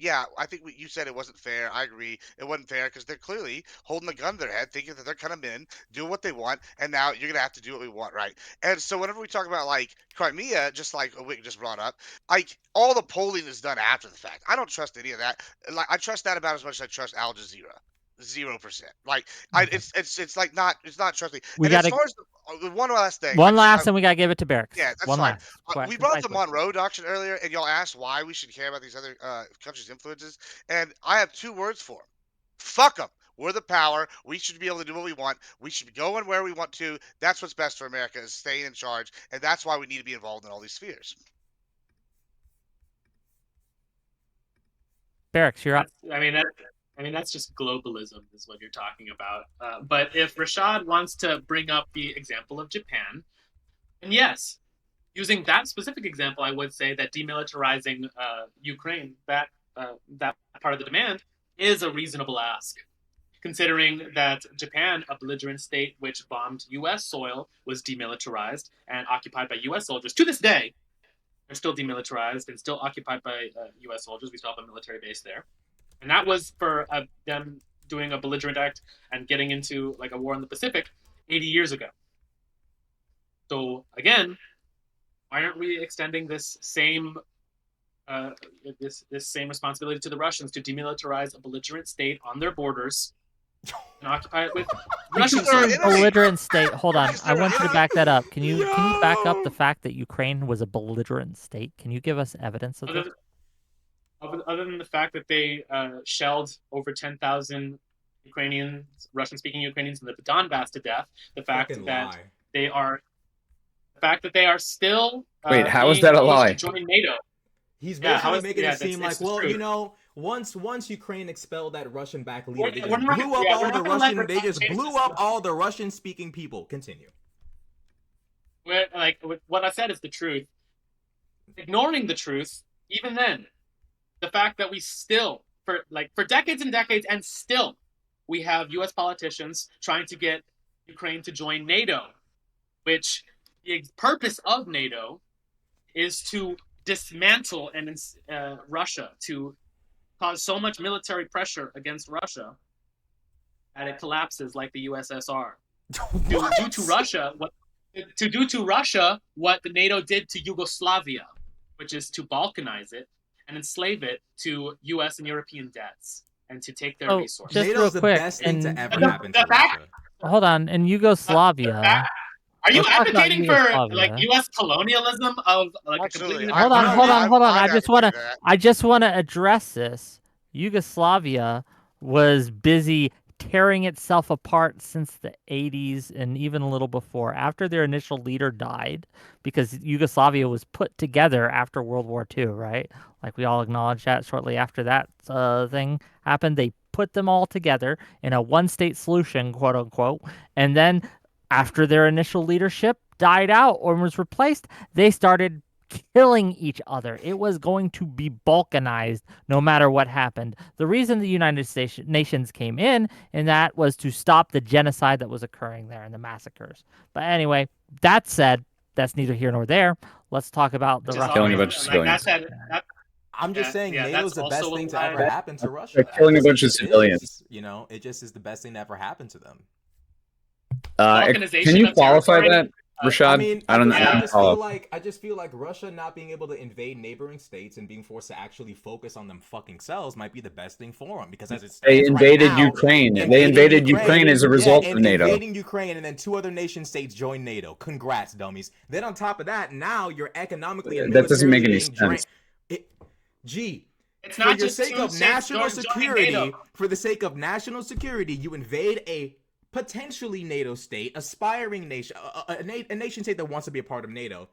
yeah, I think you said it wasn't fair. I agree, it wasn't fair because they're clearly holding a gun to their head, thinking that they're coming in, doing what they want, and now you're gonna have to do what we want, right? And so whenever we talk about like Crimea, just like Whick just brought up, like all the polling is done after the fact. I don't trust any of that. Like I trust that about as much as I trust Al Jazeera. 0%. Like it's like it's not trusting. And as far as the one last thing, and we gotta give it to Barracks. yeah, that's one fine. last. We brought up the Monroe Doctrine earlier, and y'all asked why we should care about these other countries' influences, and I have two words for them: fuck them. We're the power. We should be able to do what we want. We should be going where we want to. That's what's best for America, is staying in charge, and that's why we need to be involved in all these spheres. Barracks, you're up. I mean, that's just globalism is what you're talking about. But if Rashad wants to bring up the example of Japan, then yes, using that specific example, I would say that demilitarizing Ukraine, that part of the demand, is a reasonable ask, considering that Japan, a belligerent state which bombed U.S. soil, was demilitarized and occupied by U.S. soldiers. To this day, they're still demilitarized and still occupied by U.S. soldiers. We still have a military base there. And that was for them doing a belligerent act and getting into like a war in the Pacific 80 years ago. So again, why aren't we extending this same this same responsibility to the Russians to demilitarize a belligerent state on their borders and occupy it with Russian soldiers? Belligerent state. Hold on, I want you to back that up. Can you back up the fact that Ukraine was a belligerent state? Can you give us evidence of this? other than the fact that they shelled over 10,000 Russian-speaking Ukrainians in the Donbass to death, the fact Fucking that lie. they are still Wait, how is being that a pushed lie? to join NATO. He's Yeah, how basically is making it seem like, it's the well, truth. you know, once Ukraine expelled that Russian-backed leader, they We're just not- blew up yeah, all we're the not gonna let Russian. They Rashawn just change blew this up stuff. all the Russian-speaking people. Continue. Like what I said is the truth. Ignoring the truth, even then, the fact that we still, for decades and decades, and still, we have U.S. politicians trying to get Ukraine to join NATO, which the purpose of NATO is to dismantle Russia, to cause so much military pressure against Russia that it collapses like the USSR. Due to Russia, what the NATO did to Yugoslavia, which is to balkanize it and enslave it to U.S. and European debts and to take their resources. Just NATO's real the quick, best thing to and ever happen to the fact- Russia. hold on, in Yugoslavia. Are you Let's talk about advocating for Yugoslavia. U.S. colonialism of a Absolutely. completely Hold on, I'm- hold on, I'm- hold on. I'm I just want to address this. Yugoslavia was busy tearing itself apart since the 80s and even a little before, after their initial leader died, because Yugoslavia was put together after World War II, right? Like we all acknowledge that shortly after that thing happened, they put them all together in a one-state solution, quote unquote, and then after their initial leadership died out or was replaced, they started killing each other. It was going to be balkanized no matter what happened. The reason the United Nations came in, and that was to stop the genocide that was occurring there and the massacres. But anyway, that said, that's neither here nor there. Let's talk about the Russian. Killing a bunch of civilians. I'm just saying yeah, NATO's that's the best also thing to why- ever happen to Russia. killing a It bunch of just civilians. is, you know, it just is the best thing that ever happened to them. balkanization Can you of qualify territory. that, Rashad? I mean, I don't know. yeah. I just feel like Russia not being able to invade neighboring states and being forced to actually focus on them fucking selves might be the best thing for them, because as it They stands invaded right now, Ukraine. They invaded Ukraine as a result of NATO. Invading Ukraine, and then 2 other nation states joined NATO. Congrats, dummies. Then on top of that, now you're economically and That doesn't make any militarily being sense. It's for not your just sake two of states national joining security, NATO. for the sake of national security, you invade a potentially NATO state, aspiring nation, a nation state that wants to be a part of NATO.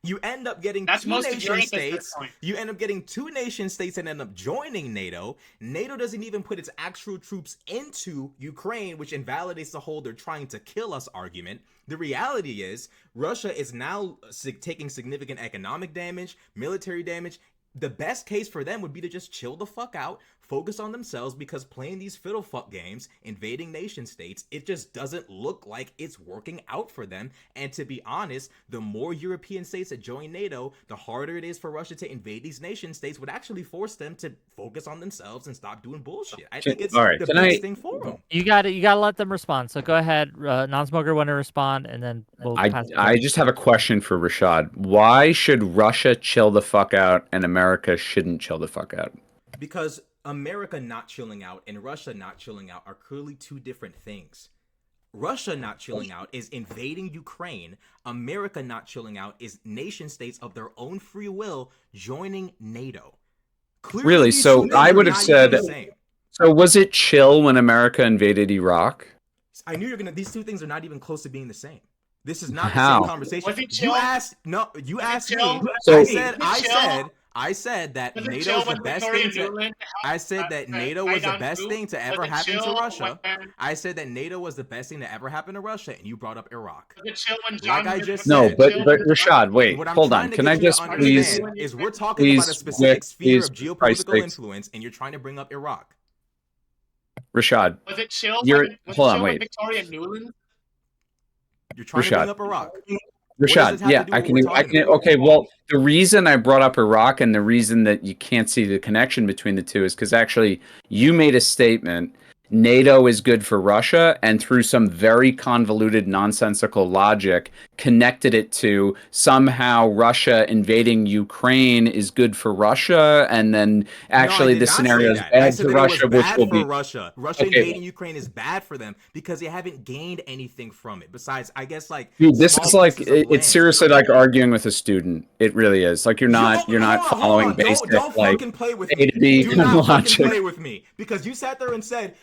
You end up getting That's two most of nation Europe at this states. point. You end up getting 2 nation states that end up joining NATO. NATO doesn't even put its actual troops into Ukraine, which invalidates the whole "they're trying to kill us" argument. The reality is, Russia is now taking significant economic damage, military damage. The best case for them would be to just chill the fuck out, focus on themselves, because playing these fiddle fuck games, invading nation states, it just doesn't look like it's working out for them. And to be honest, the more European states that join NATO, the harder it is for Russia to invade these nation states, would actually force them to focus on themselves and stop doing bullshit. I think it's All right, the can best I- thing for them. You got to let them respond. So go ahead, non-smoker, want to respond, and then we'll pass it I on. just have a question for Rashad. Why should Russia chill the fuck out and America shouldn't chill the fuck out? Because America not chilling out and Russia not chilling out are clearly 2 different things. Russia not chilling out is invading Ukraine. America not chilling out is nation states of their own free will joining NATO. Clearly, Really? these So 2 things I are would have not even said. the same. So was it chill when America invaded Iraq? I knew you're gonna. These 2 things are not even close to being the same. This is not the How? same conversation. Was it chill? You asked chill? me. So- I said that Was it NATO chill is the when best Victoria thing to. Nuland I said that NATO was the best thing to ever happen to Russia. I said that NATO was the best thing to ever happen to Russia, and you brought up Iraq. Was it chill when Like John I just No, said. but Rashad, wait, What I'm hold trying on. to Can get I you just to please? understand is we're talking about a specific Whick, sphere please, of for Christ's geopolitical sakes. influence, and you're trying to bring up Iraq. Rashad, Was it chill You're- when was hold it on, chill when wait. Victoria Nuland? You're trying to bring Rashad. up Iraq. does Rashad, this have to yeah, do I with can. what we're I talking can. about? Okay, well, the reason I brought up Iraq and the reason that you can't see the connection between the two is because actually you made a statement NATO is good for Russia, and through some very convoluted, nonsensical logic, connected it to somehow Russia invading Ukraine is good for Russia, and then No, I actually did this not say scenario is that. I bad said for that it was Russia, which bad will for be Russia. Russia okay. invading Ukraine is bad for them because they haven't gained anything from it besides, I guess, like Dude, this small is like pieces of it's land. seriously like arguing with a student. It really is. Like you're not Hold following on. basic Don't like fucking play with A me. to B Do not fucking logic. play with me because you sat there and said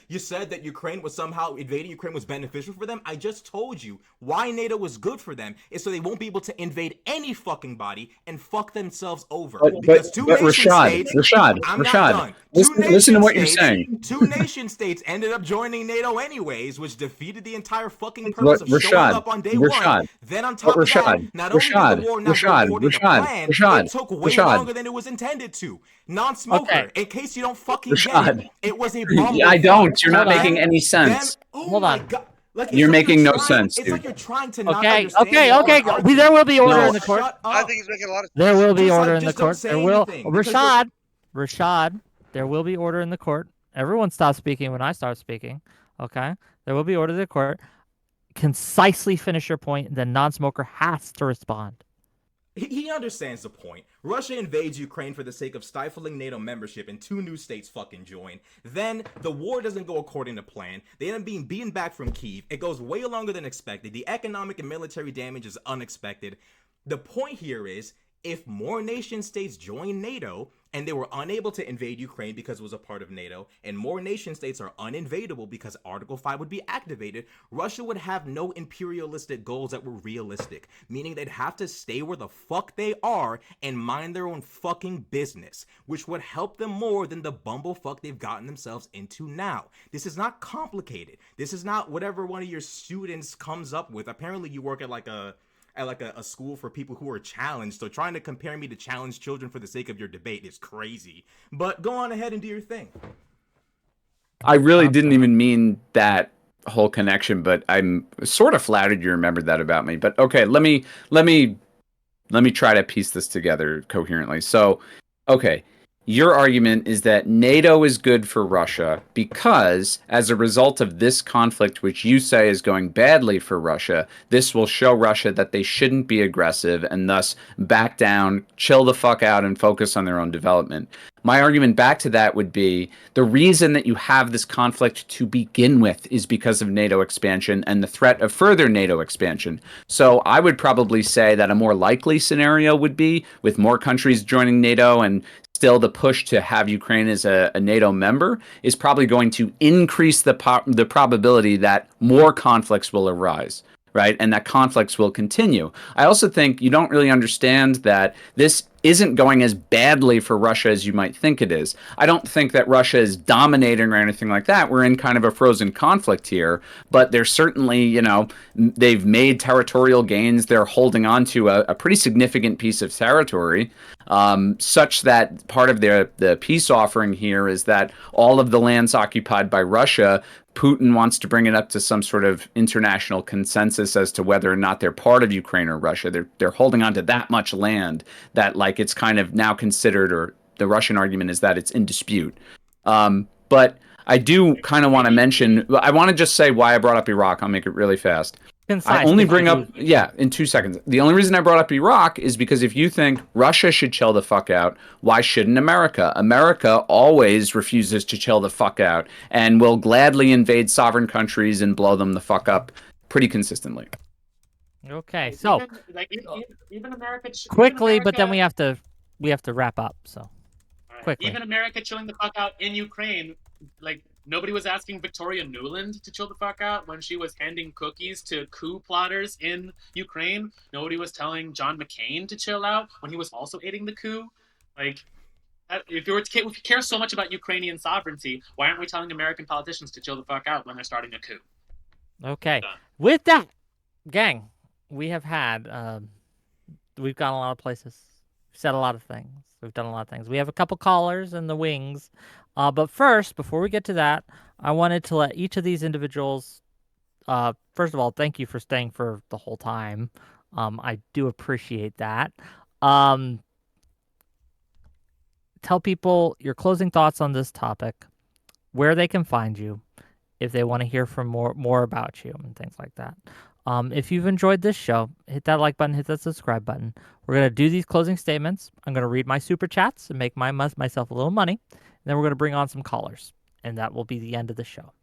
that Ukraine was somehow invading Ukraine was beneficial for them. I just told you why NATO was good for them is so they won't be able to invade any fucking body and fuck themselves over because two nation states. I'm not Rashad, done. listen to what you're saying. Two nation states ended up joining NATO anyways, which defeated the entire fucking purpose of showing Rashad, up on day one. Rashad, Then on but top of that, not only did the war not go according to plan, it took way longer than it was intended to. Non-smoker, Okay. in case you don't fucking get it, it was a I bumblefuck. don't. You're not Hold on. making any sense. Oh Hold my on. god. Like, You're making no trying, sense, it's dude. like you're trying to not Okay. understand Okay. the Okay. argument. There will be order No. in the court. Shut up. I think he's making a lot of There will be Just, order like, in the just don't court. say There will. anything, because you're- Rashad. There will be order in the court. Everyone stops speaking when I start speaking. Okay. There will be order in the court. Concisely finish your point. The non-smoker has to respond. He understands the point. Russia invades Ukraine for the sake of stifling NATO membership, and two new states fucking join. Then the war doesn't go according to plan. They end up being beaten back from Kyiv. It goes way longer than expected. The economic and military damage is unexpected. The point here is, if more nation states join NATO and they were unable to invade Ukraine because it was a part of NATO, and more nation states are uninvadable because Article 5 would be activated, Russia would have no imperialistic goals that were realistic, meaning they'd have to stay where the fuck they are and mind their own fucking business, which would help them more than the bumblefuck they've gotten themselves into now. This is not complicated. This is not whatever one of your students comes up with. Apparently you work at a school for people who are challenged, so trying to compare me to challenged children for the sake of your debate is crazy. But go on ahead and do your thing. I really didn't even mean that whole connection, but I'm sort of flattered you remembered that about me. But okay, let me try to piece this together coherently. So, okay, your argument is that NATO is good for Russia because, as a result of this conflict, which you say is going badly for Russia, this will show Russia that they shouldn't be aggressive and thus back down, chill the fuck out, and focus on their own development. My argument back to that would be the reason that you have this conflict to begin with is because of NATO expansion and the threat of further NATO expansion. So I would probably say that a more likely scenario would be with more countries joining NATO and still the push to have Ukraine as a NATO member is probably going to increase the probability that more conflicts will arise, right? And that conflicts will continue. I also think you don't really understand that this isn't going as badly for Russia as you might think it is. I don't think that Russia is dominating or anything like that. We're in kind of a frozen conflict here, but they're certainly, they've made territorial gains. They're holding on to a pretty significant piece of territory, such that part of the peace offering here is that all of the lands occupied by Russia, Putin wants to bring it up to some sort of international consensus as to whether or not they're part of Ukraine or Russia. They're holding on to that much land that like it's kind of now considered, or the Russian argument is that it's in dispute. But I do kind of want to mention, I want to just say why I brought up Iraq. I'll make it really fast. I only bring up, in 2 seconds. The only reason I brought up Iraq is because if you think Russia should chill the fuck out, why shouldn't America? America always refuses to chill the fuck out and will gladly invade sovereign countries and blow them the fuck up pretty consistently. Okay, so even America quickly, but then we have to wrap up. So quickly, even America chilling the fuck out in Ukraine, like nobody was asking Victoria Nuland to chill the fuck out when she was handing cookies to coup plotters in Ukraine. Nobody was telling John McCain to chill out when he was also aiding the coup. Like, if you care so much about Ukrainian sovereignty, why aren't we telling American politicians to chill the fuck out when they're starting a coup? Okay, with that, gang, we have had, we've gone a lot of places. We've said a lot of things. We've done a lot of things. We have a couple callers in the wings. But first, before we get to that, I wanted to let each of these individuals, first of all, thank you for staying for the whole time. I do appreciate that. Tell people your closing thoughts on this topic, where they can find you, if they want to hear from more about you and things like that. If you've enjoyed this show, hit that like button, hit that subscribe button. We're gonna do these closing statements. I'm gonna read my super chats and make myself a little money, and then we're gonna bring on some callers, and that will be the end of the show.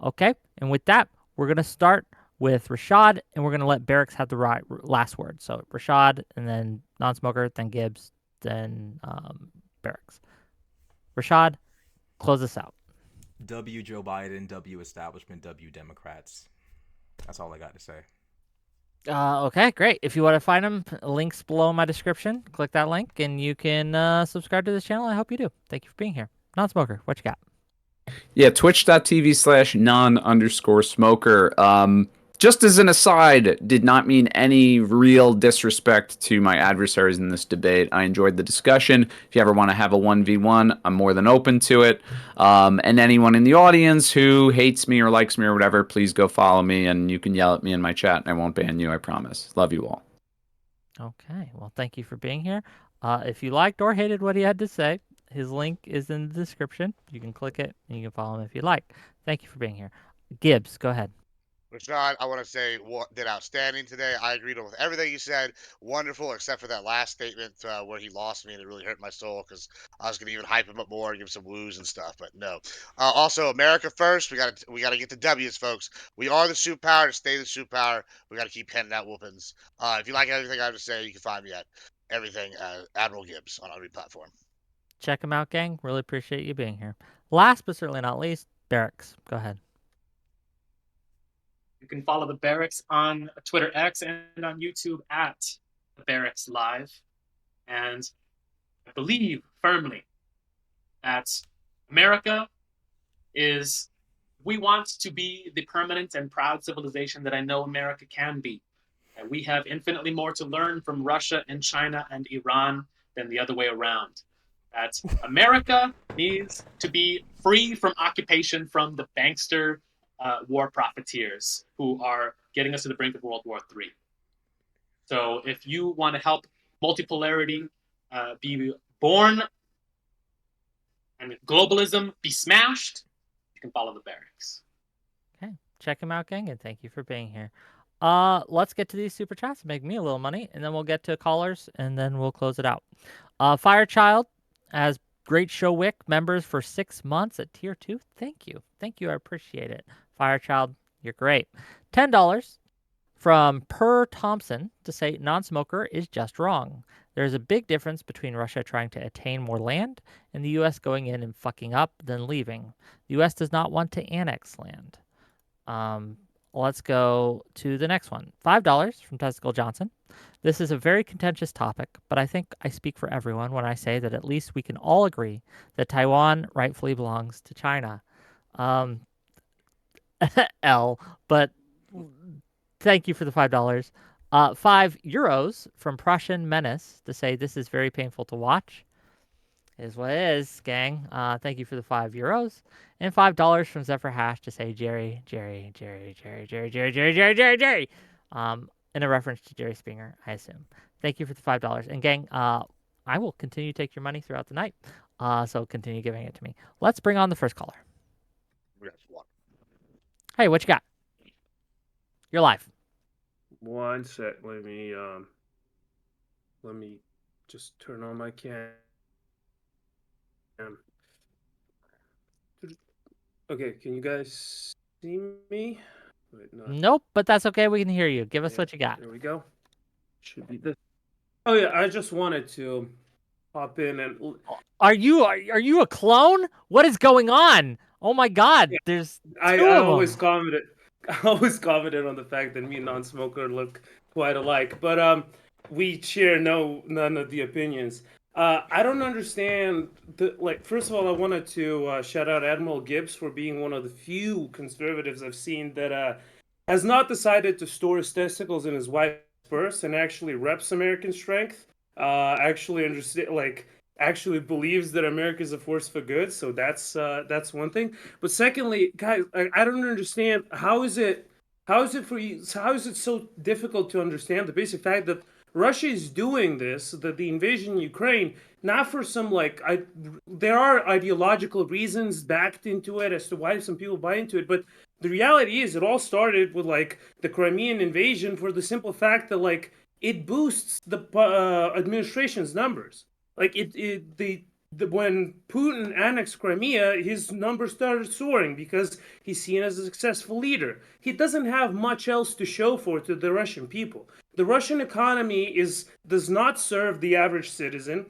Okay, and with that, we're gonna start with Rashad, and we're gonna let Barracks have the last word. So Rashad, and then non-smoker, then Gibbs, then Barracks. Rashad, close us out. W Joe Biden, W establishment, W Democrats. That's all I got to say. Okay, great. If you want to find them, links below in my description. Click that link, and you can subscribe to this channel. I hope you do. Thank you for being here. Non-smoker, what you got? Yeah, twitch.tv/non_smoker. Just as an aside, did not mean any real disrespect to my adversaries in this debate. I enjoyed the discussion. If you ever want to have a 1v1, I'm more than open to it. And anyone in the audience who hates me or likes me or whatever, please go follow me, and you can yell at me in my chat, and I won't ban you, I promise. Love you all. Okay, well, thank you for being here. If you liked or hated what he had to say, his link is in the description. You can click it, and you can follow him if you like. Thank you for being here. Gibbs, go ahead. Rashad, I want to say what did outstanding today. I agreed with everything you said. Wonderful, except for that last statement where he lost me, and it really hurt my soul because I was going to even hype him up more, give him some woos and stuff. But no. Also, America first. We got to get the W's, folks. We are the superpower to stay the superpower. We got to keep handing out whoopings. If you like everything I have to say, you can find me at everything Admiral Gibbs on every platform. Check him out, gang. Really appreciate you being here. Last but certainly not least, Barracks, go ahead. You can follow the Barracks on Twitter X and on YouTube at the Barracks Live. And I believe firmly that America is, we want to be the permanent and proud civilization that I know America can be. And we have infinitely more to learn from Russia and China and Iran than the other way around. That America needs to be free from occupation from the bankster war profiteers who are getting us to the brink of World War III. So if you want to help multipolarity be born and globalism be smashed, you can follow the Barracks. Okay, check him out, gang, and thank you for being here. Let's get to these super chats and make me a little money, and then we'll get to callers, and then we'll close it out. Firechild as Great Show Wick members for 6 months at tier 2. Thank you. I appreciate it. Firechild, you're great. $10 from Per Thompson to say non-smoker is just wrong. There's a big difference between Russia trying to attain more land and the U.S. going in and fucking up, then leaving. The U.S. does not want to annex land. Let's go to the next one. $5 from Testicle Johnson. This is a very contentious topic, but I think I speak for everyone when I say that at least we can all agree that Taiwan rightfully belongs to China. L, but thank you for the $5. €5 from Prussian Menace to say this is very painful to watch. Is what it is, gang. Thank you for the €5. And $5 from Zephyr Hash to say Jerry. In a reference to Jerry Springer, I assume. Thank you for the $5. And gang, I will continue to take your money throughout the night. So continue giving it to me. Let's bring on the first caller. Hey, what you got? You're live. One sec. Let me just turn on my cam. Okay, can you guys see me? Wait, no. Nope, but that's okay. We can hear you. Give us what you got. There we go. Should be this. Oh yeah, I just wanted to pop in and. Are you a clone? What is going on? Oh my God! Yeah. There's I always commented. I always commented on the fact that me and non-smoker look quite alike, but we share none of the opinions. I don't understand. First of all, I wanted to shout out Admiral Gibbs for being one of the few conservatives I've seen that has not decided to store his testicles in his wife's purse and actually reps American strength. Actually understand, actually believes that America is a force for good. So that's one thing. But secondly, guys, I don't understand how is it for you? How is it so difficult to understand the basic fact that Russia is doing this, that the invasion in Ukraine, not for some there are ideological reasons backed into it as to why some people buy into it, but The reality is, it all started with like the Crimean invasion for the simple fact that like it boosts the administration's numbers. Like when Putin annexed Crimea, his numbers started soaring because he's seen as a successful leader. He doesn't have much else to show for to the Russian people. The Russian economy does not serve the average citizen.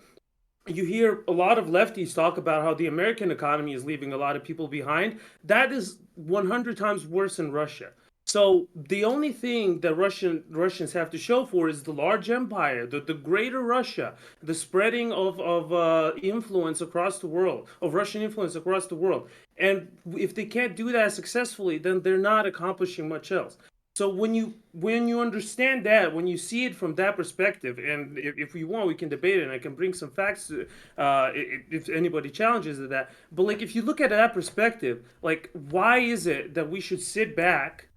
You hear a lot of lefties talk about how the American economy is leaving a lot of people behind. That is 100 times worse in Russia. So the only thing that Russians have to show for is the large empire, the greater Russia, the spreading of influence across the world, of Russian influence across the world. And if they can't do that successfully, then they're not accomplishing much else. So when you understand that, when you see it from that perspective, and if we want, we can debate it, and I can bring some facts if anybody challenges that. But like, if you look at that perspective, like, why is it that we should sit back?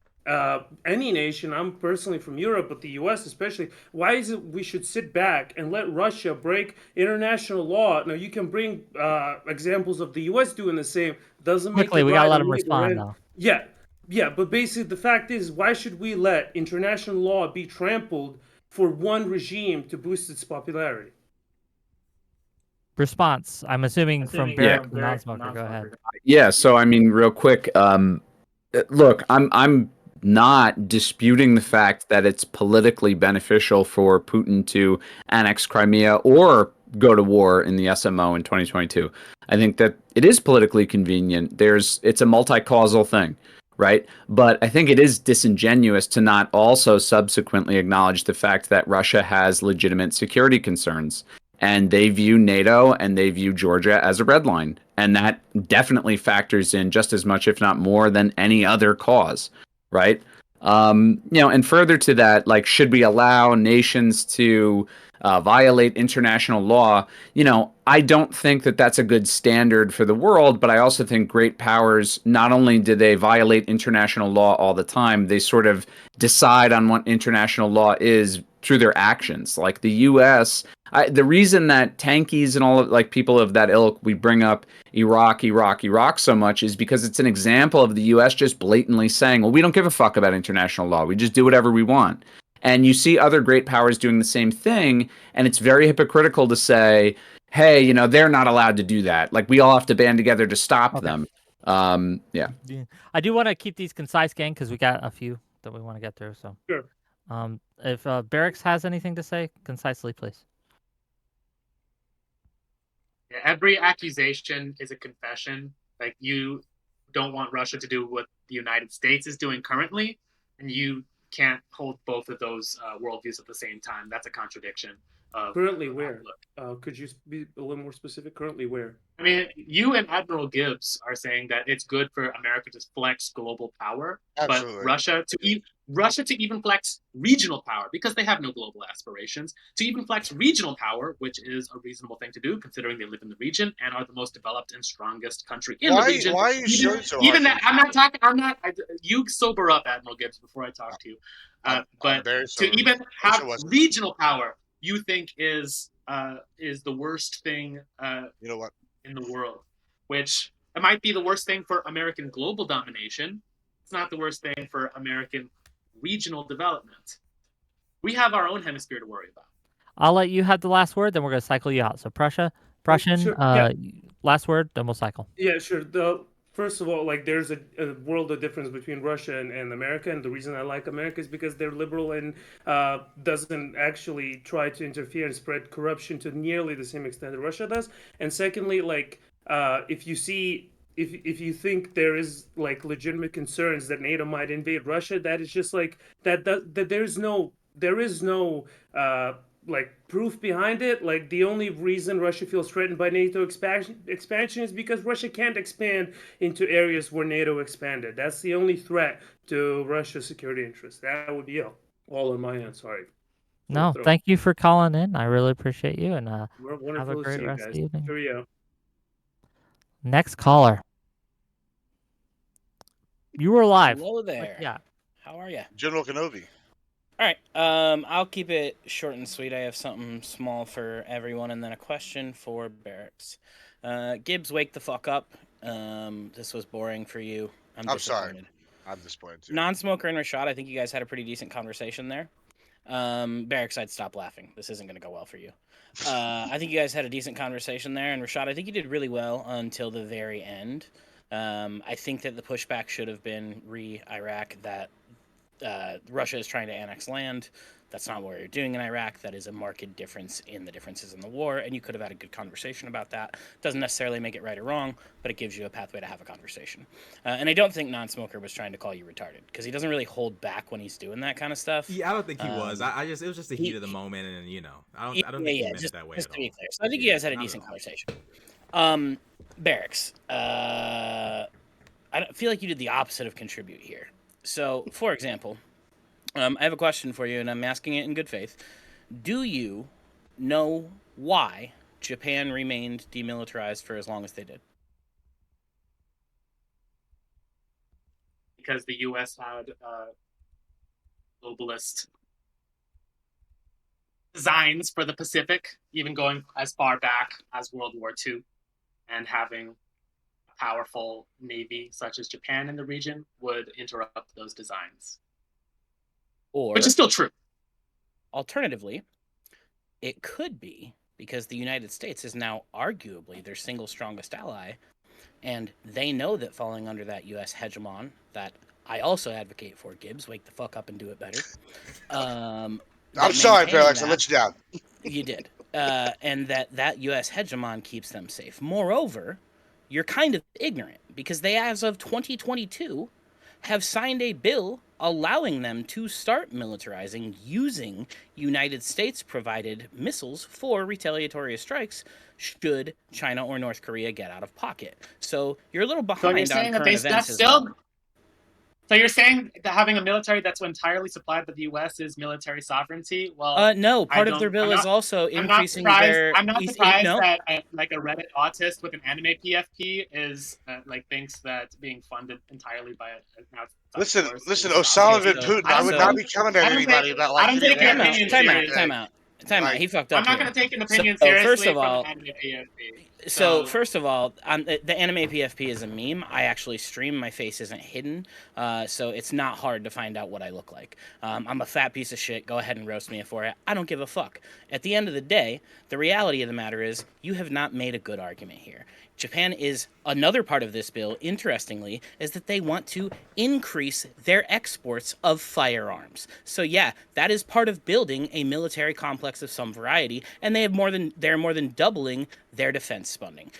Any nation, I'm personally from Europe, but the U.S. especially, why is it we should sit back and let Russia break international law? Now, you can bring examples of the U.S. doing the same. Doesn't make Quickly, it we gotta right let on him either respond end. though. Yeah, yeah, but basically, the fact is, why should we let international law be trampled for one regime to boost its popularity? Response. I'm assuming from Yeah. Barrick, the non-smoker. Go ahead. Yeah, so I mean, real quick, look, I'm not disputing the fact that it's politically beneficial for Putin to annex Crimea or go to war in the SMO in 2022. I think that it is politically convenient. It's a multi-causal thing, right? But I think it is disingenuous to not also subsequently acknowledge the fact that Russia has legitimate security concerns. And they view NATO and they view Georgia as a red line. And that definitely factors in just as much, if not more, than any other cause, right? And further to that, like, should we allow nations to violate international law? I don't think that that's a good standard for the world, but I also think great powers, not only do they violate international law all the time, they sort of decide on what international law is through their actions. Like the U.S., the reason that tankies and all of, like, people of that ilk, we bring up Iraq so much is because it's an example of the U.S. just blatantly saying, well, we don't give a fuck about international law. We just do whatever we want. And you see other great powers doing the same thing, and it's very hypocritical to say, hey, they're not allowed to do that. Like, we all have to band together to stop them. Yeah. I do want to keep these concise, gang, because we got a few that we want to get through. So, Sure. If Barracks has anything to say, concisely, please. Yeah, every accusation is a confession. Like, you don't want Russia to do what the United States is doing currently, and you can't hold both of those worldviews at the same time. That's a contradiction. Currently, where? Could you be a little more specific? Currently, where? I mean, you and Admiral Gibbs are saying that it's good for America to flex global power, Absolutely. but Russia to even flex regional power, because they have no global aspirations, to even flex regional power, which is a reasonable thing to do considering they live in the region and are the most developed and strongest country in the region. Why are you showing so Even hard? that, I'm not talking. I'm not. You sober up, Admiral Gibbs, before I talk to you. I'm But very to sober. even Wish have I wasn't. regional power, you think is the worst thing You know what? in the world, which it might be the worst thing for American global domination. It's not the worst thing for American regional development. We have our own hemisphere to worry about. I'll let you have the last word, then we're going to cycle you out. So, Prussian, Sure, yeah. last word, then we'll cycle. Yeah, sure. First of all, like, there's a world of difference between Russia and America, and the reason I like America is because they're liberal and doesn't actually try to interfere and spread corruption to nearly the same extent that Russia does. And secondly, like, if you think there is like legitimate concerns that NATO might invade Russia, that is just like that there is no like proof behind it. Like, the only reason Russia feels threatened by NATO expansion is because Russia can't expand into areas where NATO expanded. That's the only threat to Russia's security interests. That would be all on my end. Sorry. No, thank you for calling in. I really appreciate you, and have a Wonderful to great see you rest of guys. the evening. Cheerio. Next caller. You were live. Hello there. Yeah. How are you? General Kenobi. All right. I'll keep it short and sweet. I have something small for everyone, and then a question for Barracks. Gibbs, wake the fuck up. This was boring for you. I'm sorry. disappointed. I'm disappointed too. Non-smoker and Rashad, I think you guys had a pretty decent conversation there. Barracks, I'd stop laughing. This isn't going to go well for you. I think you guys had a decent conversation there, and Rashad, I think you did really well until the very end. I think that the pushback should have been re-Iraq, that Russia is trying to annex land. That's not what you're doing in Iraq. That is a marked difference in the differences in the war, and you could have had a good conversation about that. Doesn't necessarily make it right or wrong, but it gives you a pathway to have a conversation. And I don't think Non-Smoker was trying to call you retarded, because he doesn't really hold back when he's doing that kind of stuff. Yeah, I don't think he was. It was just the heat of the moment, and I don't think he meant it that way just at to be all. clear. So I think you guys had a Not at decent all. conversation. Barracks, I don't feel like you did the opposite of contribute here. So, for example, I have a question for you, and I'm asking it in good faith. Do you know why Japan remained demilitarized for as long as they did? Because the U.S. had globalist designs for the Pacific, even going as far back as World War II, and having a powerful navy such as Japan in the region would interrupt those designs. Or, which is still true. Alternatively, it could be because the United States is now arguably their single strongest ally, and they know that falling under that U.S. hegemon that I also advocate for, Gibbs, wake the fuck up and do it better. I'm sorry, Felix, I let you down. You did. And that U.S. hegemon keeps them safe. Moreover, you're kind of ignorant because they, as of 2022, have signed a bill allowing them to start militarizing using United States-provided missiles for retaliatory strikes should China or North Korea get out of pocket. So you're a little behind on current events as well. So you're saying that having a military that's entirely supplied by the U.S. is military sovereignty? Well, no. Part of their bill is also increasing their. I'm not surprised that a Reddit autist with an anime PFP is thinks that being funded entirely by Listen, Osama bin Putin. I would not be coming at anybody about I don't take your opinion seriously. Time out. He fucked up. I'm not going to take an opinion seriously. First of all, from an anime PFP. So first of all, the anime PFP is a meme. I actually stream. My face isn't hidden, so it's not hard to find out what I look like. I'm a fat piece of shit. Go ahead and roast me for it. I don't give a fuck. At the end of the day, the reality of the matter is you have not made a good argument here. Japan is another part of this bill, interestingly, is that they want to increase their exports of firearms. So yeah, that is part of building a military complex of some variety, and they're more than doubling their defense funding.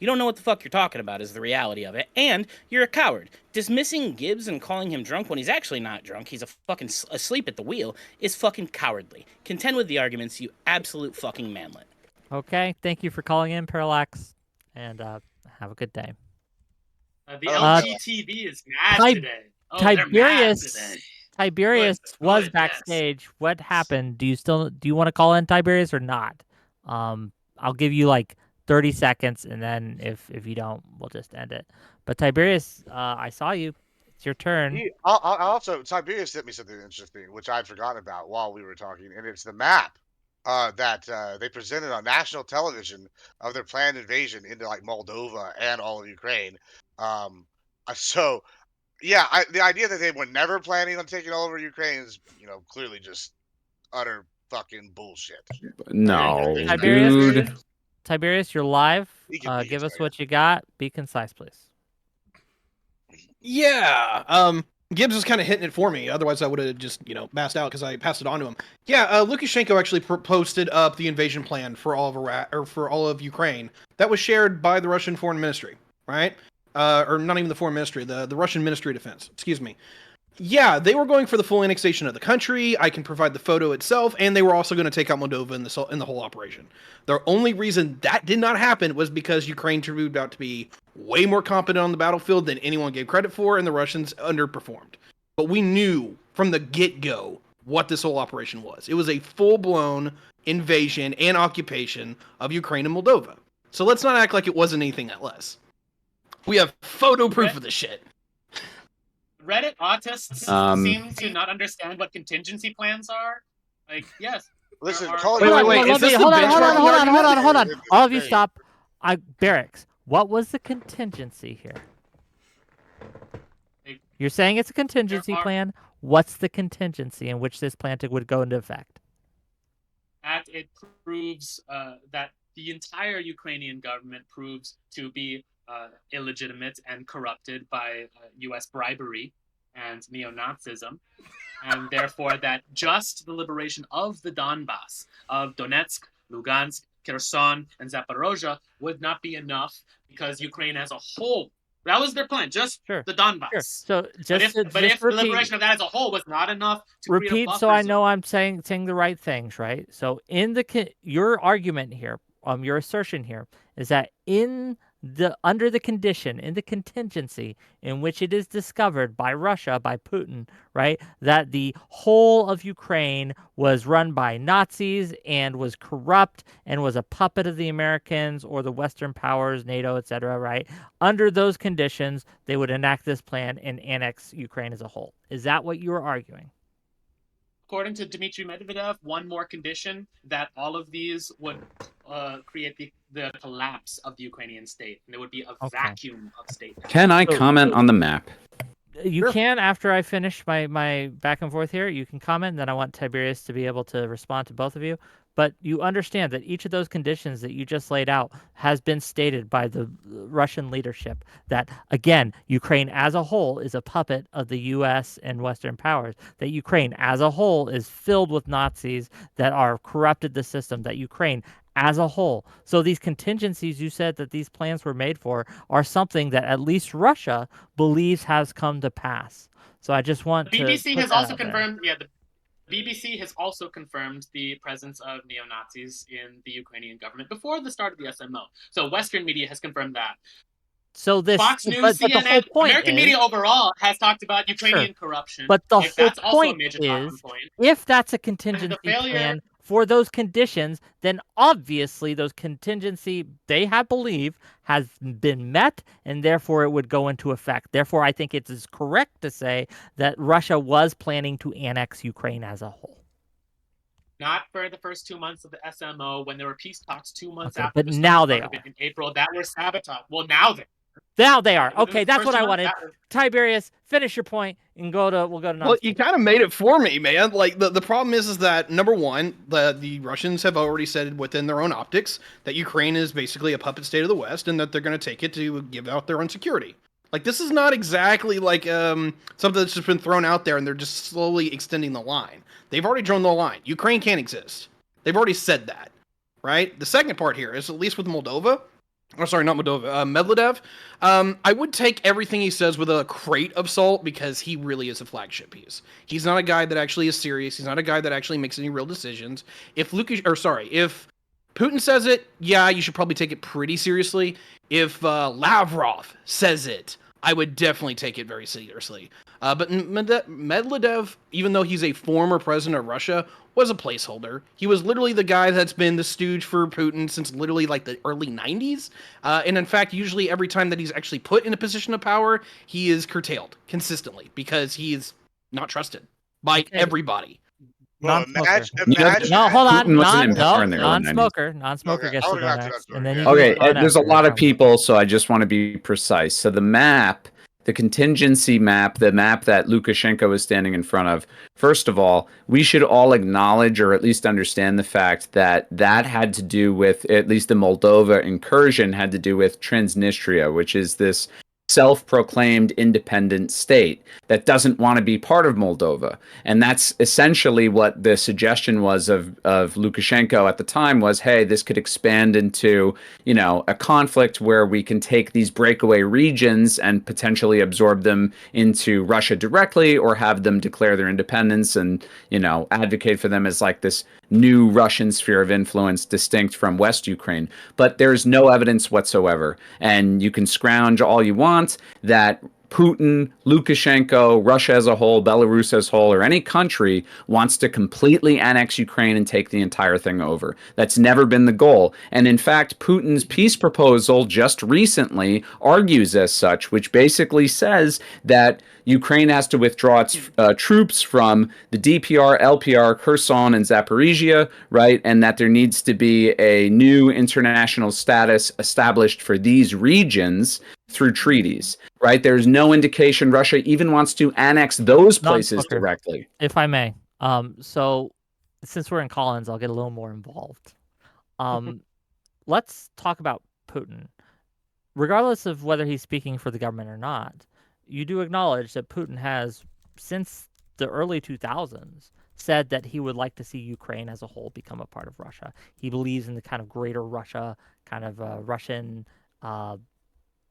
You don't know what the fuck you're talking about is the reality of it, and you're a coward. Dismissing Gibbs and calling him drunk when he's actually not drunk, he's fucking asleep at the wheel, is fucking cowardly. Contend with the arguments, you absolute fucking manlet. Okay, thank you for calling in, Parallax, and have a good day. The LGTV is mad today. Tiberius was backstage. Yes. What happened? Do you want to call in Tiberius or not? I'll give you like 30 seconds, and then if you don't, we'll just end it. But Tiberius, I saw you. It's your turn. Tiberius sent me something interesting, which I'd forgotten about while we were talking, and it's the map that they presented on national television of their planned invasion into like Moldova and all of Ukraine. So yeah, the idea that they were never planning on taking all over Ukraine is, clearly just utter fucking bullshit. No, Tiberius, you're live. Give us what you got. Be concise, please. Yeah. Gibbs was kind of hitting it for me. Otherwise, I would have just, passed out because I passed it on to him. Yeah, Lukashenko actually posted up the invasion plan for all of Iraq, or for all of Ukraine. That was shared by the Russian Foreign Ministry, right? Or not even the Foreign Ministry, the Russian Ministry of Defense. Excuse me. Yeah, they were going for the full annexation of the country. I can provide the photo itself, and they were also going to take out Moldova in the whole operation. The only reason that did not happen was because Ukraine turned out to be way more competent on the battlefield than anyone gave credit for, and the Russians underperformed. But we knew from the get-go what this whole operation was. It was a full-blown invasion and occupation of Ukraine and Moldova. So let's not act like it wasn't anything less. We have photo proof of this shit. Reddit autists seem to not understand what contingency plans are. Like, yes. Listen, wait. Hold on. All of you stop. Barracks, what was the contingency here? You're saying it's a contingency plan. What's the contingency in which this plan would go into effect? That it proves that the entire Ukrainian government proves to be illegitimate and corrupted by U.S. bribery and neo-Nazism, and therefore that just the liberation of the Donbass, of Donetsk, Lugansk, Kherson, and Zaporozhye would not be enough because Ukraine as a whole, that was their plan, just the Donbass. Sure. So But if the liberation of that as a whole was not enough to create a buffer so I zone, know I'm saying the right things, right? So in your argument here, your assertion here is that under the condition, in the contingency in which it is discovered by Russia, by Putin, right, that the whole of Ukraine was run by Nazis and was corrupt and was a puppet of the Americans or the Western powers, NATO, etc., right? Under those conditions, they would enact this plan and annex Ukraine as a whole. Is that what you were arguing? according to Dmitry Medvedev, one more condition that all of these would create the collapse of the Ukrainian state, and there would be a vacuum of state power. Can I comment on the map? You can, after I finish my back and forth here, you can comment, and then I want Tiberius to be able to respond to both of you. But you understand that each of those conditions that you just laid out has been stated by the Russian leadership that, again, Ukraine as a whole is a puppet of the U.S. and Western powers, that Ukraine as a whole is filled with Nazis that are corrupted the system, that Ukraine as a whole. So these contingencies you said that these plans were made for are something that at least Russia believes has come to pass. So I just want the to BBC put has that also out there. confirmed. Yeah, the BBC has also confirmed the presence of neo-Nazis in the Ukrainian government before the start of the SMO. So Western media has confirmed that. So this Fox News, but CNN, the whole point American is, media overall has talked about Ukrainian corruption. But the like, whole that's also a point major is, talking point. if that's a contingency failure- plan for those conditions, then obviously those contingency they have believe has been met, and therefore it would go into effect. Therefore, I think it is correct to say that Russia was planning to annex Ukraine as a whole. Not for the first 2 months of the SMO, when there were peace talks 2 months after but the now start they of it are. in April that were sabotaged. Well, now they are. Within Okay, the that's first what 2 I months, wanted. that was- Tiberius, finish your point and we'll go to Well, you kind of made it for me, man. Like the problem is that number one, the Russians have already said within their own optics that Ukraine is basically a puppet state of the West, and that they're going to take it to give out their own security. Like this is not exactly like something that's just been thrown out there, and they're just slowly extending the line. They've already drawn the line. Ukraine can't exist. They've already said that, right? The second part here is, at least with Moldova, or sorry, not Moldova, Medvedev, I would take everything he says with a crate of salt, because he really is a flagship piece. He's not a guy that actually is serious. He's not a guy that actually makes any real decisions. If Putin says it, yeah, you should probably take it pretty seriously. If Lavrov says it, I would definitely take it very seriously. But Medvedev, even though he's a former president of Russia, was a placeholder. He was literally the guy that's been the stooge for Putin since literally like the early 90s. And in fact, usually every time that he's actually put in a position of power, he is curtailed consistently because he is not trusted by everybody. Well, imagine, no, hold on. Putin wasn't in power in the early 90s. Non-smoker Okay, gets I to would go have to next. go And then yeah. you Okay, can go there's a after lot of Tom. people, so I just want to be precise. So the map, the contingency map, the map that Lukashenko is standing in front of, first of all, we should all acknowledge or at least understand the fact that that had to do with, at least the Moldova incursion had to do with Transnistria, which is this self-proclaimed independent state that doesn't want to be part of Moldova. And that's essentially what the suggestion was of Lukashenko at the time was, hey, this could expand into, a conflict where we can take these breakaway regions and potentially absorb them into Russia directly, or have them declare their independence and, advocate for them as like this new Russian sphere of influence distinct from West Ukraine. But there's no evidence whatsoever. And you can scrounge all you want that Putin, Lukashenko, Russia as a whole, Belarus as a whole, or any country wants to completely annex Ukraine and take the entire thing over. That's never been the goal. And in fact, Putin's peace proposal just recently argues as such, which basically says that Ukraine has to withdraw its troops from the DPR, LPR, Kherson, and Zaporizhia, right? And that there needs to be a new international status established for these regions through treaties, right? There's no indication Russia even wants to annex those places Non-smoker, directly. if I may. So since we're in Collins, I'll get a little more involved. Let's talk about Putin. Regardless of whether he's speaking for the government or not, you do acknowledge that Putin has, since the early 2000s, said that he would like to see Ukraine as a whole become a part of Russia. He believes in the kind of greater Russia, kind of Russian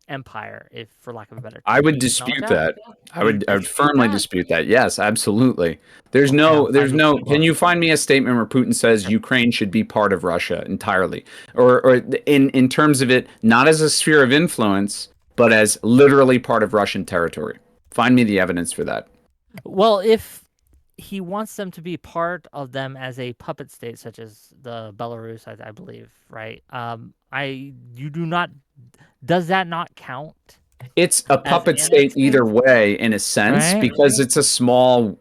empire, if for lack of a better term. I would Do you acknowledge dispute that. I would dispute firmly that? dispute that. Yes, absolutely. There's Okay, I'll there's find no. it. Can you find me a statement where Putin says Ukraine should be part of Russia entirely, or in terms of it not as a sphere of influence, but as literally part of Russian territory? Find me the evidence for that. Well, if he wants them to be part of them as a puppet state, such as the Belarus, I believe, right? You do not. Does that not count? It's a As puppet state annexing? either way, in a sense, Right. because it's a small.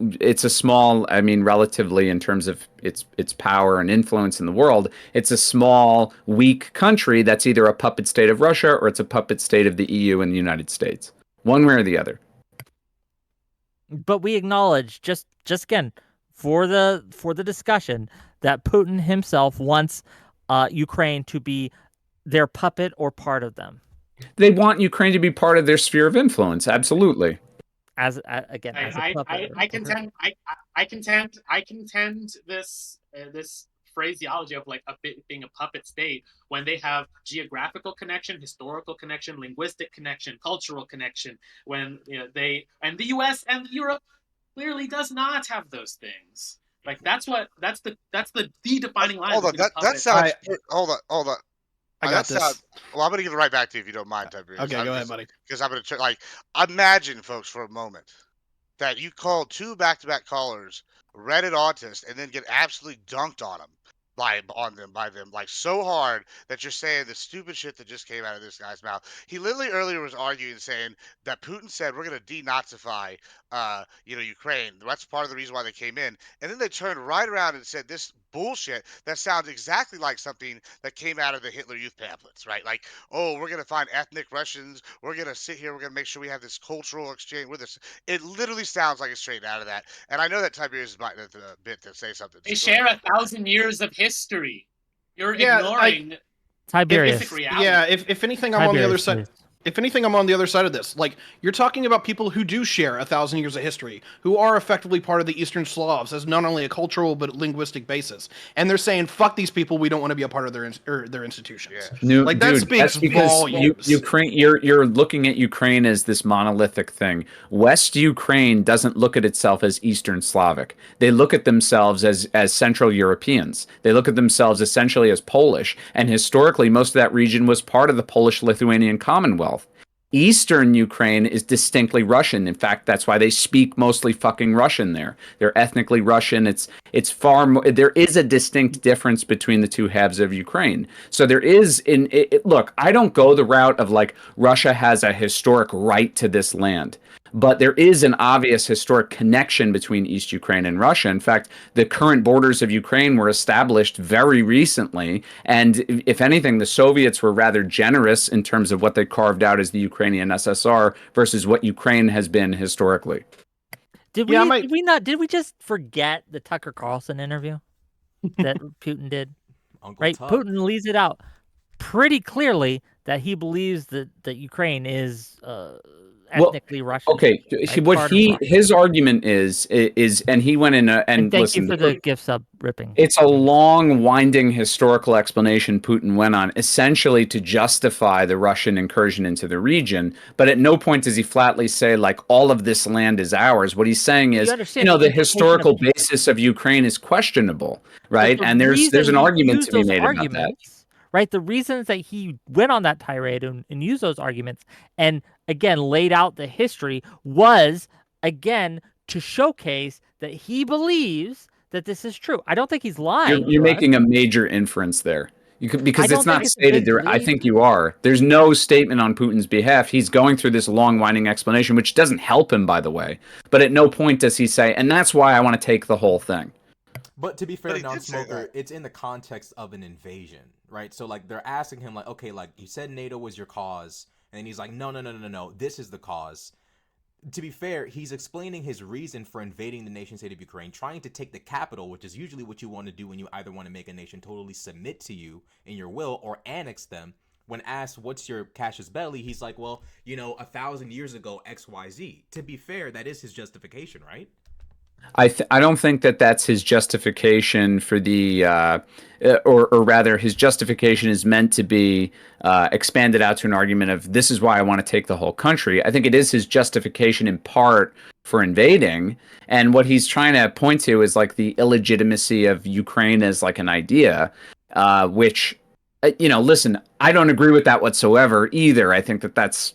I mean, relatively in terms of its power and influence in the world, it's a small, weak country that's either a puppet state of Russia or it's a puppet state of the EU and the United States, one way or the other. But we acknowledge just again for the discussion that Putin himself wants Ukraine to be their puppet or part of them. They want Ukraine to be part of their sphere of influence. Absolutely. As again, as a puppet. I contend this this phraseology of like being a puppet state when they have geographical connection, historical connection, linguistic connection, cultural connection. When the U.S. and Europe clearly does not have those things. Like that's the defining line. Hold on, between a that puppet sounds. I- Hold on. I got That this. sounds. Well, I'm gonna give it right back to you if you don't mind, Tiberius. Okay, go ahead, buddy. Because I'm gonna like imagine, folks, for a moment that you call two back-to-back callers Reddit autists and then get absolutely dunked on them by them like so hard that you're saying the stupid shit that just came out of this guy's mouth. He literally earlier was arguing saying that Putin said we're gonna denazify Ukraine. That's part of the reason why they came in. And then they turned right around and said this bullshit that sounds exactly like something that came out of the Hitler Youth pamphlets, right? Like, oh, we're gonna find ethnic Russians, we're gonna sit here, we're gonna make sure we have this cultural exchange with us. It literally sounds like it's straight out of that. And I know that Tiberius is biting at the bit to say something. They So go share ahead. 1,000 years of history. You're Yeah, ignoring Tiberius. basic reality. Yeah, if anything, I'm on the other Tiberius, side. please. If anything, I'm on the other side of this. Like, you're talking about people who do share 1,000 years of history, who are effectively part of the Eastern Slavs as not only a cultural but linguistic basis, and they're saying, "Fuck these people, we don't want to be a part of their institutions." Yeah. Like, that speaks that's because volumes. Ukraine. You're looking at Ukraine as this monolithic thing. West Ukraine doesn't look at itself as Eastern Slavic. They look at themselves as Central Europeans. They look at themselves essentially as Polish, and historically, most of that region was part of the Polish-Lithuanian Commonwealth. Eastern Ukraine is distinctly Russian. In fact, that's why they speak mostly fucking Russian there. They're ethnically Russian. It's far more. There is a distinct difference between the two halves of Ukraine. So there is look, I don't go the route of like Russia has a historic right to this land. But there is an obvious historic connection between East Ukraine and Russia. In fact, the current borders of Ukraine were established very recently. And if anything, the Soviets were rather generous in terms of what they carved out as the Ukrainian SSR versus what Ukraine has been historically. Did we just forget the Tucker Carlson interview that Putin did? Uncle Right? Tuck. Putin leaves it out pretty clearly that he believes that Ukraine is ethnically Russian. Okay, Right? his argument is, and he went in and thank listen. you for the gift sub ripping. It's a long, winding historical explanation Putin went on, essentially to justify the Russian incursion into the region. But at no point does he flatly say, like, all of this land is ours. What he's saying is, the historical basis of Ukraine is questionable, right? And there's an argument to be made about that. Right, the reasons that he went on that tirade and used those arguments and again laid out the history was again to showcase that he believes that this is true. I don't think he's lying. You're making a major inference there. Because it's not stated there. I think you are. There's no statement on Putin's behalf. He's going through this long, winding explanation, which doesn't help him, by the way. But at no point does he say, and that's why I want to take the whole thing. But to be fair, non-smoker, it's in the context of an invasion, right? So like they're asking him like, okay, like you said NATO was your cause, And he's like, no, this is the cause. To be fair, he's explaining his reason for invading the nation state of Ukraine, trying to take the capital, which is usually what you want to do when you either want to make a nation totally submit to you in your will or annex them. When asked what's your casus belli, he's like, well, 1,000 years ago, XYZ. To be fair, that is his justification, right? I don't think that that's his justification for the or rather his justification is meant to be expanded out to an argument of this is why I want to take the whole country. I think it is his justification in part for invading, and what he's trying to point to is like the illegitimacy of Ukraine as like an idea, which listen, I don't agree with that whatsoever either. I think that that's,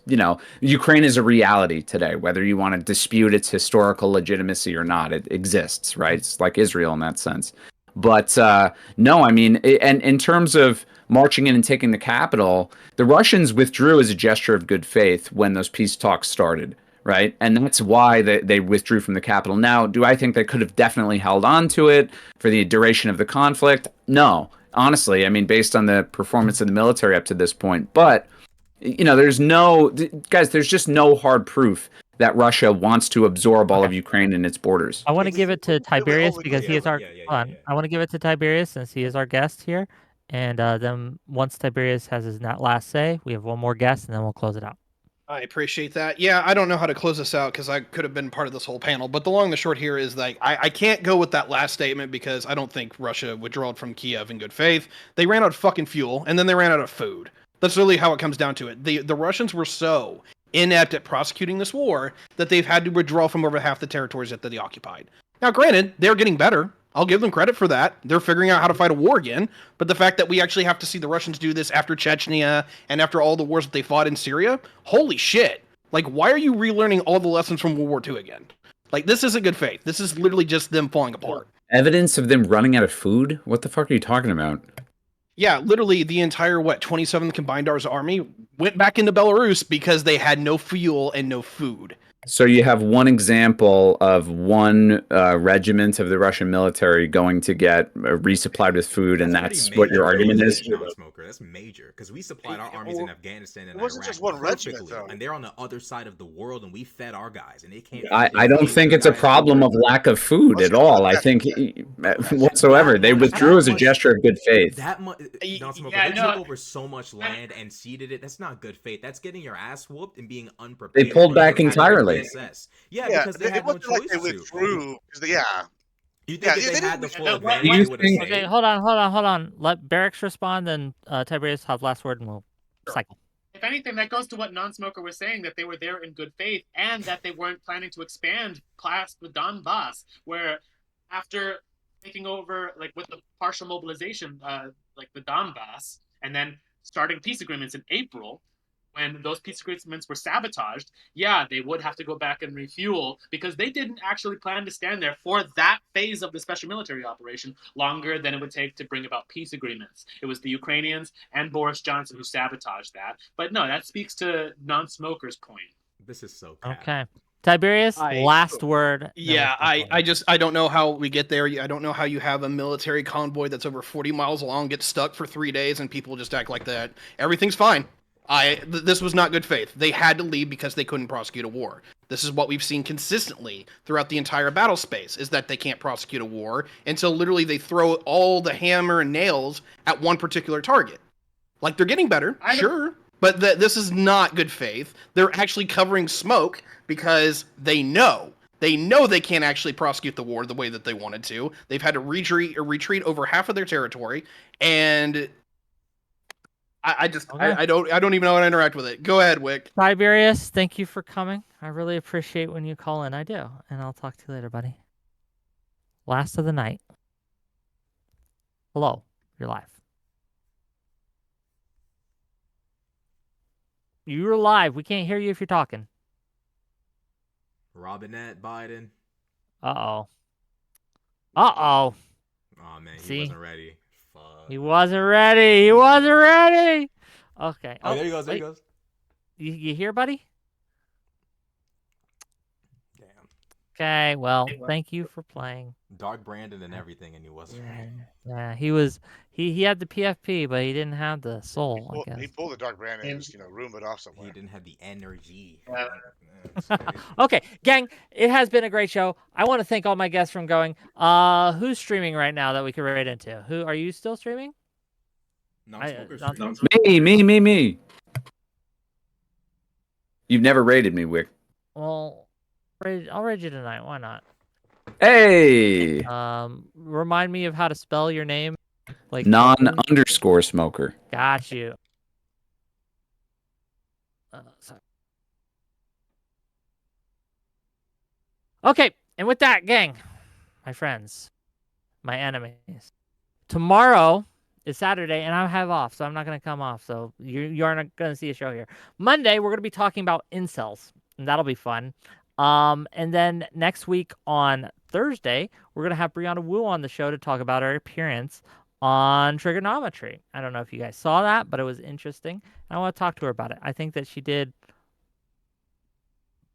Ukraine is a reality today, whether you want to dispute its historical legitimacy or not. It exists, right? It's like Israel in that sense. But no, I mean, and in terms of marching in and taking the capital, the Russians withdrew as a gesture of good faith when those peace talks started, right? And that's why they withdrew from the capital. Now, do I think they could have definitely held on to it for the duration of the conflict? No. Honestly, I mean, based on the performance of the military up to this point. But, there's just no hard proof that Russia wants to absorb all of Ukraine and its borders. I want to give it to Tiberius only because he is our. Hold on. I want to give it to Tiberius since he is our guest here. And then once Tiberius has his last say, we have one more guest, and then we'll close it out. I appreciate that. Yeah, I don't know how to close this out because I could have been part of this whole panel. But the long and the short here is that I can't go with that last statement because I don't think Russia withdrew from Kiev in good faith. They ran out of fucking fuel and then they ran out of food. That's really how it comes down to it. The Russians were so inept at prosecuting this war that they've had to withdraw from over half the territories that they occupied. Now, granted, they're getting better. I'll give them credit for that. They're figuring out how to fight a war again. But the fact that we actually have to see the Russians do this after Chechnya and after all the wars that they fought in Syria, holy shit. Like, why are you relearning all the lessons from World War II again? Like, this isn't good faith. This is literally just them falling apart. Evidence of them running out of food? What the fuck are you talking about? Yeah, literally the entire, 27th Combined Arms Army went back into Belarus because they had no fuel and no food. So you have one example of one regiment of the Russian military going to get resupplied with food, and that's what your argument is? Non-smoker. That's major, because we supplied our armies in Afghanistan and it wasn't Iraq just one regiment, perfectly, though. and they're on the other side of the world, and we fed our guys, and they can't. I don't think it's a problem of lack of food at all. I think whatsoever. They withdrew as a gesture of good faith. That much, non-smoker. They took over so much land and ceded it. That's not good faith. That's getting your ass whooped and being unprepared. They pulled back entirely. Yeah, because they had no choice like they withdrew. You think if they had the full advantage, they would have stayed? Okay, hold on. Let Barracks respond, then Tiberius have last word, and we'll cycle. If anything, that goes to what Non-Smoker was saying, that they were there in good faith and that they weren't planning to expand past the Donbass, where after taking over, like with the partial mobilization, like the Donbass, and then starting peace agreements in April, when those peace agreements were sabotaged, yeah, they would have to go back and refuel because they didn't actually plan to stand there for that phase of the special military operation longer than it would take to bring about peace agreements. It was the Ukrainians and Boris Johnson who sabotaged that. But no, that speaks to Non-Smoker's point. This is so okay. Tiberius, last word. Yeah, I don't know how we get there. I don't know how you have a military convoy that's over 40 miles long, get stuck for 3 days, and people just act like that. Everything's fine. This was not good faith. They had to leave because they couldn't prosecute a war. This is what we've seen consistently throughout the entire battle space, is that they can't prosecute a war until literally they throw all the hammer and nails at one particular target. Like, they're getting better, sure, but this is not good faith. They're actually covering smoke because they know they can't actually prosecute the war the way that they wanted to. They've had to retreat over half of their territory, and I don't even know how to interact with it. Go ahead, Whick. Tiberius, thank you for coming. I really appreciate when you call in. I do. And I'll talk to you later, buddy. Last of the night. Hello. You're live. You're live. We can't hear you if you're talking. Robinette Biden. Uh-oh. Oh, man. He wasn't ready. Fuck. He wasn't ready. Okay. Oh, there he goes. There he goes. You hear, buddy? Damn. Okay, well, thank you for playing. Dark Brandon and everything, and he wasn't right. Yeah, he had the PFP, but he didn't have the soul, I guess. He pulled the Dark Brandon and And- just room it off He somewhere. didn't have the energy. Yeah. It's crazy. Okay, gang, it has been a great show. I want to thank all my guests from going. Who's streaming right now that we could raid into? Who are you still streaming? Non-smoker non- stream. Me. You've never rated me, Wick. Well, I'll raid you tonight. Why not? Hey, Remind me of how to spell your name. Like non_smoker. Got you. Sorry. Okay, and with that, gang, my friends, my enemies, tomorrow is Saturday, and I have off, so I'm not going to come off. So you aren't going to see a show here. Monday, we're going to be talking about incels, and that'll be fun. And then next week on Thursday, we're going to have Brianna Wu on the show to talk about her appearance on trigonometry. I don't know if you guys saw that, but it was interesting. And I want to talk to her about it. I think that she did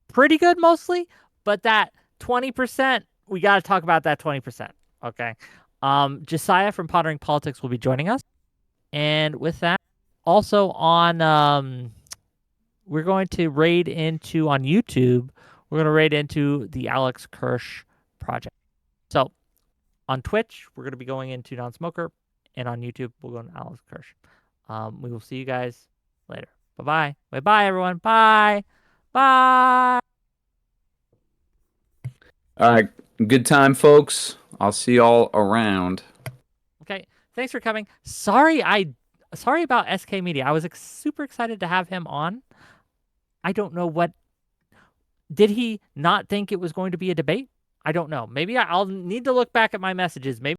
pretty good mostly, but that 20%, we got to talk about that 20%. Okay. Josiah from Pondering Politics will be joining us. And with that, also on we're going to raid into on YouTube, we're going to raid into the Alex Kirsch project. So on Twitch, we're going to be going into Non-Smoker, and on YouTube, we'll go into Alex Kirsch. We will see you guys later. Bye-bye. Bye-bye, everyone. Bye. Bye. All right, good time, folks. I'll see y'all around. Okay, thanks for coming. Sorry about SK Media. I was super excited to have him on. I don't know what. Did he not think it was going to be a debate? I don't know. Maybe I'll need to look back at my messages. Maybe